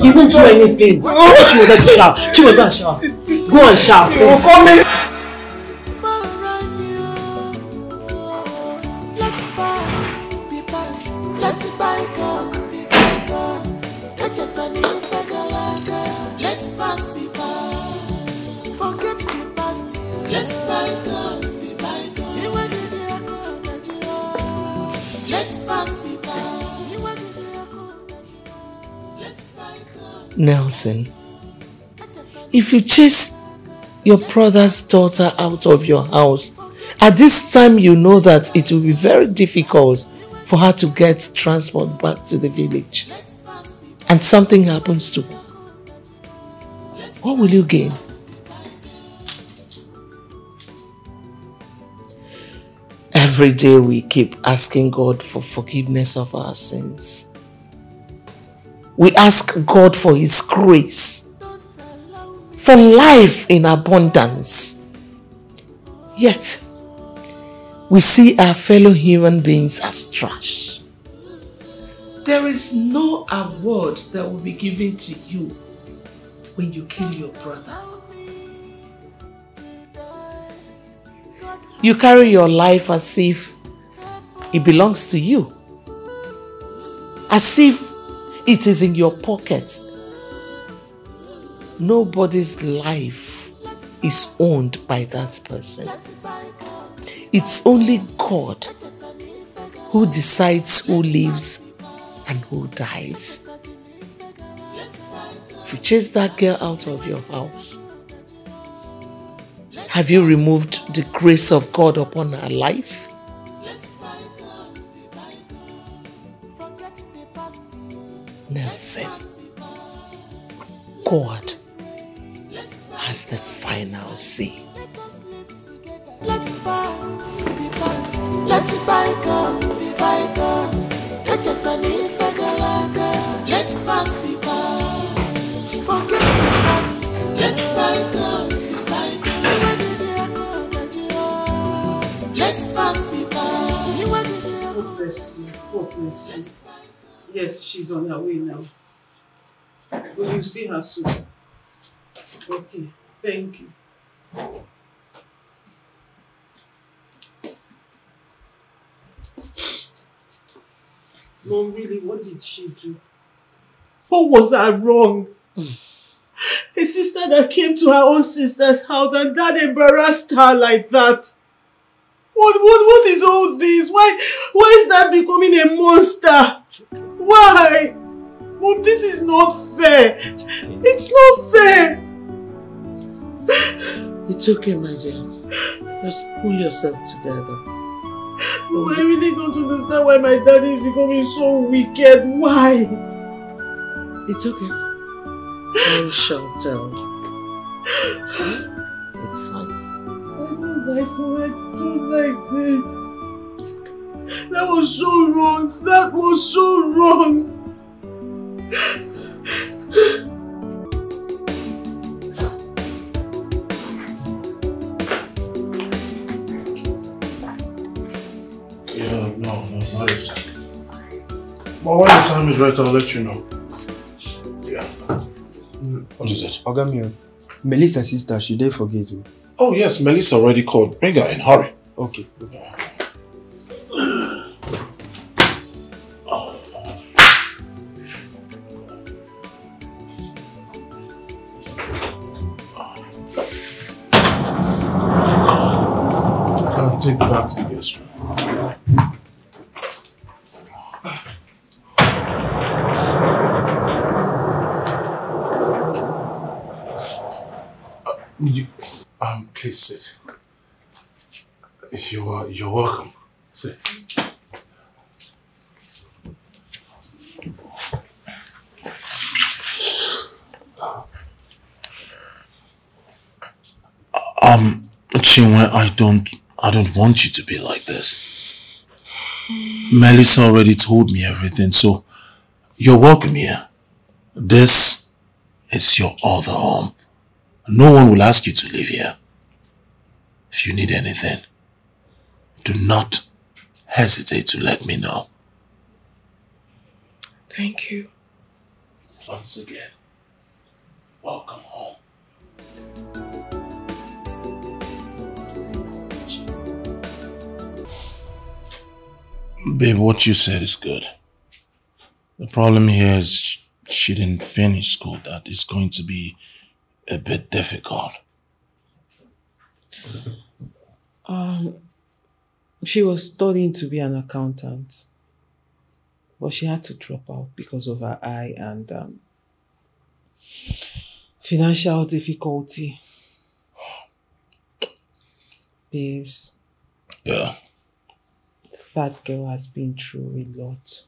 He won't do anything. Chinwe, let you shower. Chinwe, go and shower. Go and shower. You're coming. Let's buy gun. Let's pass, be past. Forget the past. Let's buy gun, be by gun. Let's pass, be past. Let's buy gun. Nelson, if you chase your brother's daughter out of your house, at this time you know that it will be very difficult for her to get transport back to the village, and something happens to her. What will you gain? Every day we keep asking God for forgiveness of our sins. We ask God for His grace, for life in abundance. Yet, we see our fellow human beings as trash. There is no award that will be given to you when you kill your brother. You carry your life as if it belongs to you. As if it is in your pocket. Nobody's life is owned by that person. It's only God who decides who lives and who dies. If you chase that girl out of your house, have you removed the grace of God upon her life? Nelson, God has the final say. Let's pass, be pass. Let's buy gun, be buy gun. Let's pass, be pass. Forget the past. Let's buy gun, be buy gun. Let's pass, be pass. God bless you. God bless you. Yes, she's on her way now. Will you see her soon? Okay, thank you. Mom, really, what did she do? What was I wrong? A sister that came to her own sister's house and that embarrassed her like that. What is all this? Why is that becoming a monster? Why? Mom, this is not fair. It's not fair. It's okay, my dear. Just pull yourself together. Mom, I really don't understand why my daddy is becoming so wicked. Why? It's okay. Time shall tell. It's fine. I don't like this. That was so wrong. That was so wrong. Yeah, no, not exactly. But when the time is right, I'll let you know. Yeah. What is it? Ogamio, Melissa's sister, she did forget you. Oh yes, Melissa already called. Bring her in, hurry. Okay. I'll take the back to the guest room. Please sit. You're welcome. Sit. Chinwe, I don't want you to be like this. Melissa already told me everything, so you're welcome here. This is your other home. No one will ask you to live here. If you need anything, do not hesitate to let me know. Thank you. Once again, welcome home. Babe, what you said is good. The problem here is she didn't finish school. That is going to be a bit difficult. She was studying to be an accountant, but she had to drop out because of her eye and financial difficulty. Babes. Yeah. The fat girl has been through a lot.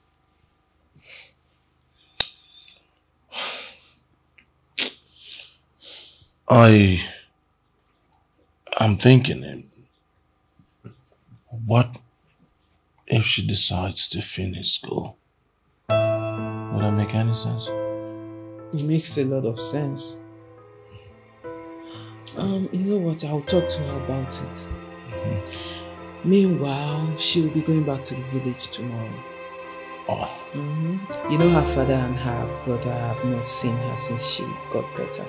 I'm thinking, what if she decides to finish school? Would that make any sense? It makes a lot of sense. You know what? I'll talk to her about it. Meanwhile, she will be going back to the village tomorrow. Oh. You know, her father and her brother have not seen her since she got better.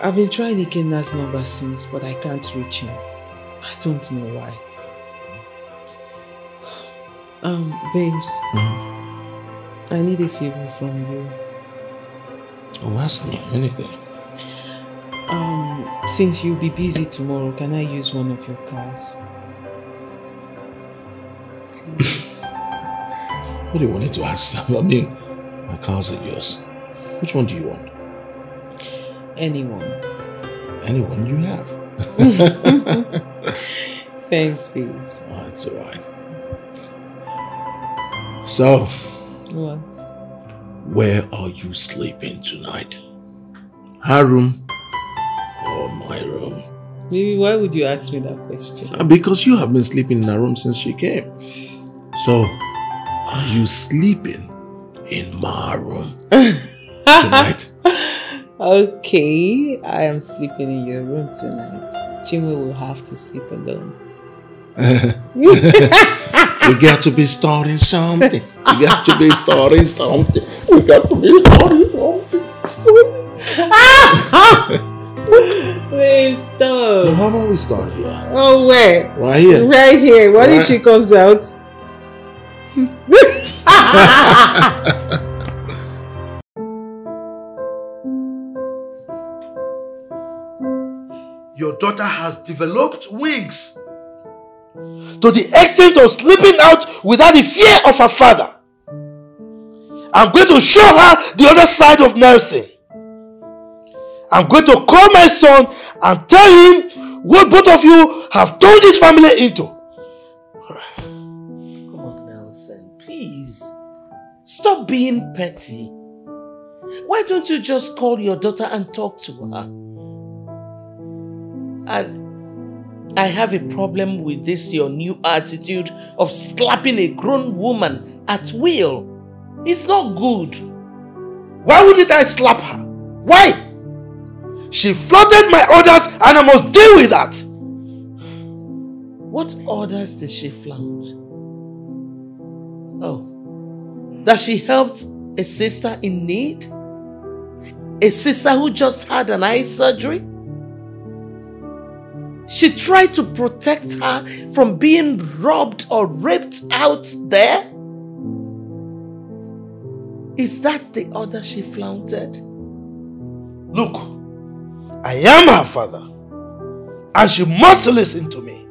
I've been trying Ikenna's number since, but I can't reach him. I don't know why. Babes, I need a favor from you. Oh, ask me anything. Since you'll be busy tomorrow, can I use one of your cars? Please. What do you want to ask? I mean, my cars are yours. Which one do you want? Anyone. Anyone you have. Thanks, babes. Oh, it's alright. So, what? Where are you sleeping tonight? Her room or my room? Maybe why would you ask me that question? Because you have been sleeping in her room since she came. So, are you sleeping in my room tonight? Okay, I am sleeping in your room tonight. Chinwe will have to sleep alone. We got to be starting something. We got to be starting something. We got to be starting something. Please stop. Well, how about we start here? Oh, where? Right here. Right here. What if she comes out? Your daughter has developed wings to the extent of sleeping out without the fear of her father. I'm going to show her the other side of nursing. I'm going to call my son and tell him what both of you have turned this family into. Come on now, son. Please. Stop being petty. Why don't you just call your daughter and talk to her? And I have a problem with this, your new attitude of slapping a grown woman at will. It's not good. Why wouldn't I slap her? Why? She flouted my orders and I must deal with that. What orders did she flout? Oh, that she helped a sister in need? A sister who just had an eye surgery? She tried to protect her from being robbed or raped out there? Is that the order she flaunted? Look, I am her father, and she must listen to me.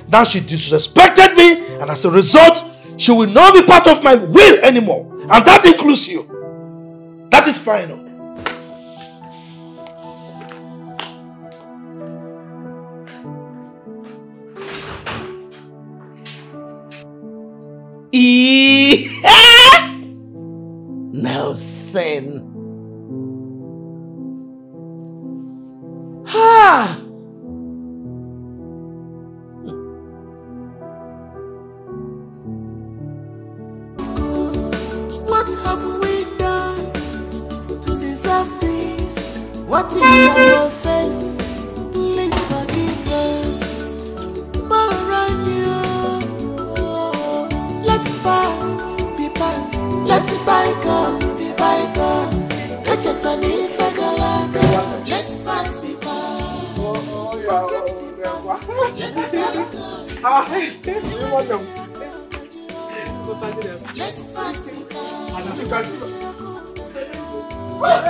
Now she disrespected me, and as a result, she will not be part of my will anymore. And that includes you. That is final. Now sin. Ha! What have we done to deserve this? What is our offense? Please forgive us. Maranya, let's pass, be past. Let's bygone, be bygone. Let's pass, be past. Forget the past. Let's bygone. Let's pass, be past. Let's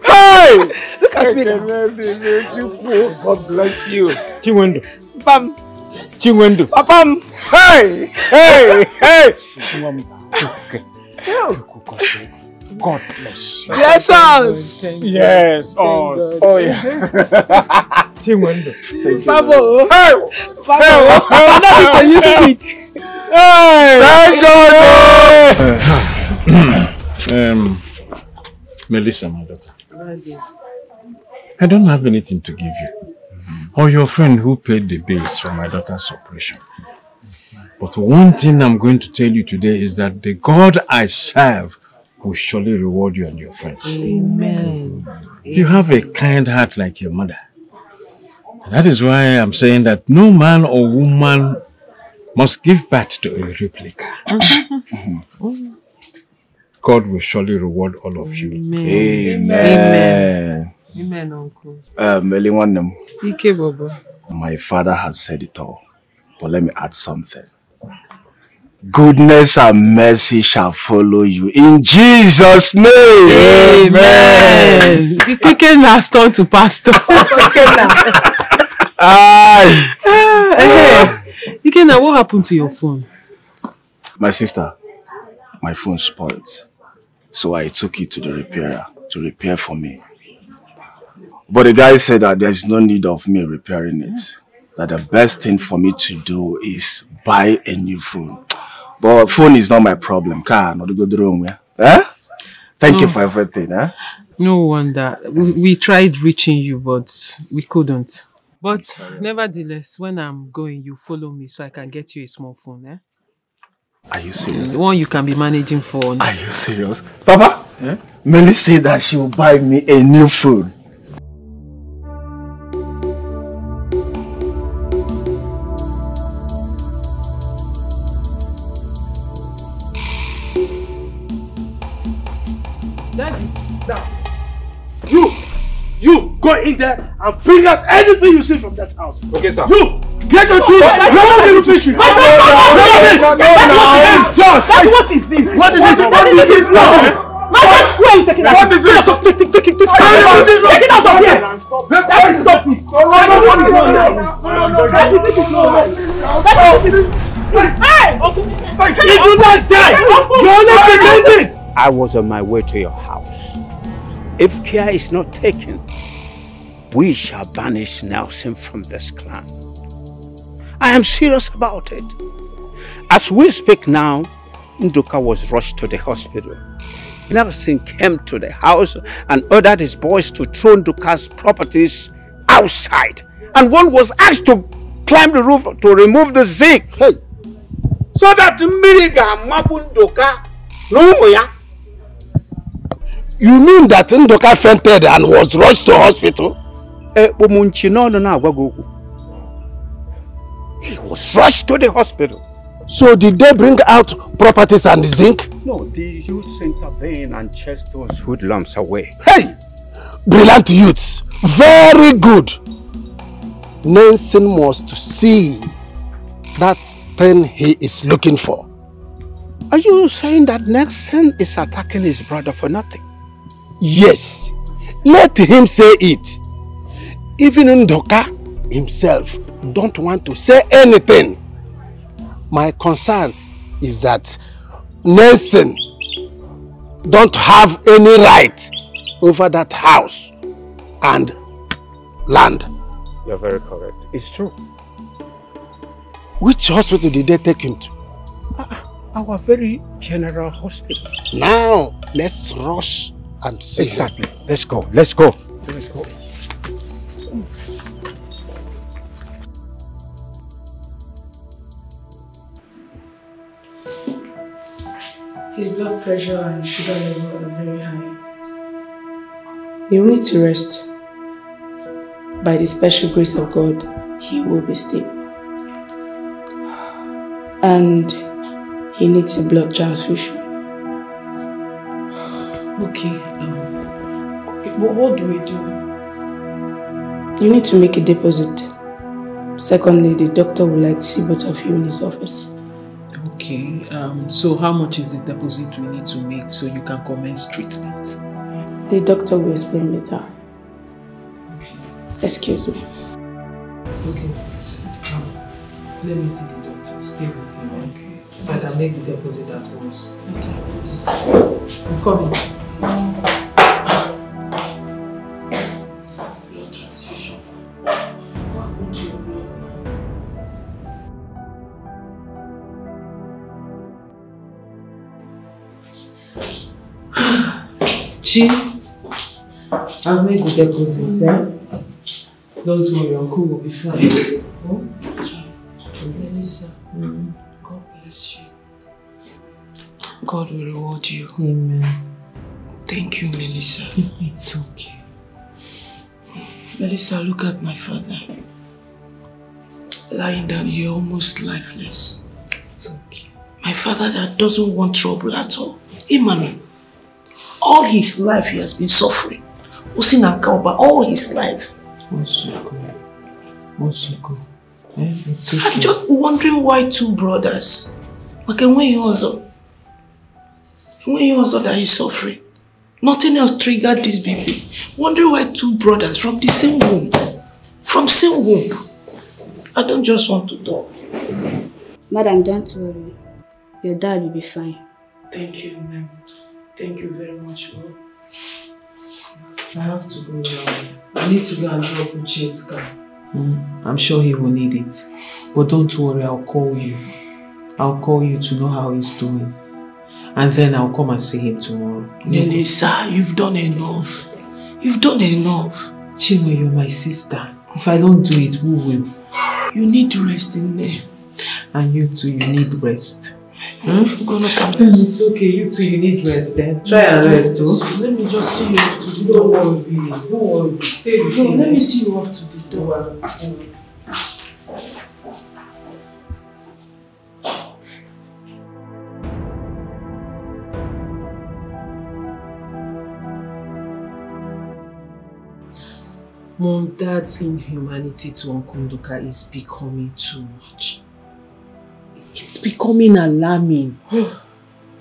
Hey! Look at me. God bless you. Chinwendo. Bam. Chinwendo. Bam. Hey! Hey! Hey! God bless you. Bless us. Yes. Oh yeah. Chinwendo. Babo. Hey! Babo. Now can you speak? Hey! Thank God. Melissa, my daughter. I don't have anything to give you. Or your friend who paid the bills for my daughter's operation. But one thing I'm going to tell you today is that the God I serve will surely reward you and your friends. Amen. You have a kind heart like your mother. That is why I'm saying that no man or woman must give birth to a replica. God will surely reward all of you. Amen. Amen. Amen, Uncle. Ike Bobo. My father has said it all. But let me add something. Goodness and mercy shall follow you in Jesus' name. Amen. Ike has turned to pastor. Ike, now what happened to your phone? My sister, my phone spoiled. So I took it to the repairer to repair for me. But the guy said that there's no need of me repairing it. That the best thing for me to do is buy a new phone. But phone is not my problem. Car, not go the wrong way. Thank you for everything. No wonder. We tried reaching you, but we couldn't. But nevertheless, when I'm going, you follow me so I can get you a small phone. Are you serious? The one you can be managing for. Are you serious? Papa, Melly said that she will buy me a new phone. Daddy. Now, you go in there and bring out anything you see from that house. Okay, sir. You get your tools. You're not the fishing. What is this? What is it? What is this now? Where are you taking out? What is this? Take it out of here. Stop this. If you not die, you're not pretending. I was on my way to your house. If care is not taken, we shall banish Nelson from this clan. I am serious about it. As we speak now, Nduka was rushed to the hospital. Nelson came to the house and ordered his boys to throw Nduka's properties outside. And one was asked to climb the roof to remove the zinc. Hey. So that Miriga Mabundoka no ya. You mean that Ndoka fainted and was rushed to hospital? He was rushed to the hospital. So did they bring out properties and the zinc? No, the youths intervened and chased those hoodlums away. Hey! Brilliant youths. Very good. Nelson must see that thing he is looking for. Are you saying that Nelson is attacking his brother for nothing? Yes. Let him say it. Even Ndoka himself don't want to say anything. My concern is that Nelson don't have any right over that house and land. You're very correct. It's true. Which hospital did they take him to? Our very general hospital. Now, let's rush and see. Exactly. Let's go. Let's go. Let's go. His blood pressure and sugar level are very high. You need to rest. By the special grace of God, he will be stable. And he needs a blood transfusion. Okay, what do we do? You need to make a deposit. Secondly, the doctor would like to see both of you in his office. Okay, so how much is the deposit we need to make so you can commence treatment? The doctor will explain later. Excuse me. Okay, let me see the doctor. Stay with him, okay? So I can make the deposit at once. I'm coming. Blood transfusion. What happened to your blood now? Chi, I've made the deposit, eh? Don't worry, Uncle will be fine. Oh? Melissa, God bless you. God will reward you. Amen. Thank you, Melissa. It's okay. Melissa, look at my father. Lying down here, almost lifeless. It's okay. My father that doesn't want trouble at all. Imani, all his life he has been suffering. Usinakaoba, all his life. Osuko. It's okay. I'm just wondering why two brothers. Okay, when he also that he's suffering. Nothing else triggered this baby. Wondering why two brothers from the same womb. From same womb. I don't just want to talk. Madam, don't worry. Your dad will be fine. Thank you, ma'am. Thank you very much, Lord. I have to go now. I need to go and drop Uche's car. I'm sure he will need it. But don't worry, I'll call you. I'll call you to know how he's doing. And then I'll come and see him tomorrow. Melissa, you've done enough. You've done enough. Chinwe, you're my sister. If I don't do it, who will? You need rest in there. And you too, you need rest. I'm gonna come rest. It's okay, you too, you need rest then. Try and rest, too. Let me just see you off to the door. door. Don't worry, stay with me. Let me see you off to the door. Mom, Dad's inhumanity to Uncle Nduka is becoming too much. It's becoming alarming. I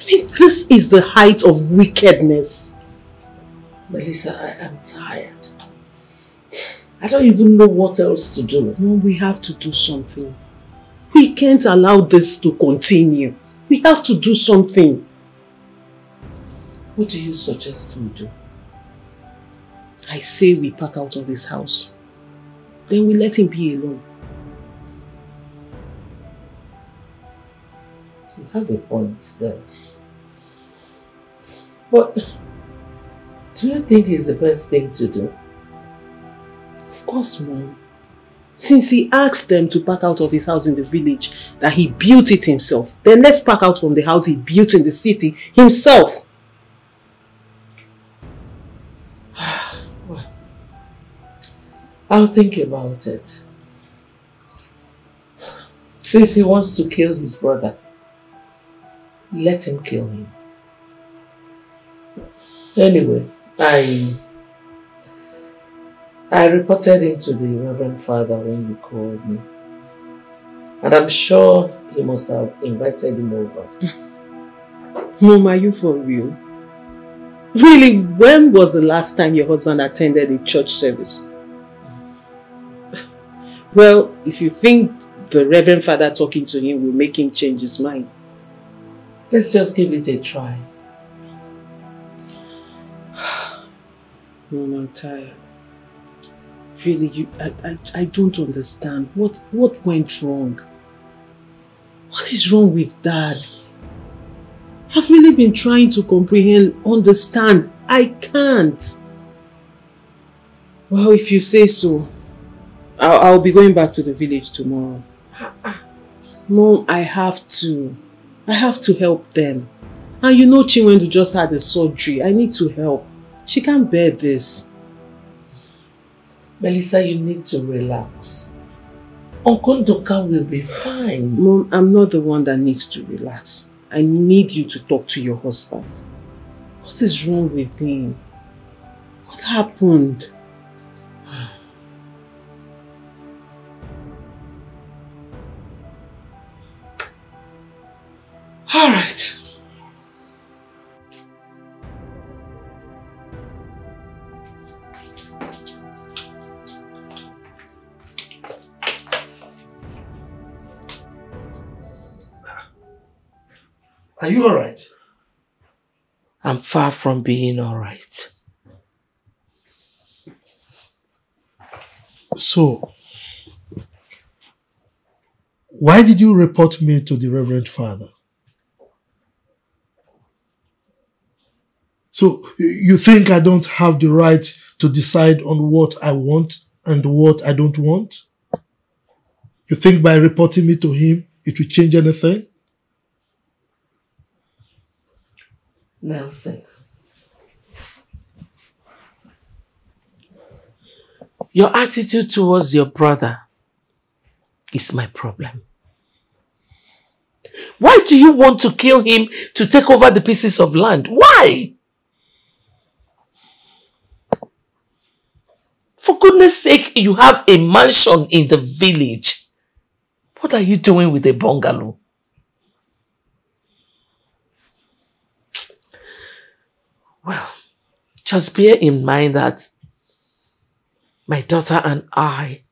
mean, this is the height of wickedness. Melissa, I am tired. I don't even know what else to do. No, we have to do something. We can't allow this to continue. We have to do something. What do you suggest we do? I say we pack out of his house. Then we let him be alone. You have a point there. But do you think it's the best thing to do? Of course, Mom. Since he asked them to pack out of his house in the village, that he built it himself, then let's pack out from the house he built in the city himself. Well, I'll think about it. Since he wants to kill his brother, let him kill him. Anyway, I reported him to the Reverend Father when you called me. And I'm sure he must have invited him over. Mom, are you for real? Really, when was the last time your husband attended a church service? Well, if you think the Reverend Father talking to him will make him change his mind, let's just give it a try. Mom, I'm tired. Really, I don't understand. What went wrong? What is wrong with Dad? I've really been trying to comprehend, understand. I can't. Well, if you say so, I'll be going back to the village tomorrow. Mom, I have to help them. And you know Chinwendu just had a surgery. I need to help. She can't bear this. Melissa, you need to relax. Uncle Ndoka will be fine. Mom, I'm not the one that needs to relax. I need you to talk to your husband. What is wrong with him? What happened? All right. Are you alright? I'm far from being alright. So, why did you report me to the Reverend Father? So, you think I don't have the right to decide on what I want and what I don't want? You think by reporting me to him, it will change anything? Nelson, your attitude towards your brother is my problem. Why do you want to kill him to take over the pieces of land? Why? For goodness sake, you have a mansion in the village. What are you doing with a bungalow? Well, just bear in mind that my daughter and I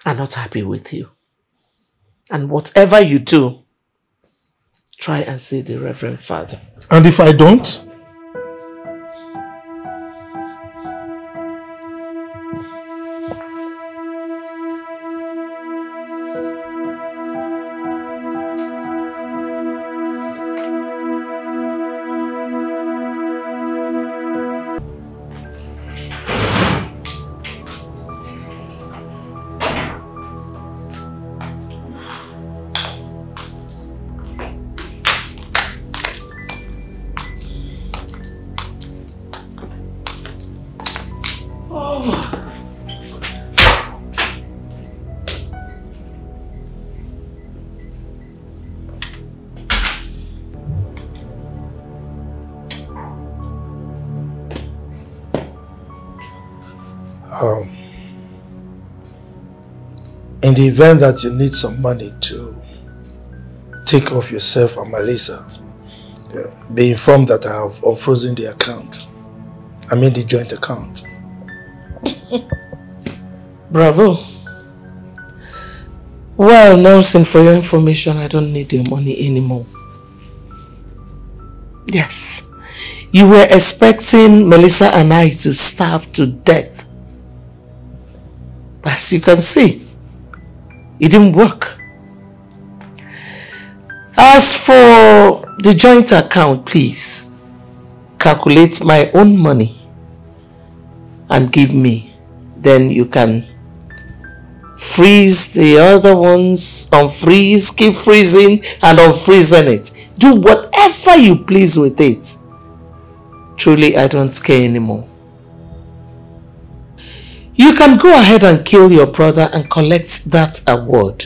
are not happy with you. And whatever you do, try and see the Reverend Father. And if I don't? In the event that you need some money to take off yourself and Melissa, be informed that I have unfrozen the account. I mean the joint account. Bravo. Well, Nelson, for your information, I don't need your money anymore. Yes. You were expecting Melissa and I to starve to death. But as you can see, it didn't work. As for the joint account, please calculate my own money and give me. Then you can freeze the other ones, unfreeze, keep freezing and unfreezing it. Do whatever you please with it. Truly, I don't care anymore. You can go ahead and kill your brother and collect that award,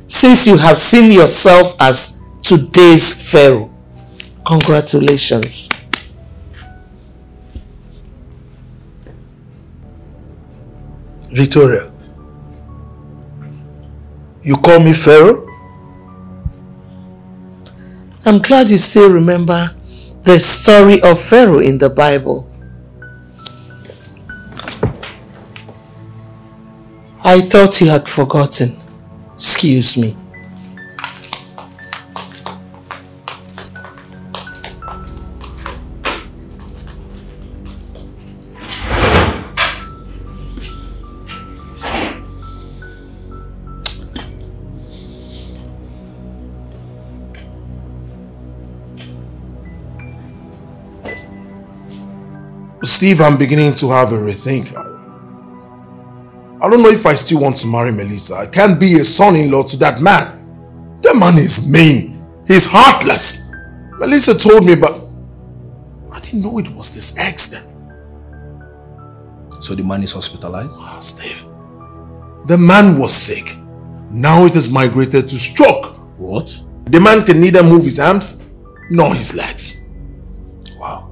since you have seen yourself as today's Pharaoh. Congratulations. Victoria, you call me Pharaoh? I'm glad you still remember the story of Pharaoh in the Bible. I thought you had forgotten. Excuse me. Steve, I'm beginning to have a rethink. I don't know if I still want to marry Melissa. I can't be a son-in-law to that man. That man is mean. He's heartless. Melissa told me, but I didn't know it was this extent. So the man is hospitalized? Oh, Steve. The man was sick. Now it has migrated to stroke. What? The man can neither move his arms nor his legs. Wow.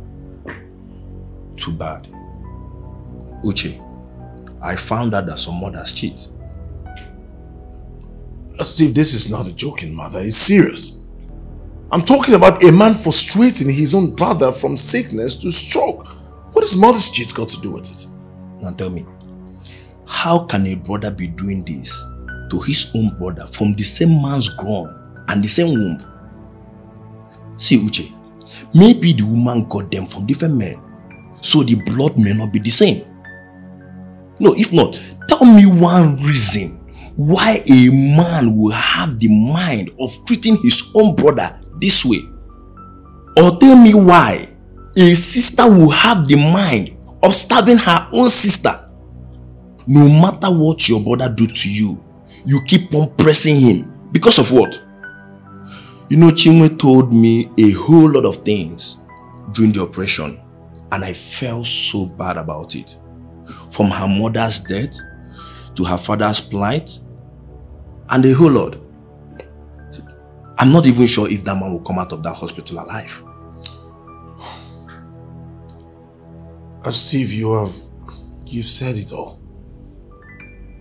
Too bad. Uche, I found out that some mothers cheat. Steve, this is not a joking matter. It's serious. I'm talking about a man frustrating his own brother from sickness to stroke. What has mother's cheat got to do with it? Now tell me, how can a brother be doing this to his own brother from the same man's groin and the same womb? See, Uche, maybe the woman got them from different men, so the blood may not be the same. No, if not, tell me one reason why a man will have the mind of treating his own brother this way. Or tell me why a sister will have the mind of stabbing her own sister. No matter what your brother do to you, you keep on pressing him. Because of what? You know, Chinwe told me a whole lot of things during the operation, and I felt so bad about it. From her mother's death to her father's plight and a whole lot. I'm not even sure if that man will come out of that hospital alive. Steve, you've said it all.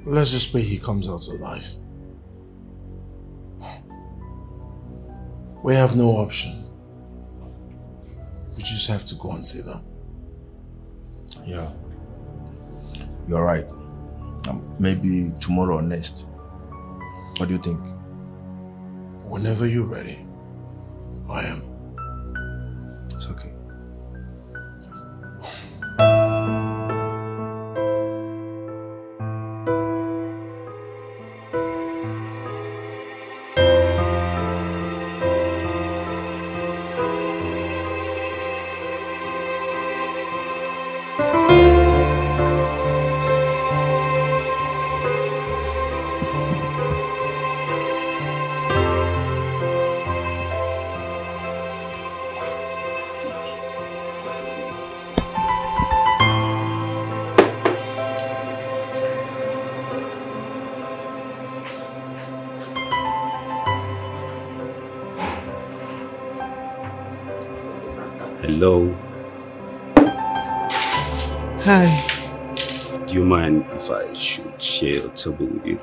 Let's just pray he comes out alive. We have no option. We just have to go and see them. Yeah. You're right. Maybe tomorrow or next. What do you think? Whenever you're ready, I am. It's okay. Hello. Hi. Do you mind if I should share a table with you?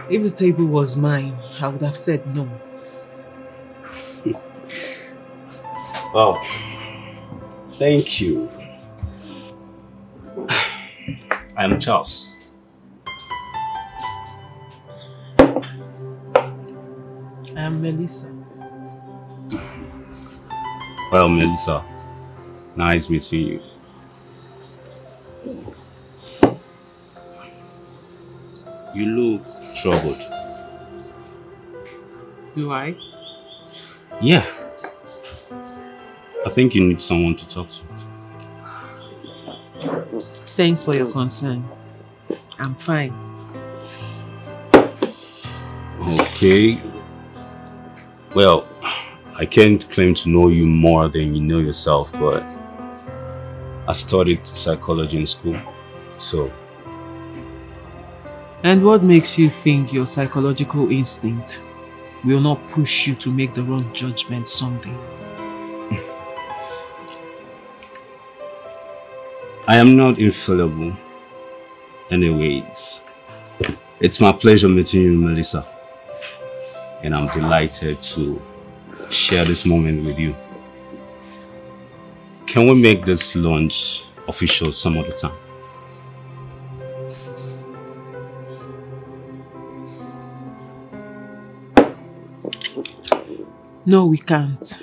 If the table was mine, I would have said no. Oh, thank you. I'm Charles. I am Melissa. Well, Melissa, nice meeting you. You look troubled. Do I? Yeah. I think you need someone to talk to. Thanks for your concern. I'm fine. Okay. Well, I can't claim to know you more than you know yourself, but I studied psychology in school, so... And what makes you think your psychological instinct will not push you to make the wrong judgment someday? I am not infallible. Anyways, it's my pleasure meeting you, Melissa. And I'm delighted to share this moment with you. Can we make this launch official some other time? No, we can't.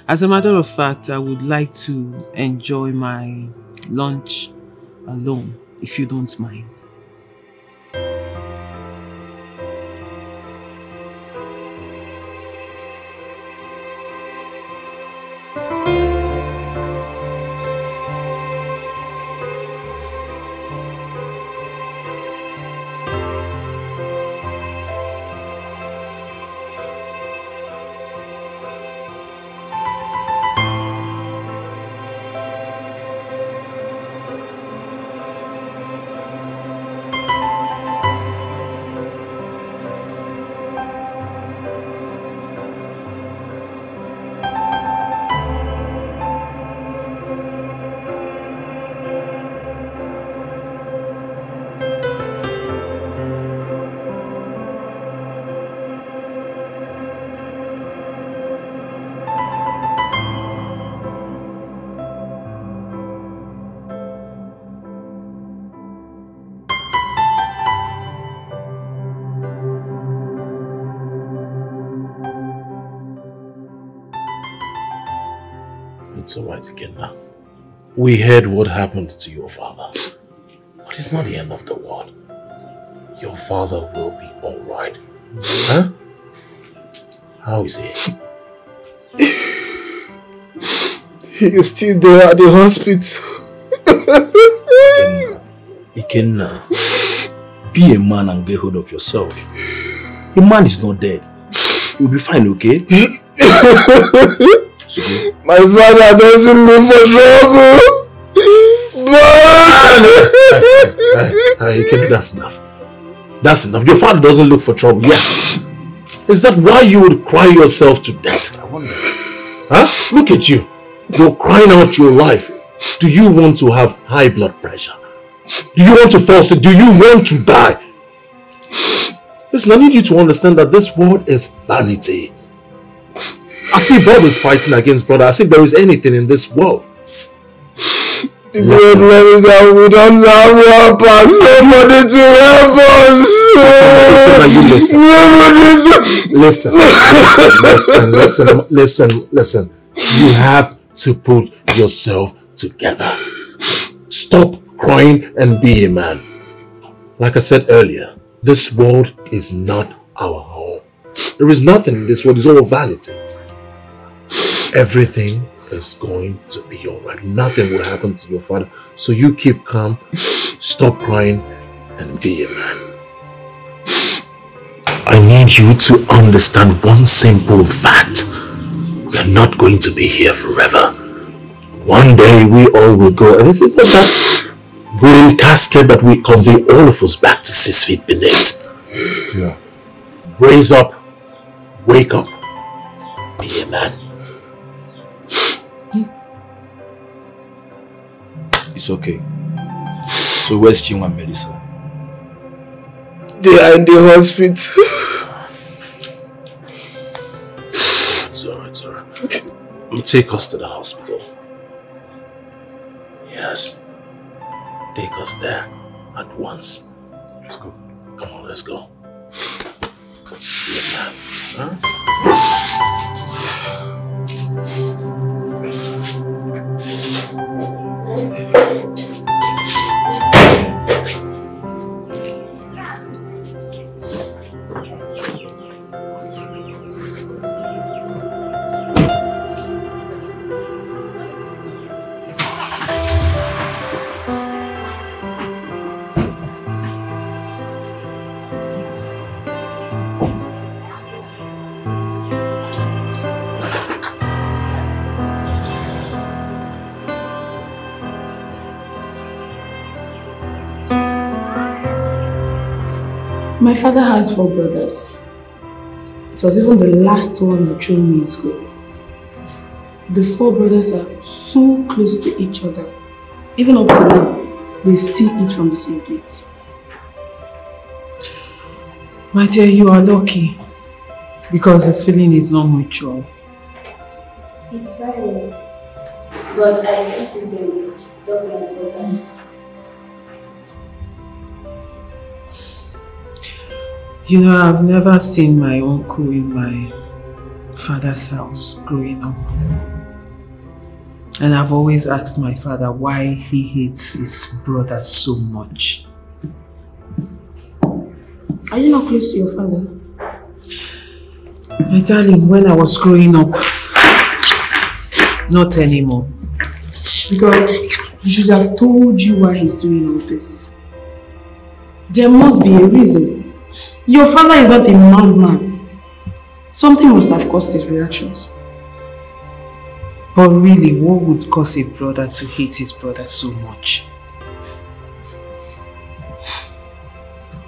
As a matter of fact, I would like to enjoy my lunch alone, if you don't mind. It's alright again now. We heard what happened to your father. But it's not the end of the world. Your father will be alright. Huh? How is he? He is still there at the hospital. Ikenna, be a man and get hold of yourself. The man is not dead. You'll be fine, okay? My father doesn't look for trouble. Ikenna, that's enough. That's enough. Your father doesn't look for trouble, yes. Is that why you would cry yourself to death? I wonder. Huh? Look at you. You're crying out your life. Do you want to have high blood pressure? Do you want to fall sick? Do you want to die? Listen, I need you to understand that this world is vanity. I see brothers fighting against brother as if there is anything in this world. The problem is that we don't have weapons. Somebody to help us. Listen. You have to put yourself together. Stop crying and be a man. Like I said earlier, this world is not our home. There is nothing in this world. It's all vanity. Everything is going to be alright. Nothing will happen to your father. So you keep calm, stop crying, and be a man. I need you to understand one simple fact. We are not going to be here forever. One day we all will go, and this is not that green casket that we convey all of us back to 6 feet beneath. Yeah. Raise up, wake up, be a man. It's okay. So where's Chinua and Melissa? They are in the hospital. It's alright. Take us to the hospital. Yes. Take us there at once. Let's go. Come on, let's go. Be a man. Huh? My father has 4 brothers. It was even the last one that trained me in school. The 4 brothers are so close to each other. Even up to now, they still eat from the same plate. My dear, you are lucky because the feeling is not mutual. It varies, but I still see them, dog like brothers. You know, I've never seen my uncle in my father's house growing up. And I've always asked my father why he hates his brother so much. Are you not close to your father? My darling, when I was growing up, not anymore. Because he should have told you why he's doing all this. There must be a reason. Your father is not a madman. Something must have caused his reactions. But really, what would cause a brother to hate his brother so much?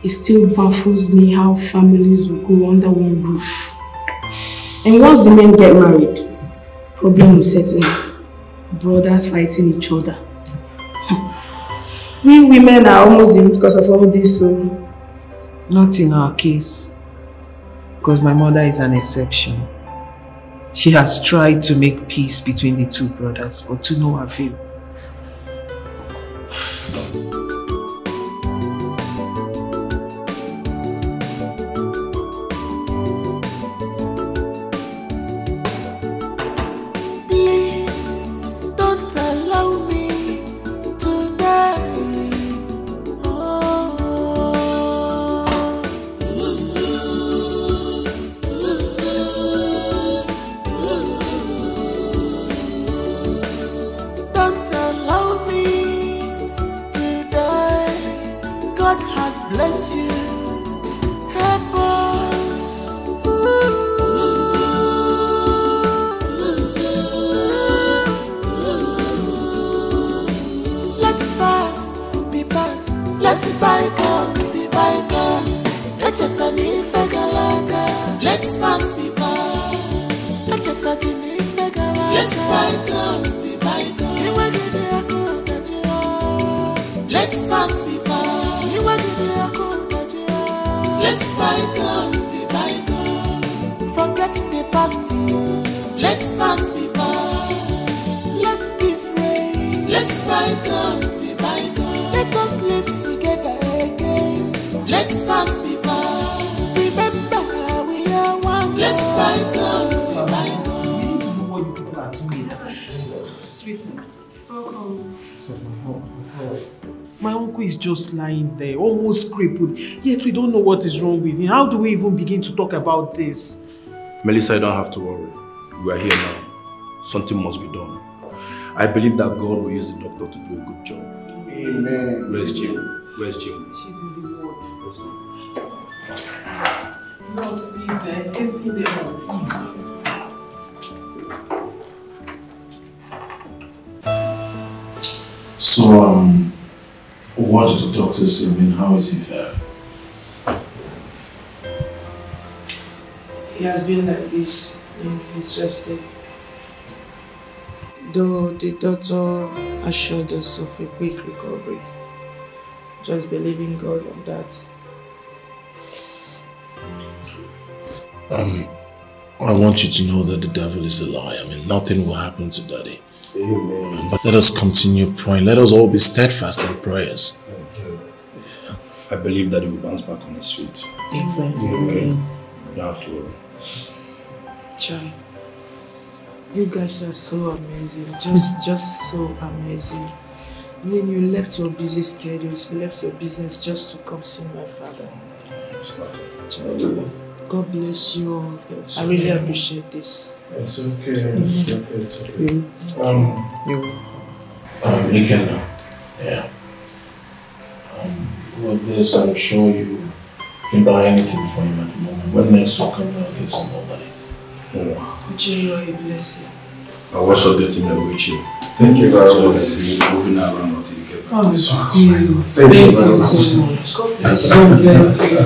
It still baffles me how families will go under one roof. And once the men get married, problem will set in. Brothers fighting each other. We women are almost the root cause of all this, so... Not in our case. Because my mother is an exception. She has tried to make peace between the 2 brothers, but to no avail. Please don't allow me to die. Don't allow me to die. God has blessed you. Help us. Let past be past. Let bygone be bygone. Let past be past. Let bygone be bygone. Let past be past. Let bygone be bygone. Forget the past. Let past be past. Let peace reign. Let bygone be bygone. Let us live together again. Let past be past. Remember we are one. Let bygone be bygone. Sweetness. My uncle is just lying there, almost crippled. Yet we don't know what is wrong with him. How do we even begin to talk about this? Melissa, you don't have to worry. We are here now. Something must be done. I believe that God will use the doctor to do a good job. Amen. Where's Jim? Where's Jim? She's in the ward. Let's go. Nurse, please, hasten them out, please. So, what did the doctor say? I mean, how is he faring? He has been like this in his resting. Though the doctor assured us of a quick recovery. Just believing God on that. I want you to know that the devil is a lie. I mean, nothing will happen to Daddy. Amen. But let us continue praying. Let us all be steadfast in prayers. Yeah. I believe that he will bounce back on his feet. Exactly. Okay. You don't have to worry. Try. You guys are so amazing. Just so amazing. I mean, you left your busy schedules, you left your business just to come see my father. It's not God bless you all. I really appreciate this. It's okay. It's okay. You're You can now. Yeah. With this, I'm sure you can buy anything for him at the moment. When next we'll come and get some more money. you are a blessing. I'll also get him a wheelchair. Thank you very much. He's moving around until you get back. Oh, Thank you so much. God bless you.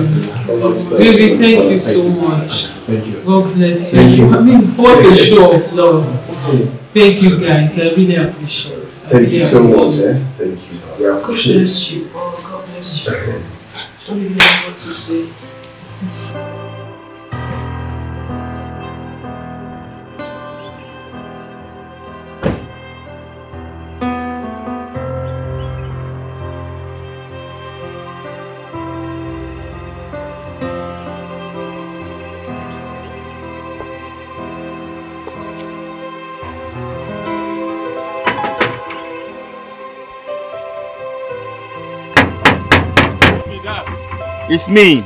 Baby, thank you so much. Thank you. God bless you. Thank you. I mean, what a show of love. Thank you guys. I really appreciate it. Thank you so much. Thank you. God bless you. Oh, God bless you. I don't even know what to say. It's me.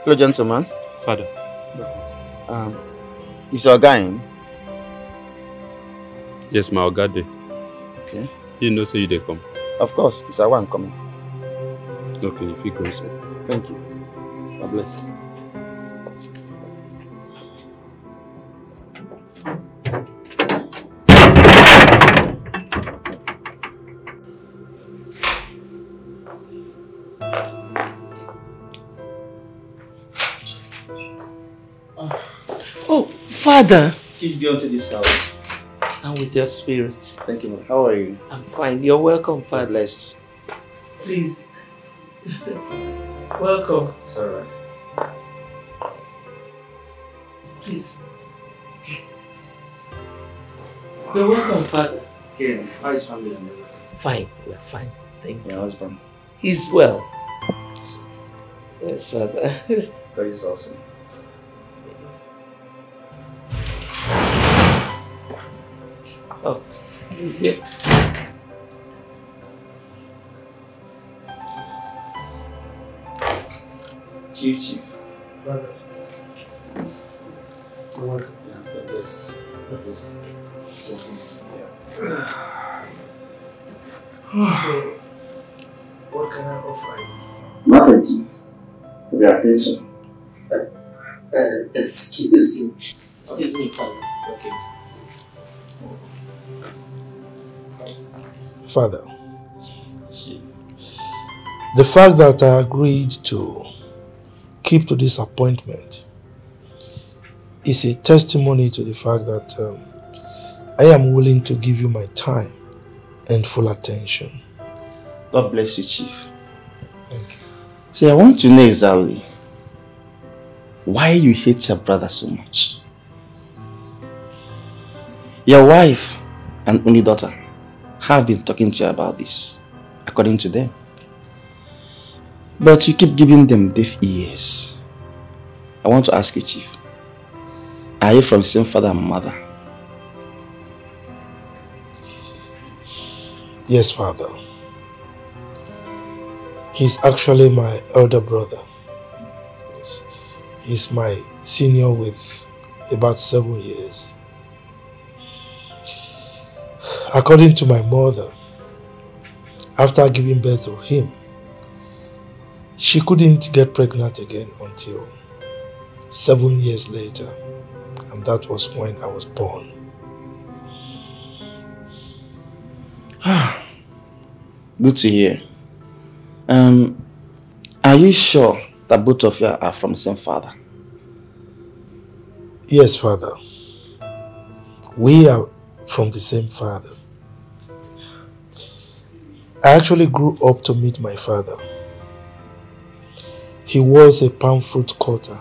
Hello, gentlemen. Father. Is your guy in? Yes, my Oga dey. Okay. You know, so you dey come. Of course, it's our one coming. Okay, if you go inside. Thank you. God bless. Oh, Father. Please be onto this house. And with your spirit. Thank you, man. How are you? I'm fine. You're welcome, Father. Blessed. Please. Welcome. It's alright. Please. You're welcome, Father. Okay, how is family and everything? Fine. We're fine. Thank you. Your husband? He's well. Yes, Father. God is awesome. Oh, he's here. Chief. Father. You're welcome. Yeah, God bless. God bless. So, So, what can I offer you? nothing. Yeah, please. Excuse me. Excuse me, Father. Okay. Father, the fact that I agreed to keep to this appointment is a testimony to the fact that I am willing to give you my time and full attention. God bless you, Chief. Thank you. See, I want to know exactly why you hate your brother so much. Your wife and only daughter have been talking to you about this, according to them. But you keep giving them deaf ears. I want to ask you, Chief, are you from the same father and mother? Yes, Father. He's actually my elder brother. He's my senior with about 7 years. According to my mother, after giving birth to him, she couldn't get pregnant again until 7 years later, and that was when I was born. Good to hear. Are you sure that both of you are from the same father? Yes, Father. We are from the same father. I actually grew up to meet my father. He was a palm fruit cutter.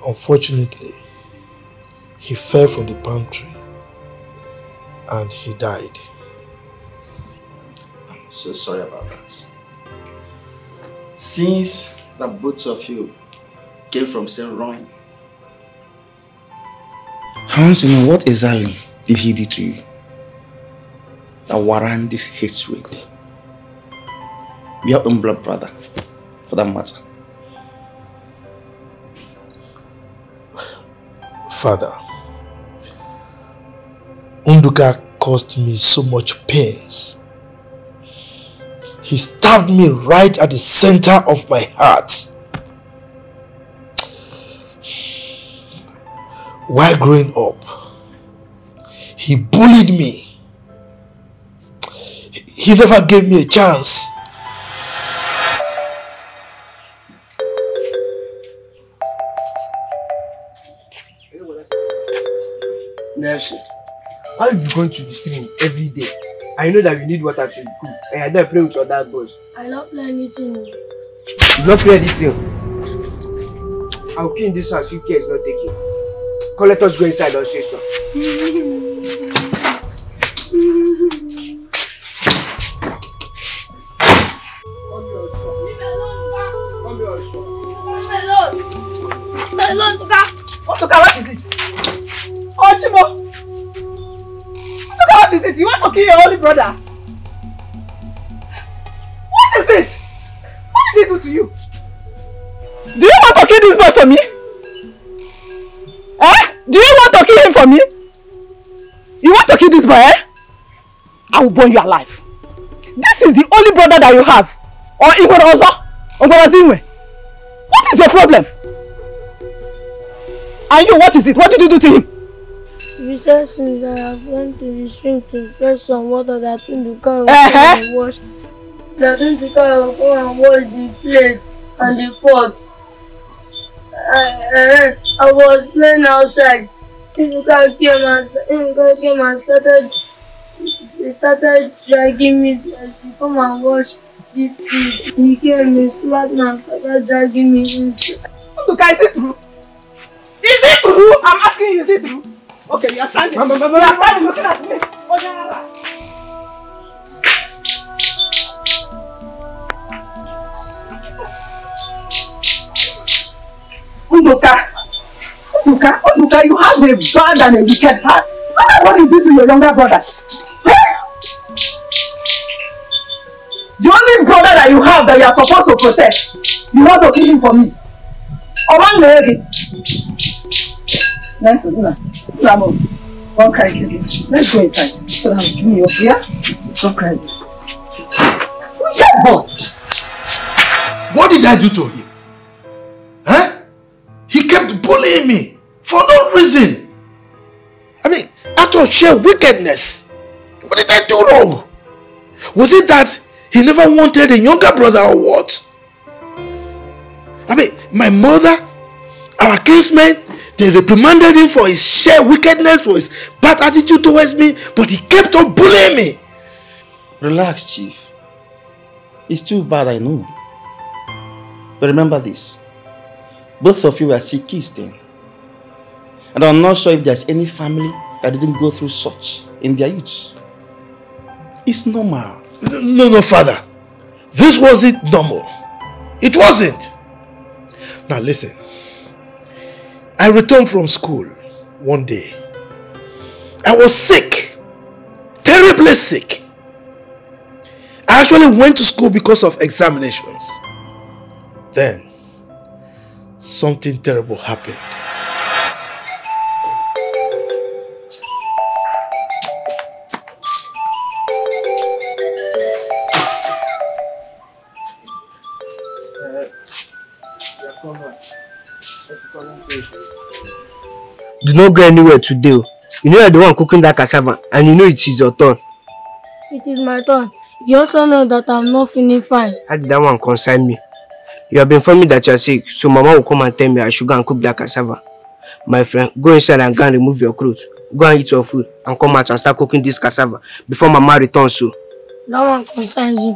Unfortunately, he fell from the palm tree and he died. I'm so sorry about that. Since that both of you came from same ruin, I want to know what exactly did he do to you that warrant this hatred? Your own blood brother, for that matter. Father, Unduka caused me so much pains. He stabbed me right at the center of my heart. While growing up, he bullied me. He never gave me a chance. Nelson, how are you going to the stream every day? I know that you need water to cook, and I don't play with your dad boys. I don't play anything. You don't play anything. I'll clean this house, you care is not taking. Come, let us go inside and say so. Otoka, what is it? Ochimo! Otoka, what is it? You want to kill your only brother? What is it? What did he do to you? Do you want to kill this boy for me? Eh? Do you want to kill him for me? You want to kill this boy, eh? I will burn you alive. This is the only brother that you have. Or Igor Ozo? Or Gorazinwe? What is your problem? And you, what is it? What did you do to him? You said since I have went to the stream to fetch some water that Tunduka will come and wash. That Tunduka will come and wash the plate and the pot. I was playing outside. Tunduka came and started dragging me to come and wash this food. He came and slapped me and started dragging me inside. Tunduka, is it true? Is it true? I'm asking you, is it true? Okay, you are standing. You are standing looking at me. Unduka, you have a bad and a wicked heart. What did you do to your younger brother? The only brother that you have that you are supposed to protect, you want to kill him for me. One lady. Let's go inside. So now give me your fear. Don't cry. What did I do to him? Huh? He kept bullying me for no reason. I mean, out of sheer wickedness. What did I do wrong? Was it that he never wanted a younger brother or what? I mean, my mother, our kinsmen, they reprimanded him for his sheer wickedness, for his bad attitude towards me, but he kept on bullying me. Relax, Chief. It's too bad, I know. But remember this. Both of you were sick kids then. And I'm not sure if there's any family that didn't go through such in their youth. It's normal. No, Father. This wasn't normal. It wasn't. Now listen. I returned from school one day. I was sick. Terribly sick. I actually went to school because of examinations. Then, something terrible happened. Do not go anywhere today. You know you're the one cooking that cassava, and you know it is your turn. It is my turn. You also know that I'm not feeling fine. How did that one concern me? You have been informing me that you are sick, so Mama will come and tell me I should go and cook that cassava. My friend, go inside and go and remove your clothes. Go and eat your food and come out and start cooking this cassava before Mama returns. So that one concerns you.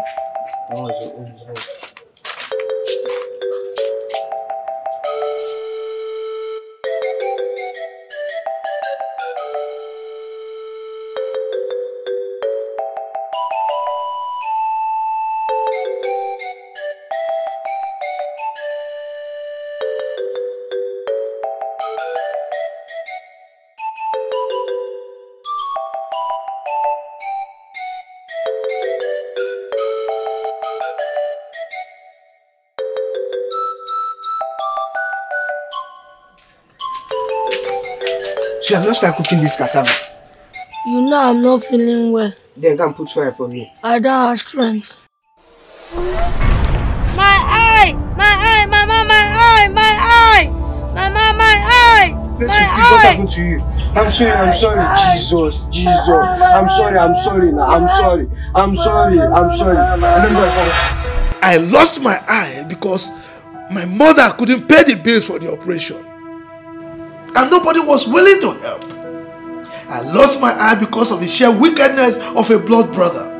So I'm not start cooking this cassava. You know I'm not feeling well. Then come put fire for me. I don't have strength. My eye! My eye! Mama, my eye! My eye! Mama, my eye! Listen, please, what happened to you? I'm sorry. Jesus. I'm sorry now. I'm sorry. I lost my eye because my mother couldn't pay the bills for the operation. And nobody was willing to help. I lost my eye because of the sheer wickedness of a blood brother.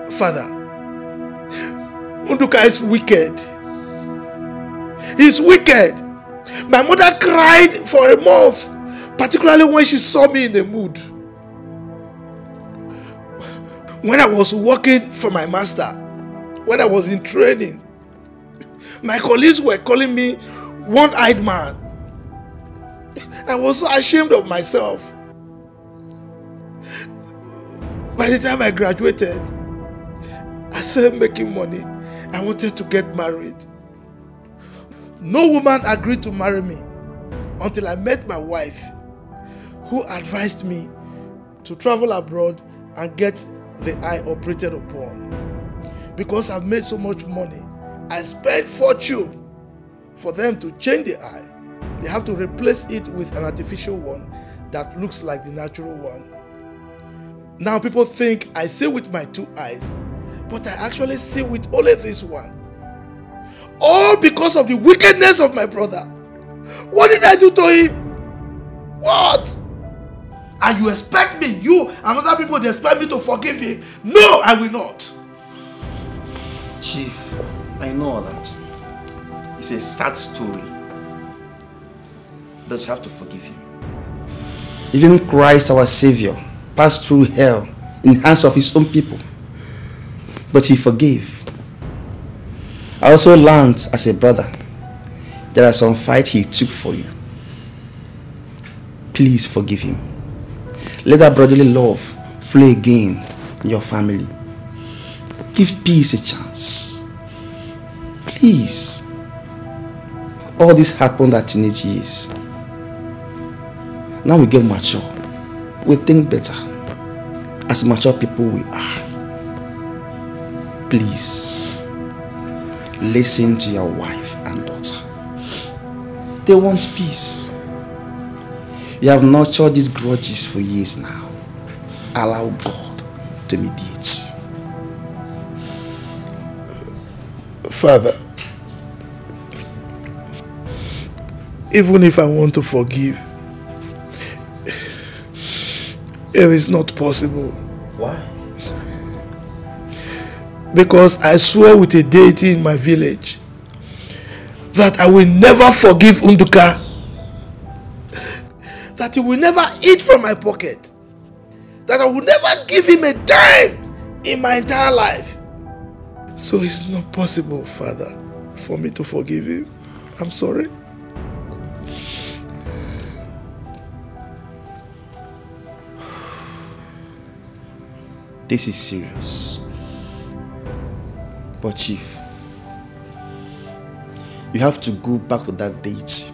Father, Unduka is wicked. He's wicked. My mother cried for a month, particularly when she saw me in the mood. When I was working for my master, when I was in training, my colleagues were calling me one-eyed man. I was so ashamed of myself. By the time I graduated, I started making money. I wanted to get married. No woman agreed to marry me until I met my wife, who advised me to travel abroad and get the eye operated upon. Because I've made so much money, I spent fortune for them to change the eye. They have to replace it with an artificial one that looks like the natural one. Now people think I see with my two eyes, but I actually see with only this one. All because of the wickedness of my brother. What did I do to him? What? And you expect me, you and other people, they expect me to forgive him? No, I will not. Chief, I know all that. It's a sad story. But you have to forgive him. Even Christ, our Savior, passed through hell in the hands of his own people. But he forgave. I also learned as a brother, there are some fights he took for you. Please forgive him. Let that brotherly love flow again in your family. Give peace a chance. Please. All this happened at teenage years. Now we get mature. We think better. As mature people we are. Please. Listen to your wife and daughter. They want peace. You have nurtured these grudges for years now. Allow God to mediate. Father, even if I want to forgive, it is not possible. Why? Because I swore with a deity in my village that I will never forgive Unduka, that he will never eat from my pocket, that I will never give him a dime in my entire life. So it's not possible, Father, for me to forgive him. I'm sorry. This is serious. But Chief, you have to go back to that deity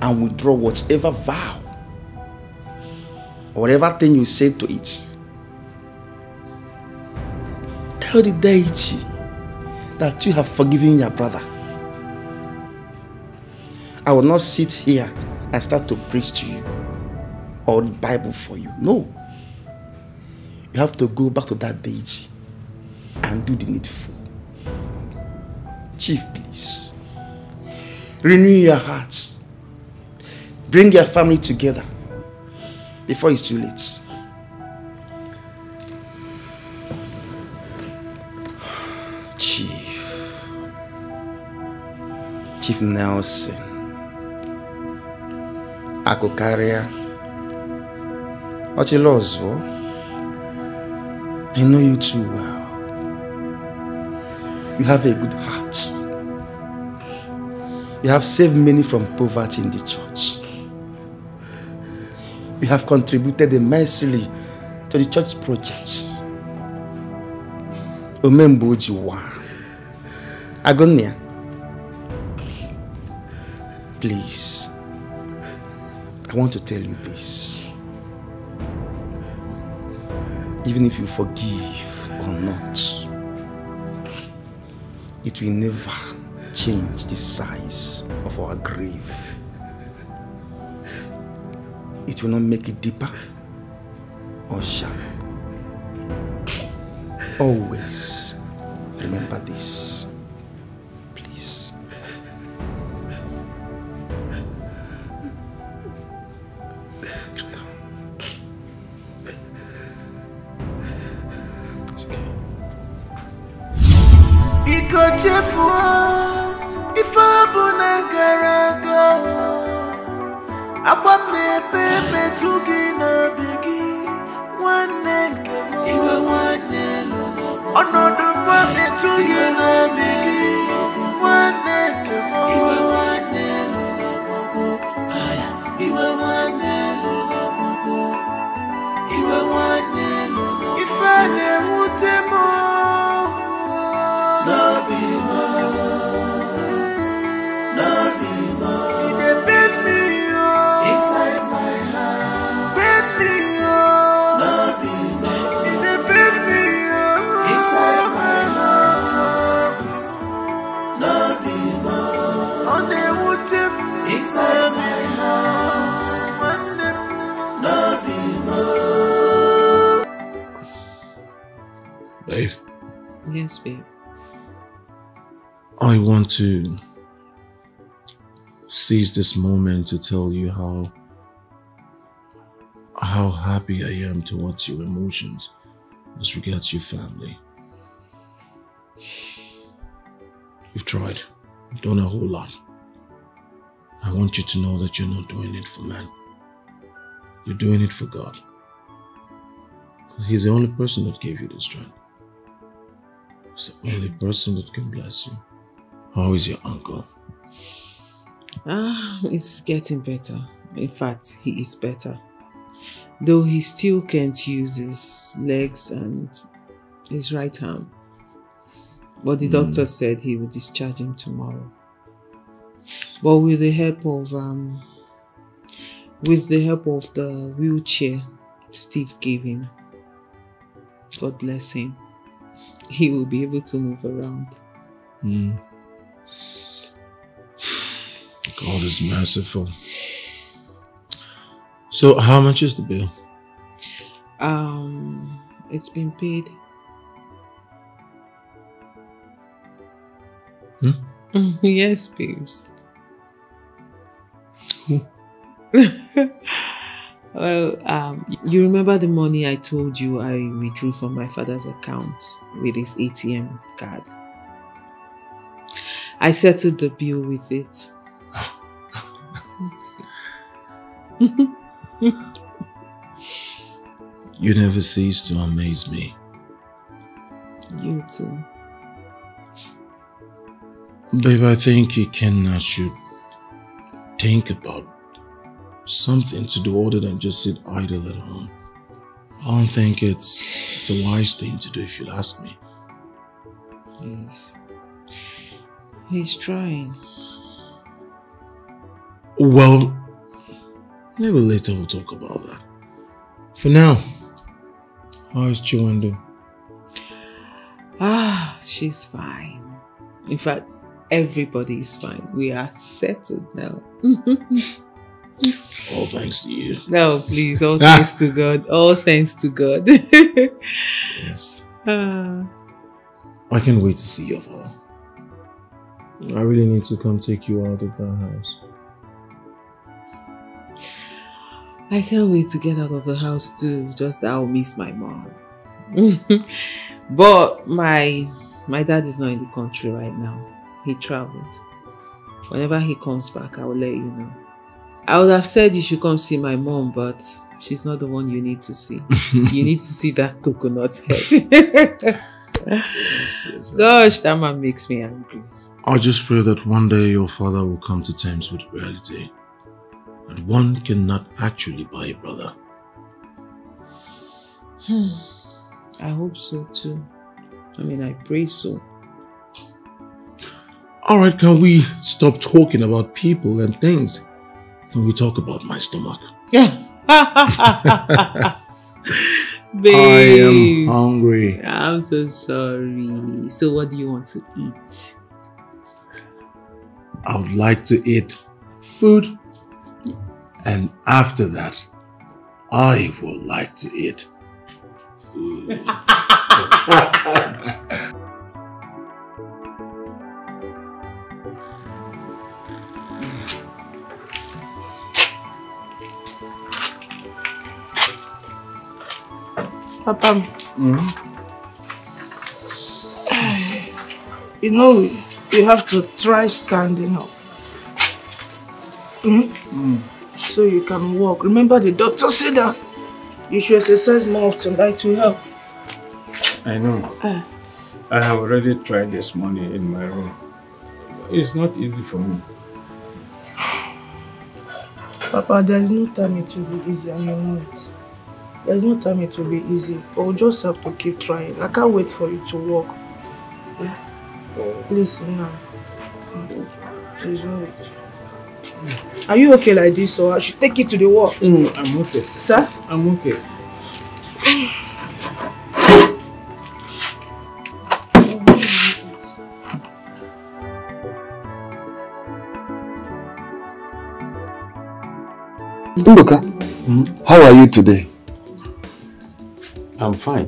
and withdraw whatever vow or whatever thing you said to it. Tell the deity that you have forgiven your brother. I will not sit here and start to preach to you or the Bible for you. No. You have to go back to that deity and do the needful. Chief, please. Renew your hearts. Bring your family together before it's too late. Chief Nelson, Akokaria, Ochilozo, I know you too well. You have a good heart. You have saved many from poverty in the church. You have contributed immensely to the church projects. Omembojiwa, Agonia, please, I want to tell you this. Even if you forgive or not, it will never change the size of our grave. It will not make it deeper or shallow. Always remember this, please. It's okay. Biko chefuo ife ọbụla gara aga, akwa m na-ebe metụ gị n'obi gị, nwanne nke m. Iwe nwanne lụrụ ọnọdụ m metụ gị n'obi gị, nwanne nke m. Iwe nwanne lụrụ ọgbụgbụ, iwe nwanne lụrụ ọgbụgbụ, iwe nwanne lụrụ ọgbụgbụ. Ife na-ewute m n'obi m, n'obi m. It dey pain me inside my heart, painting n'obi m. It dey pain me inside my heart, n'obi m. Ọ na-ewute m inside my heart, n'obi m. Babe. Yes, babe. I want to seize this moment to tell you how happy I am towards your emotions as regards your family. You've tried. You've done a whole lot. I want you to know that you're not doing it for man. You're doing it for God. Because He's the only person that gave you the strength. He's the only person that can bless you. How is your uncle? It's getting better. In fact, he is better. Though he still can't use his legs and his right arm. But the doctor said he will discharge him tomorrow. But with the help of the wheelchair Steve gave him, God bless him, he will be able to move around. God is merciful. So how much is the bill? It's been paid. Yes, babes. Well, you remember the money I told you I withdrew from my father's account with his ATM card? I settled the bill with it. You never cease to amaze me. You too. Babe, I think you should think about something to do other than just sit idle at home. I don't think it's a wise thing to do, if you'll ask me. Yes. He's trying. Well, maybe later we'll talk about that. For now, how is Chiwando? She's fine. In fact, everybody is fine. We are settled now. All thanks to you. No, please, all thanks to God. All thanks to God. Yes. I can't wait to see your father. I really need to come take you out of that house. I can't wait to get out of the house too. Just that I'll miss my mom. But my dad is not in the country right now. He traveled. Whenever he comes back, I will let you know. I would have said you should come see my mom, but she's not the one you need to see. You need to see that coconut head. Yes. Gosh, that man makes me angry. I just pray that one day your father will come to terms with reality. That one cannot actually buy a brother. I hope so too. I mean, I pray so. Alright, can we stop talking about people and things? Can we talk about my stomach? Yeah. Babe, I am hungry. I'm so sorry. So what do you want to eat? I would like to eat food, and after that, I would like to eat food. Papa, you know, you have to try standing up. So you can walk. Remember the doctor said that you should exercise more often. That will help. I know. I have already tried this morning in my room. It's not easy for me. Papa, there's no time it will be easy, and you know it. There's no time it will be easy, but we'll just have to keep trying. I can't wait for you to walk. Yeah? Please, now. Please wait. Are you okay like this, or I should take you to the walk? I'm okay. Sir? I'm okay. Ndoka, how are you today? I'm fine.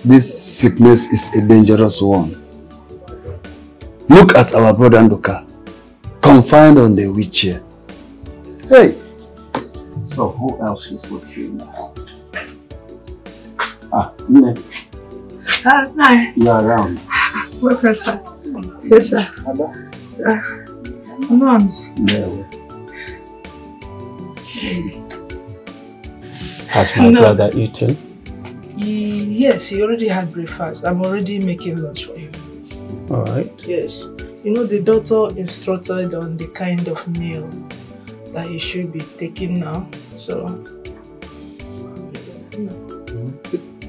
This sickness is a dangerous one. Look at our brother Ndoka, confined on the wheelchair. Hey! So who else is with you now? Nne. Hi. You are around. Welcome, sir. Yes, sir. Sir. Mom. Has my brother eaten? Yes, he already had breakfast. I'm already making lunch for him. Alright. Yes. You know, the doctor instructed on the kind of meal that he should be taking now. So...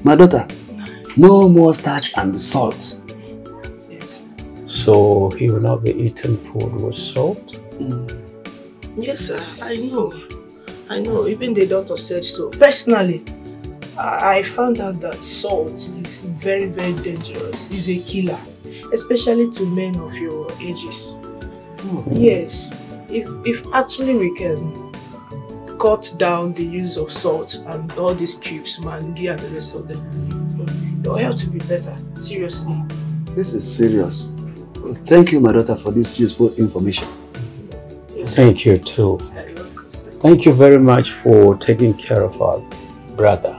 My daughter, no more starch and salt. Yes. So he will not be eating food with salt? Yes, sir. I know. I know. Even the doctor said so. Personally, I found out that salt is very, very dangerous. It's a killer, especially to men of your ages. Yes. If actually we can cut down the use of salt and all these cubes, mangi and the rest of them, your health will be better. Seriously. This is serious. Thank you, my daughter, for this useful information. Thank you too. Thank you very much for taking care of our brother.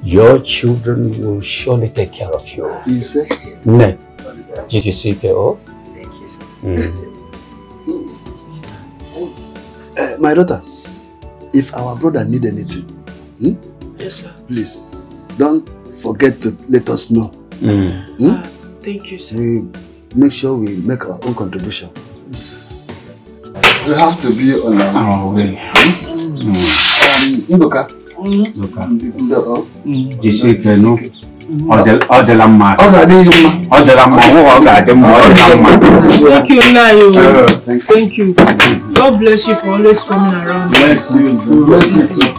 Your children will surely take care of you. Is it? Ne. Did you see the Thank you, sir. My daughter, if our brother need anything, Yes, sir. please don't forget to let us know. Thank you, sir. We make sure we make our own contribution. We have to be on our way. Ndoka. Jisike no. Odelamma. Thank you, Nayo. Thank you. God bless you for always coming around. Bless you. Bless you too.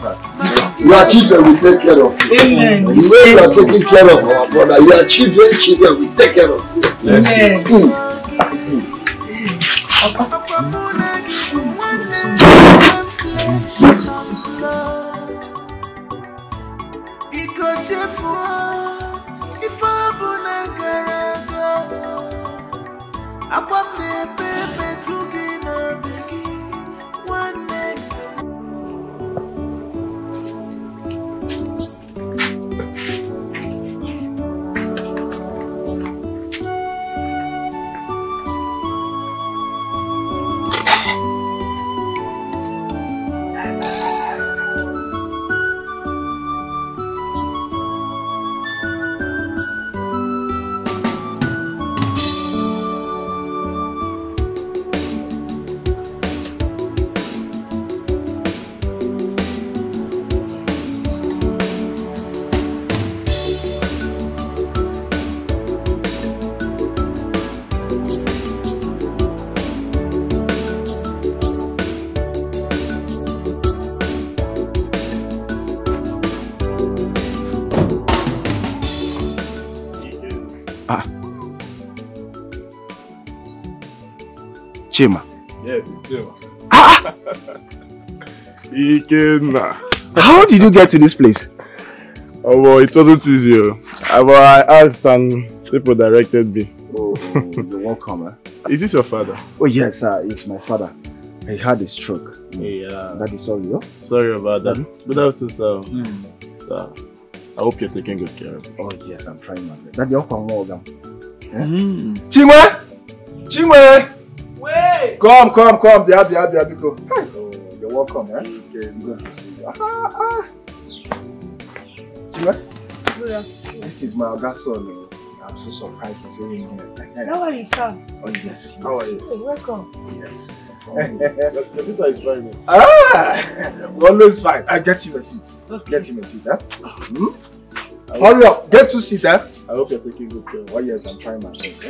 Your children will take care of you. Amen. The way you are taking care of our brother, your children will take care of you. Amen. Chima. Yes, it's Chima. Ikenna. How did you get to this place? Oh, well, it wasn't easy. I asked and people directed me. Oh, you're welcome. Is this your father? Oh, yes, sir. It's my father. He had a stroke. Yeah. That is sorry, Sorry about that. Good afternoon, sir. Sir, I hope you're taking good care of him. Oh, yes, I'm trying my best. That's your one. Chimwe! Chimwe! Wait! Come. There, go. Oh, you're welcome, Good to see you. Chimwe? This is my Oga son. I'm so surprised to see him here. How are you, sir? Oh, yes. How are you? Welcome. Yes. The sister is fine. We're always fine. Get him a seat. Get him a seat, Hurry up. Get to seat, I hope you're taking good care. Oh, yes, I'm trying my best.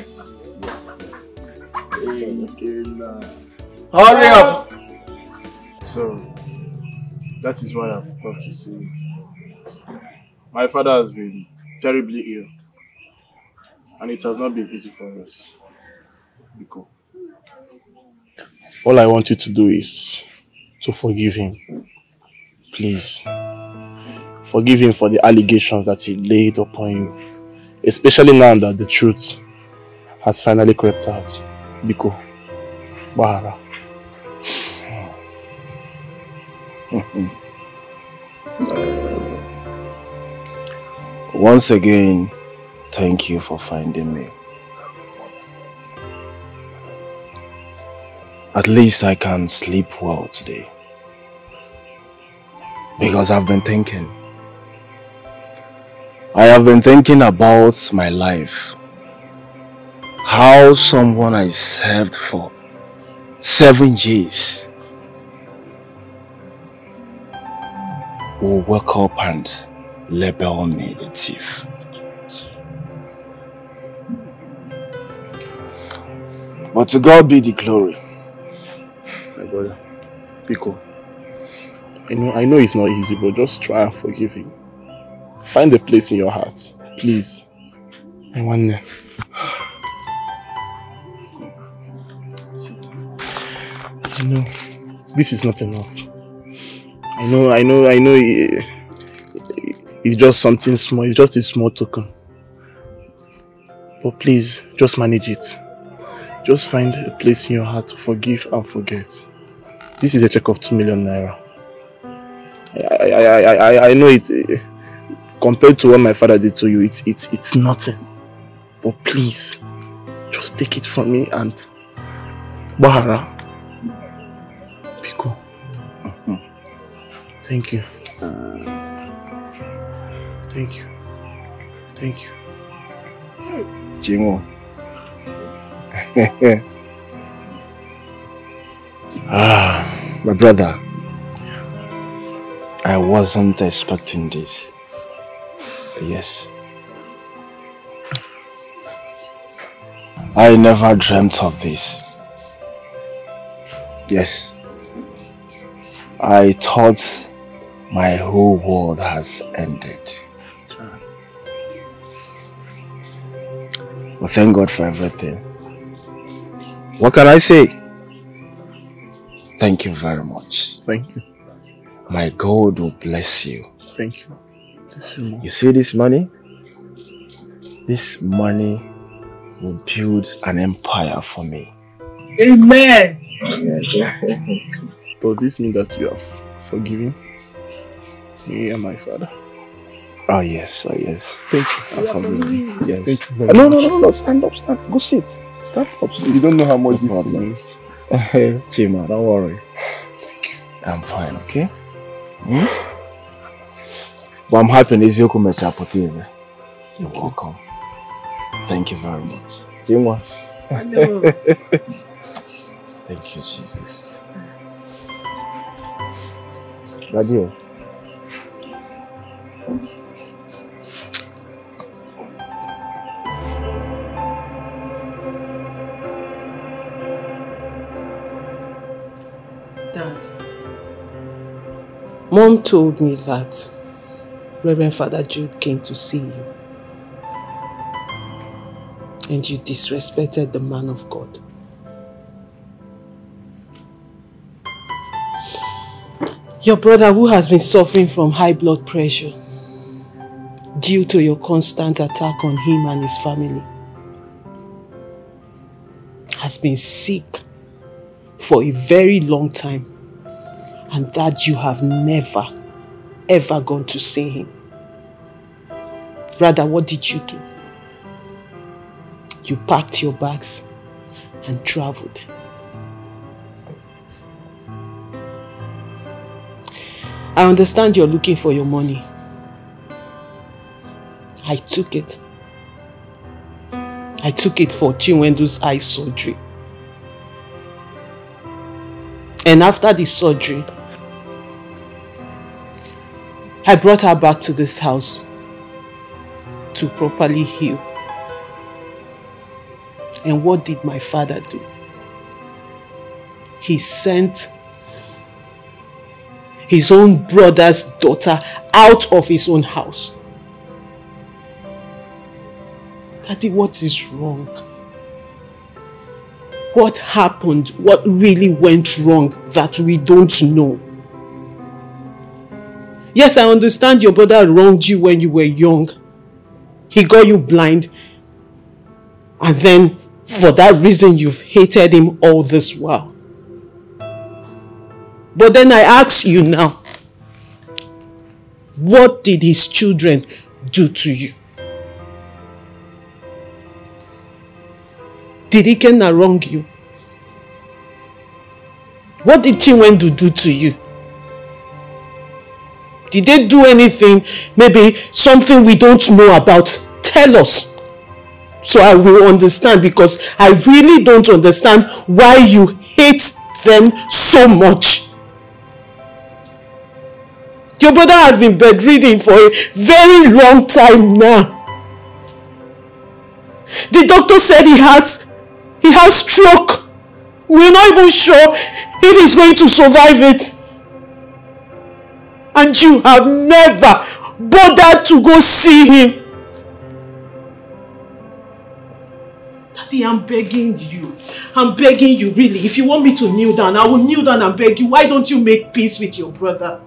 Hurry up! So, that is why I've come to see you. My father has been terribly ill. And it has not been easy for us. Biko. All I want you to do is to forgive him. Please. Forgive him for the allegations that he laid upon you. Especially now that the truth has finally crept out. Biko. Bahara. Once again, thank you for finding me. At least I can sleep well today. Because I've been thinking. I have been thinking about my life. How someone I served for 7 years will wake up and label me a thief. But to God be the glory. My brother, Biko, I know it's not easy, but just try and forgive him. Find a place in your heart, please. I want to. No, this is not enough. I know. It's just something small. It's just a small token. But please, just manage it. Just find a place in your heart to forgive and forget. This is a check of 2 million naira. I know it. Compared to what my father did to you, it's nothing. But please, just take it from me and Bahara. Biko. Thank you. Thank you. Thank you. Chingo. My brother, I wasn't expecting this. Yes. I never dreamt of this. Yes. I thought my whole world has ended. Well, thank God for everything. What can I say? Thank you very much. Thank you. My God will bless you. Thank you. You see this money? This money will build an empire for me. Amen. Yes. Does this mean that you have forgiven me and my father? Oh yes, oh yes. Thank you. I'm forgiven. Yes. Thank you very much. No, stand up. Go sit. Stand up, sit. You don't know how much this means. Chima, don't worry. Thank you. I'm fine, okay? But I'm happy Nizioku Mechapotive. You're welcome. Thank you very much. Chima. Thank you, Jesus. Radio. Dad, Mom told me that Reverend Father Jude came to see you and you disrespected the man of God. Your brother, who has been suffering from high blood pressure due to your constant attack on him and his family, has been sick for a very long time, and that you have never ever gone to see him. Rather, what did you do? You packed your bags and traveled. I understand you're looking for your money. I took it. I took it for Chinwendu's eye surgery. And after the surgery, I brought her back to this house to properly heal. And what did my father do? He sent his own brother's daughter out of his own house. Daddy, what is wrong? What happened? What really went wrong that we don't know? Yes, I understand your brother wronged you when you were young. He got you blind. And then, for that reason, you've hated him all this while. But then I ask you now, what did his children do to you? Did Ikenna wrong you? What did Chinwendu do to you? Did they do anything, maybe something we don't know about? Tell us, so I will understand, because I really don't understand why you hate them so much. Your brother has been bedridden for a very long time now. The doctor said he has stroke. We're not even sure if he's going to survive it. And you have never bothered to go see him. Daddy, I'm begging you. I'm begging you, really. If you want me to kneel down, I will kneel down and beg you. Why don't you make peace with your brother?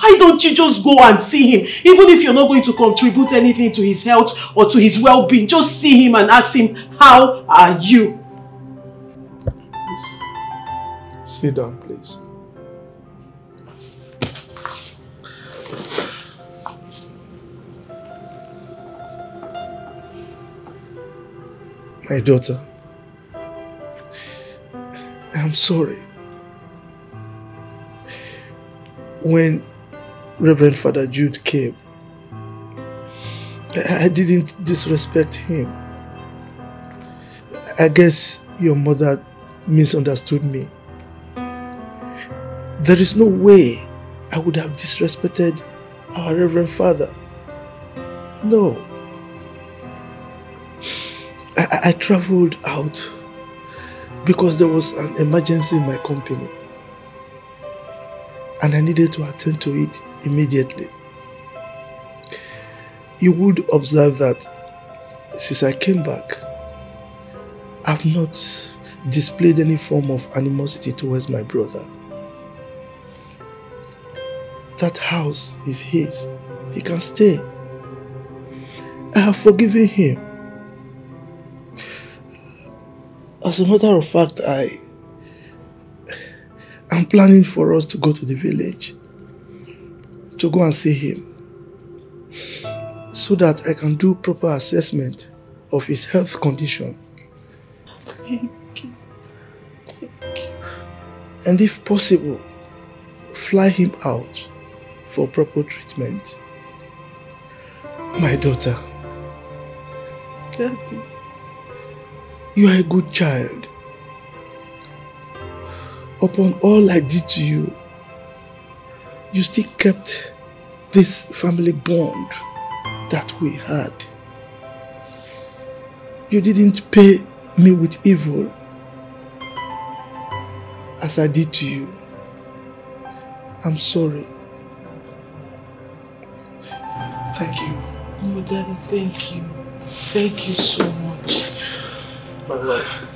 Why don't you just go and see him? Even if you're not going to contribute anything to his health or to his well-being, just see him and ask him, how are you? Please, sit down, please. My daughter, I'm sorry. When Reverend Father Jude came, I didn't disrespect him. I guess your mother misunderstood me. There is no way I would have disrespected our Reverend Father. No. I traveled out because there was an emergency in my company and I needed to attend to it immediately. You would observe that since I came back, I've not displayed any form of animosity towards my brother. That house is his. He can stay. I have forgiven him. As a matter of fact, I'm planning for us to go to the village to go and see him so that I can do proper assessment of his health condition. Thank you. Thank you. And if possible, fly him out for proper treatment. My daughter. Daddy. You are a good child. Upon all I did to you, you still kept this family bond that we had. You didn't pay me with evil as I did to you. I'm sorry. Thank you. Oh, Daddy, thank you. Thank you so much. My love,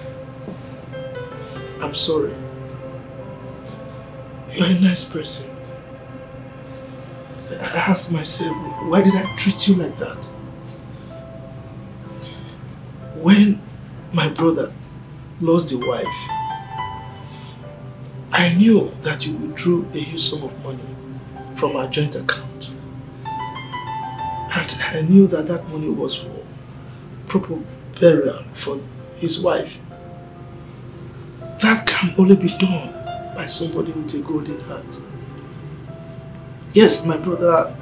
I'm sorry. You're a nice person. I asked myself, why did I treat you like that? When my brother lost the wife, I knew that you withdrew a huge sum of money from our joint account. And I knew that that money was for proper burial for his wife. That can only be done by somebody with a golden heart. Yes, my brother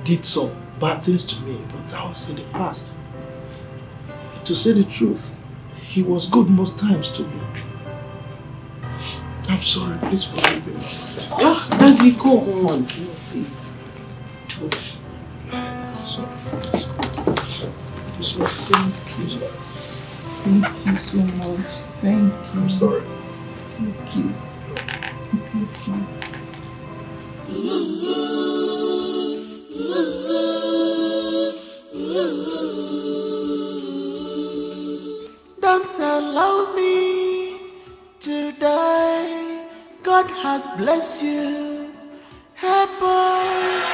did some bad things to me, but that was in the past. To say the truth, he was good most times to me. I'm sorry, please forgive me. Oh, Daddy, go on. No, please. Don't. Sorry. Sorry. Thank you. Thank you so much. Thank you. I'm sorry. Thank you. Thank you. Don't allow me to die. God has blessed you. Help us.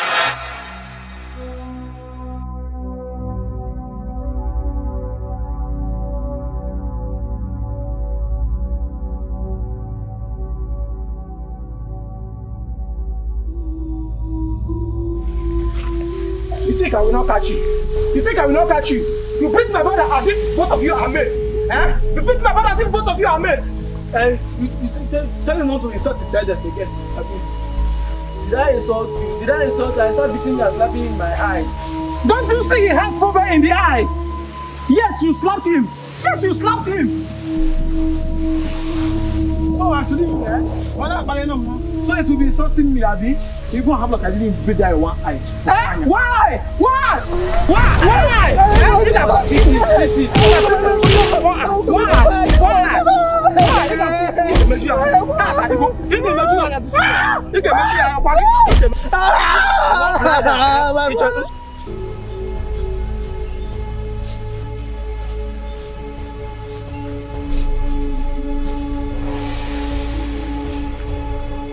You think I will not catch you? You think I will not catch you? You beat my brother as if both of you are mates. Eh? You beat my brother as if both of you are mates. Tell him not to insult his elders again. Did I insult you? Did I insult you? I started beating you and slapping in my eyes. Don't you see he has problem in the eyes? Yet you slapped him. Yes, you slapped him. Oh, actually, so it will be insulting me, Abby. You won't have like I didn't beat that in one eye. Eh? Why? Why? Why?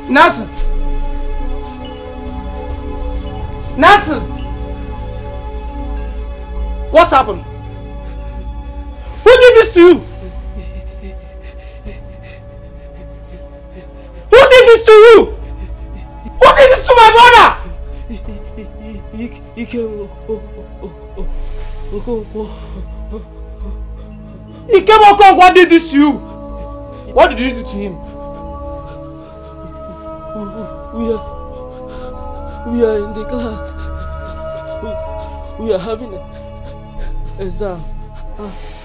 Nasser! Nasser! What happened? Who did this to you? Who did this to you? Who did this to my brother? He came. He came on. What did this to you? What did you do to him? We are in the class. We are having an exam.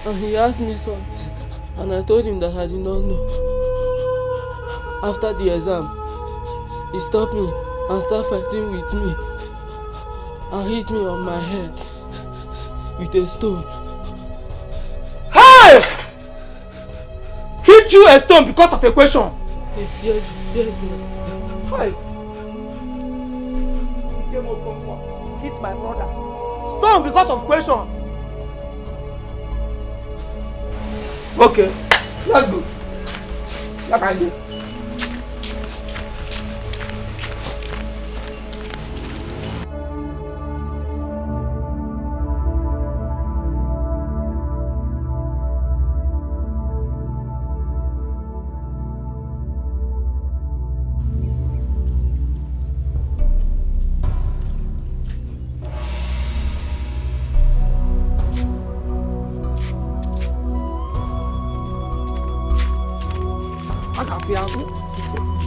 And he asked me something. And I told him that I did not know. After the exam, he stopped me and started fighting with me. And hit me on my head with a stone. Hey! Hit you a stone because of a question? Yes, ma'am. Hi. He came up from hit my brother. Stone because of question. Okay, let's go. What can I do?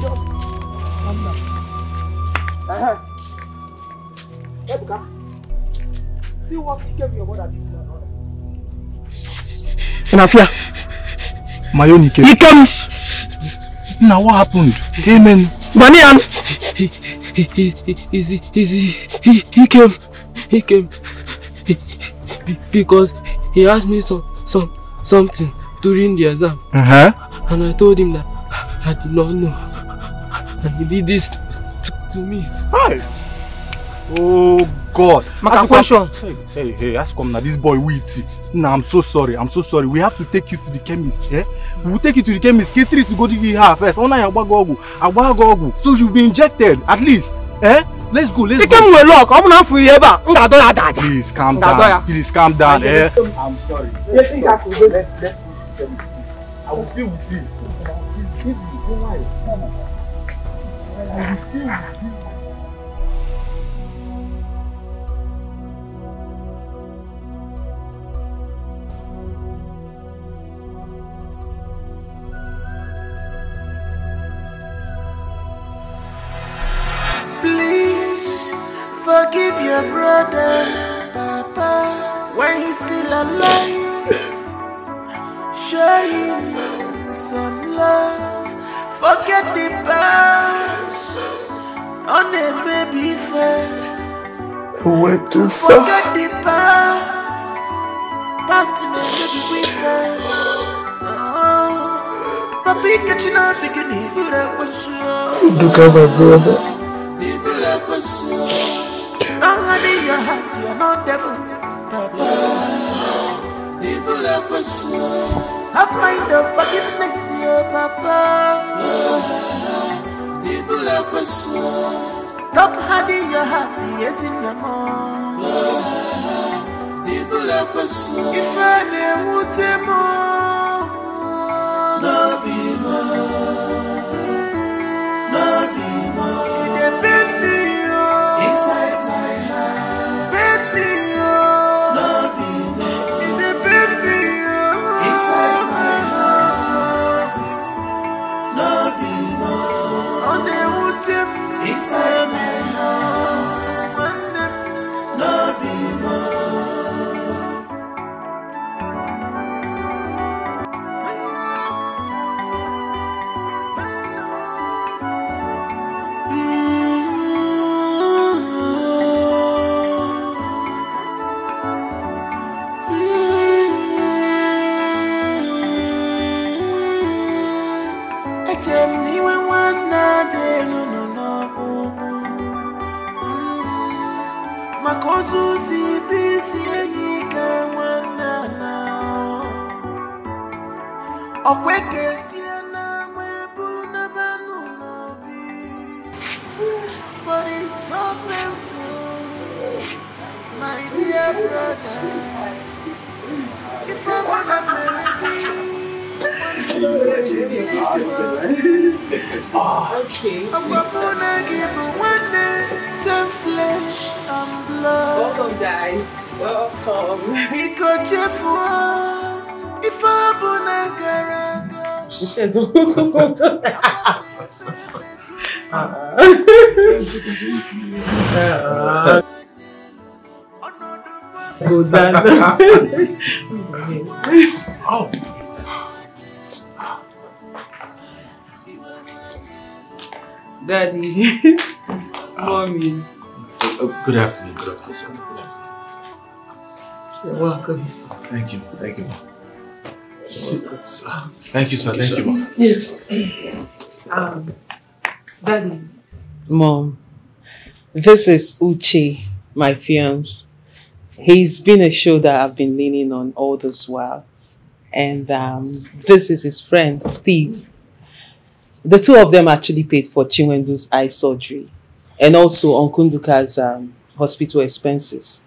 Just calm down. Ebuka, see what gave your mother did to your brother. Nafia, my own Ike. Now what happened? Amen. Ghanaian. He came because he asked me something during the exam. And I told him that I did not know. And he did this to me. Hi. Oh God. My question. Hey, ask him now. This boy wait. Nah, I'm so sorry. We have to take you to the chemist. Eh? We will take you to the chemist. K3 to go to the her first. So you'll be injected at least. Eh? Let's go. Please calm down. Please calm down. Eh? I'm sorry. Let's I will deal with you. Please forgive your brother, Papa, when he's still alive. Show him some love. Forget the past on a baby face. Where to forget the past in a baby face. Papi, catching up, taking it to the question. Look at my brother. Now, honey, your heart, you're not devil, Papa. Have mind of forgiveness, your Papa. Stop hiding your heart, yes, in your mouth. If I never would more, no be more. Inside my heart, no be more. Inside my heart, no be more. Inside my heart, no be more. But it's so painful, my dear brother. If I wanna marry okay. I'm gonna give one day some flesh and blood. Welcome, guys. Welcome. Because if I wanna Go down. Oh. Daddy. Mommy. Good afternoon. Good afternoon, sir. You're welcome. Thank you. Thank you. Thank you, sir. Thank you, ma'am. Yes. Daddy. Mom, this is Uche, my fiance. He's been a shoulder I've been leaning on all this while. And this is his friend, Steve. The two of them actually paid for Chinwendu's eye surgery and also Onkunduka's hospital expenses.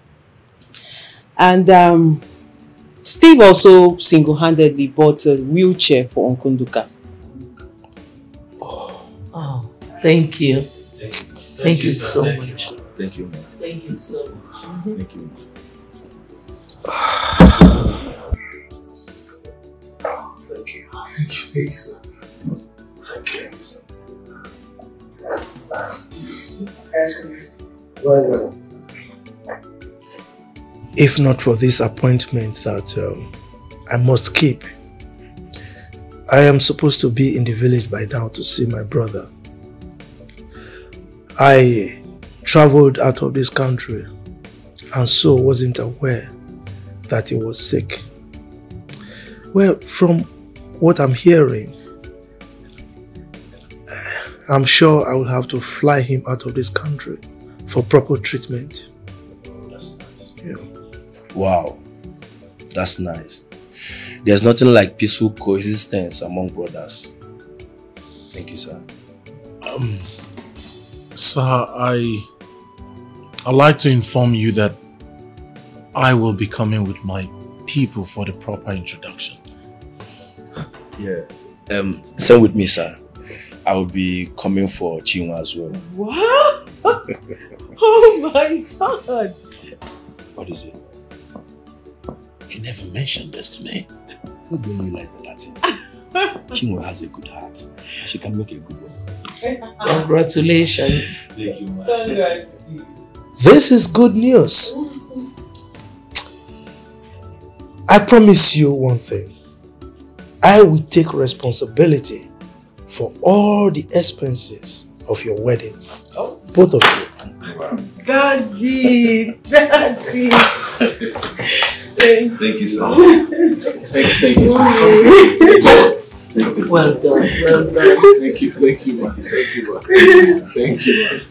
And Steve also single-handedly bought a wheelchair for Onkunduka. Oh, thank you. Thank you so much. Thank you, ma'am. Thank you so much. Thank you. Thank you. Thank you, sir. Thank you. Well, if not for this appointment that I must keep, I am supposed to be in the village by now to see my brother. I traveled out of this country and so wasn't aware that he was sick. Well, from what I'm hearing, I'm sure I will have to fly him out of this country for proper treatment. Yeah. Wow, that's nice. There's nothing like peaceful coexistence among brothers. Thank you, sir. Sir, I'd like to inform you that I will be coming with my people for the proper introduction. Yeah. Same with me, sir. I will be coming for Chinua as well. What? Oh my God. What is it? You never mentioned this to me. What do you like that thing? Chinua has a good heart. She can make a good one. Congratulations. Thank you, man. This is good news. I promise you one thing. I will take responsibility for all the expenses of your weddings. Oh. Both of you. Daddy. Thank you, sir. Thank you, sir. Well done, well done. Thank you, man. Thank you, man.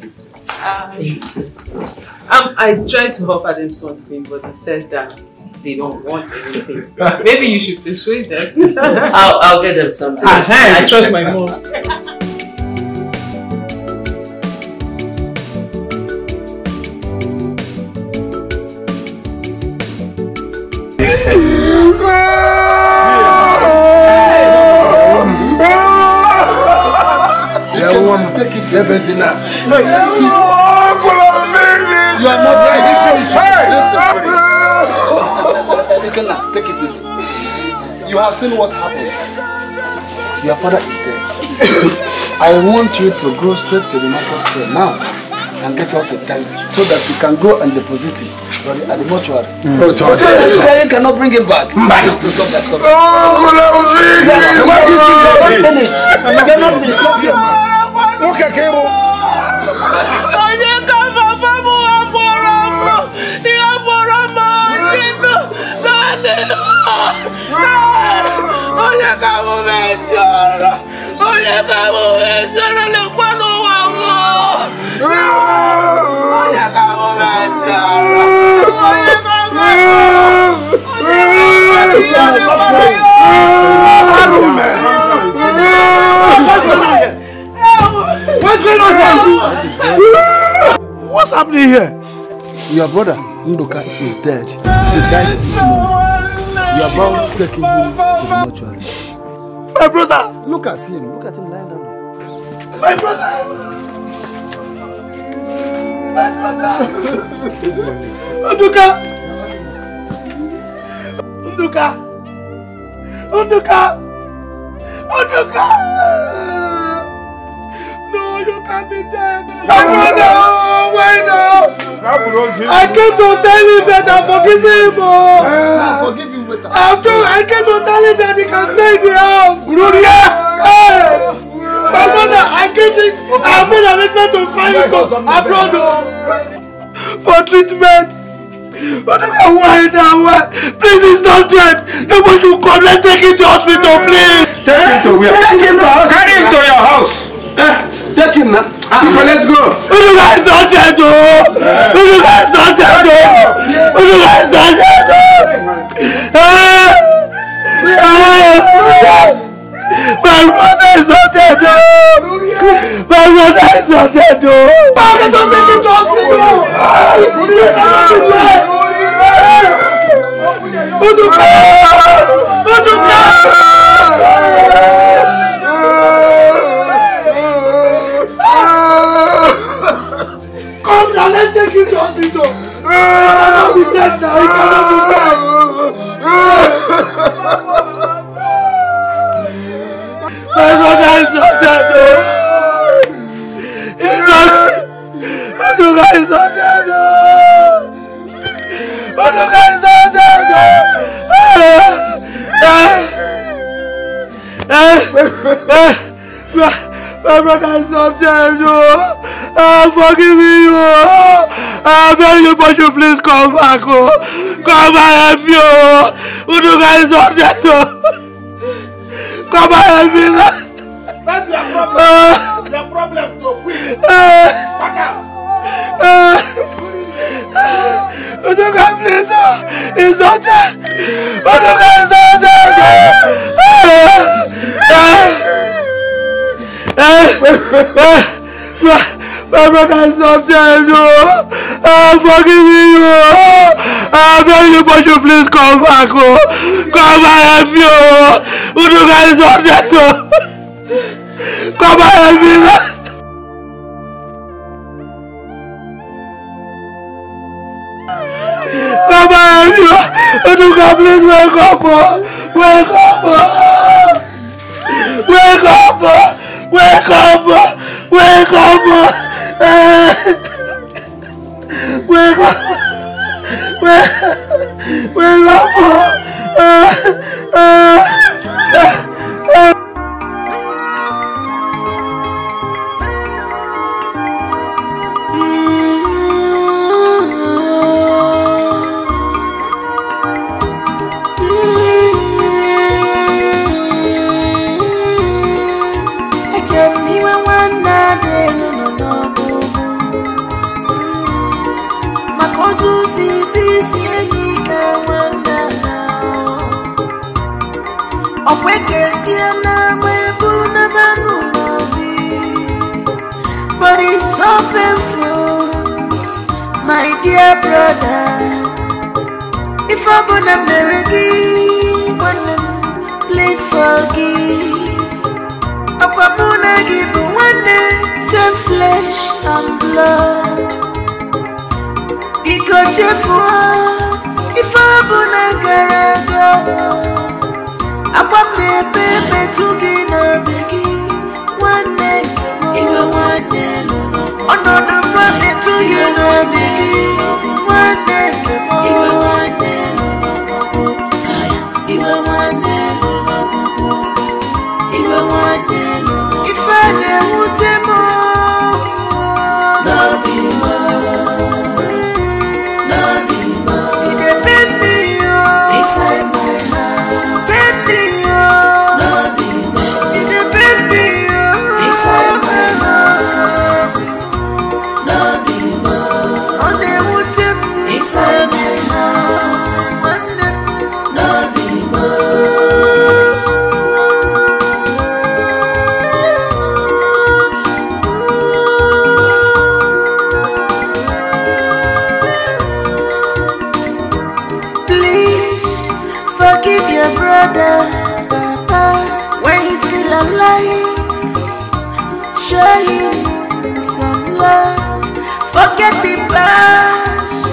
I tried to offer them something, but they said that they don't want anything. Maybe you should persuade them. I'll get them something. I trust my mom. Take it, Ebezina. You are not ready to take it easy. You have seen what happened. Your father is dead. I want you to go straight to the market square now and get us a taxi so that we can go and deposit it at the mortuary. You cannot bring him back. Just to stop that talk. Finish. You cannot be stopped here, man. Look at cable. What's going on here? What's happening here? Your brother, Ndoka, is dead. He died this morning. You are about to take him to the mortuary. My brother! Look at him lying down there. My brother! My brother! Ndoka! Ndoka! Ndoka! Ndoka! No, you can't be dead. My brother! Why now? I came to tell him that I'm forgiving him. Forgive him later. I came to tell him that he can stay in the house. My brother, I made an arrangement to find him abroad for treatment. But why now? Why? Please, he's not dead. You should come. Let's take him to hospital, please. Take him to where? Take him to hospital. Carry him to your house. Take him now. Let's go. Uduka is not dead, though. Uduka is not dead, though. Uduka is not dead, my brother is not dead, though. My brother is not dead, though. Let us take him to hospital. Uduka! Uduka! Come now, let's take him to hospital. He cannot be dead now. He cannot be dead. My brother is not dead. He's not. Oduka is not dead. Oduka is not dead. My brother is not dead. Forgive me. I beg you, but you please come back. Come and help me. Oduka is not dead. Come and help me. That's your problem. Your problem to quit. Back out. Oduka, please. It's not dead. Oduka is not dead. My brother is not dead. Forgive me. I beg you, but you please come back. Come and help me. Oduka is not dead. Come and help me. Come on, Oduka, please wake up! Wake up! Wake up! Wake up! Wake up! Wake up! Wake up! But it's so painful, my dear brother. If I'm gonna marry you, please forgive. I'm gonna give you one day, same flesh and blood. Because if I'm gonna go, I'm gonna baby to get a biggie. One day, even one day, another brother to you, no biggie. One day, even one day, even one day, even one day. If I never would more, no be more, no be more. It depends me inside my heart, tempting you, no be more. It depends me inside my heart, no be more. On the wood tempt inside my heart, no be more. Forgive your brother, Papa, when he's still alive. Show him some love. Forget the past,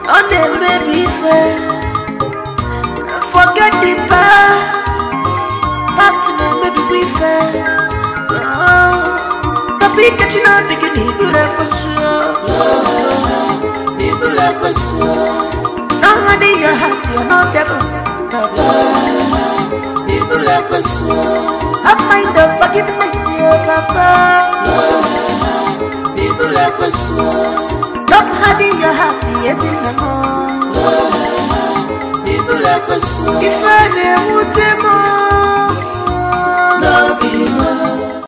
on the baby fair. Forget the past, past the baby we fair. Tapi catching out the guinea, good up with you. Good up with you. Now, honey, your heart, you're not devil. Papa, people are so. Have mind of forgiveness, Papa. People are so. Stop hiding your heart, yes, in the morning. People are so. If I never would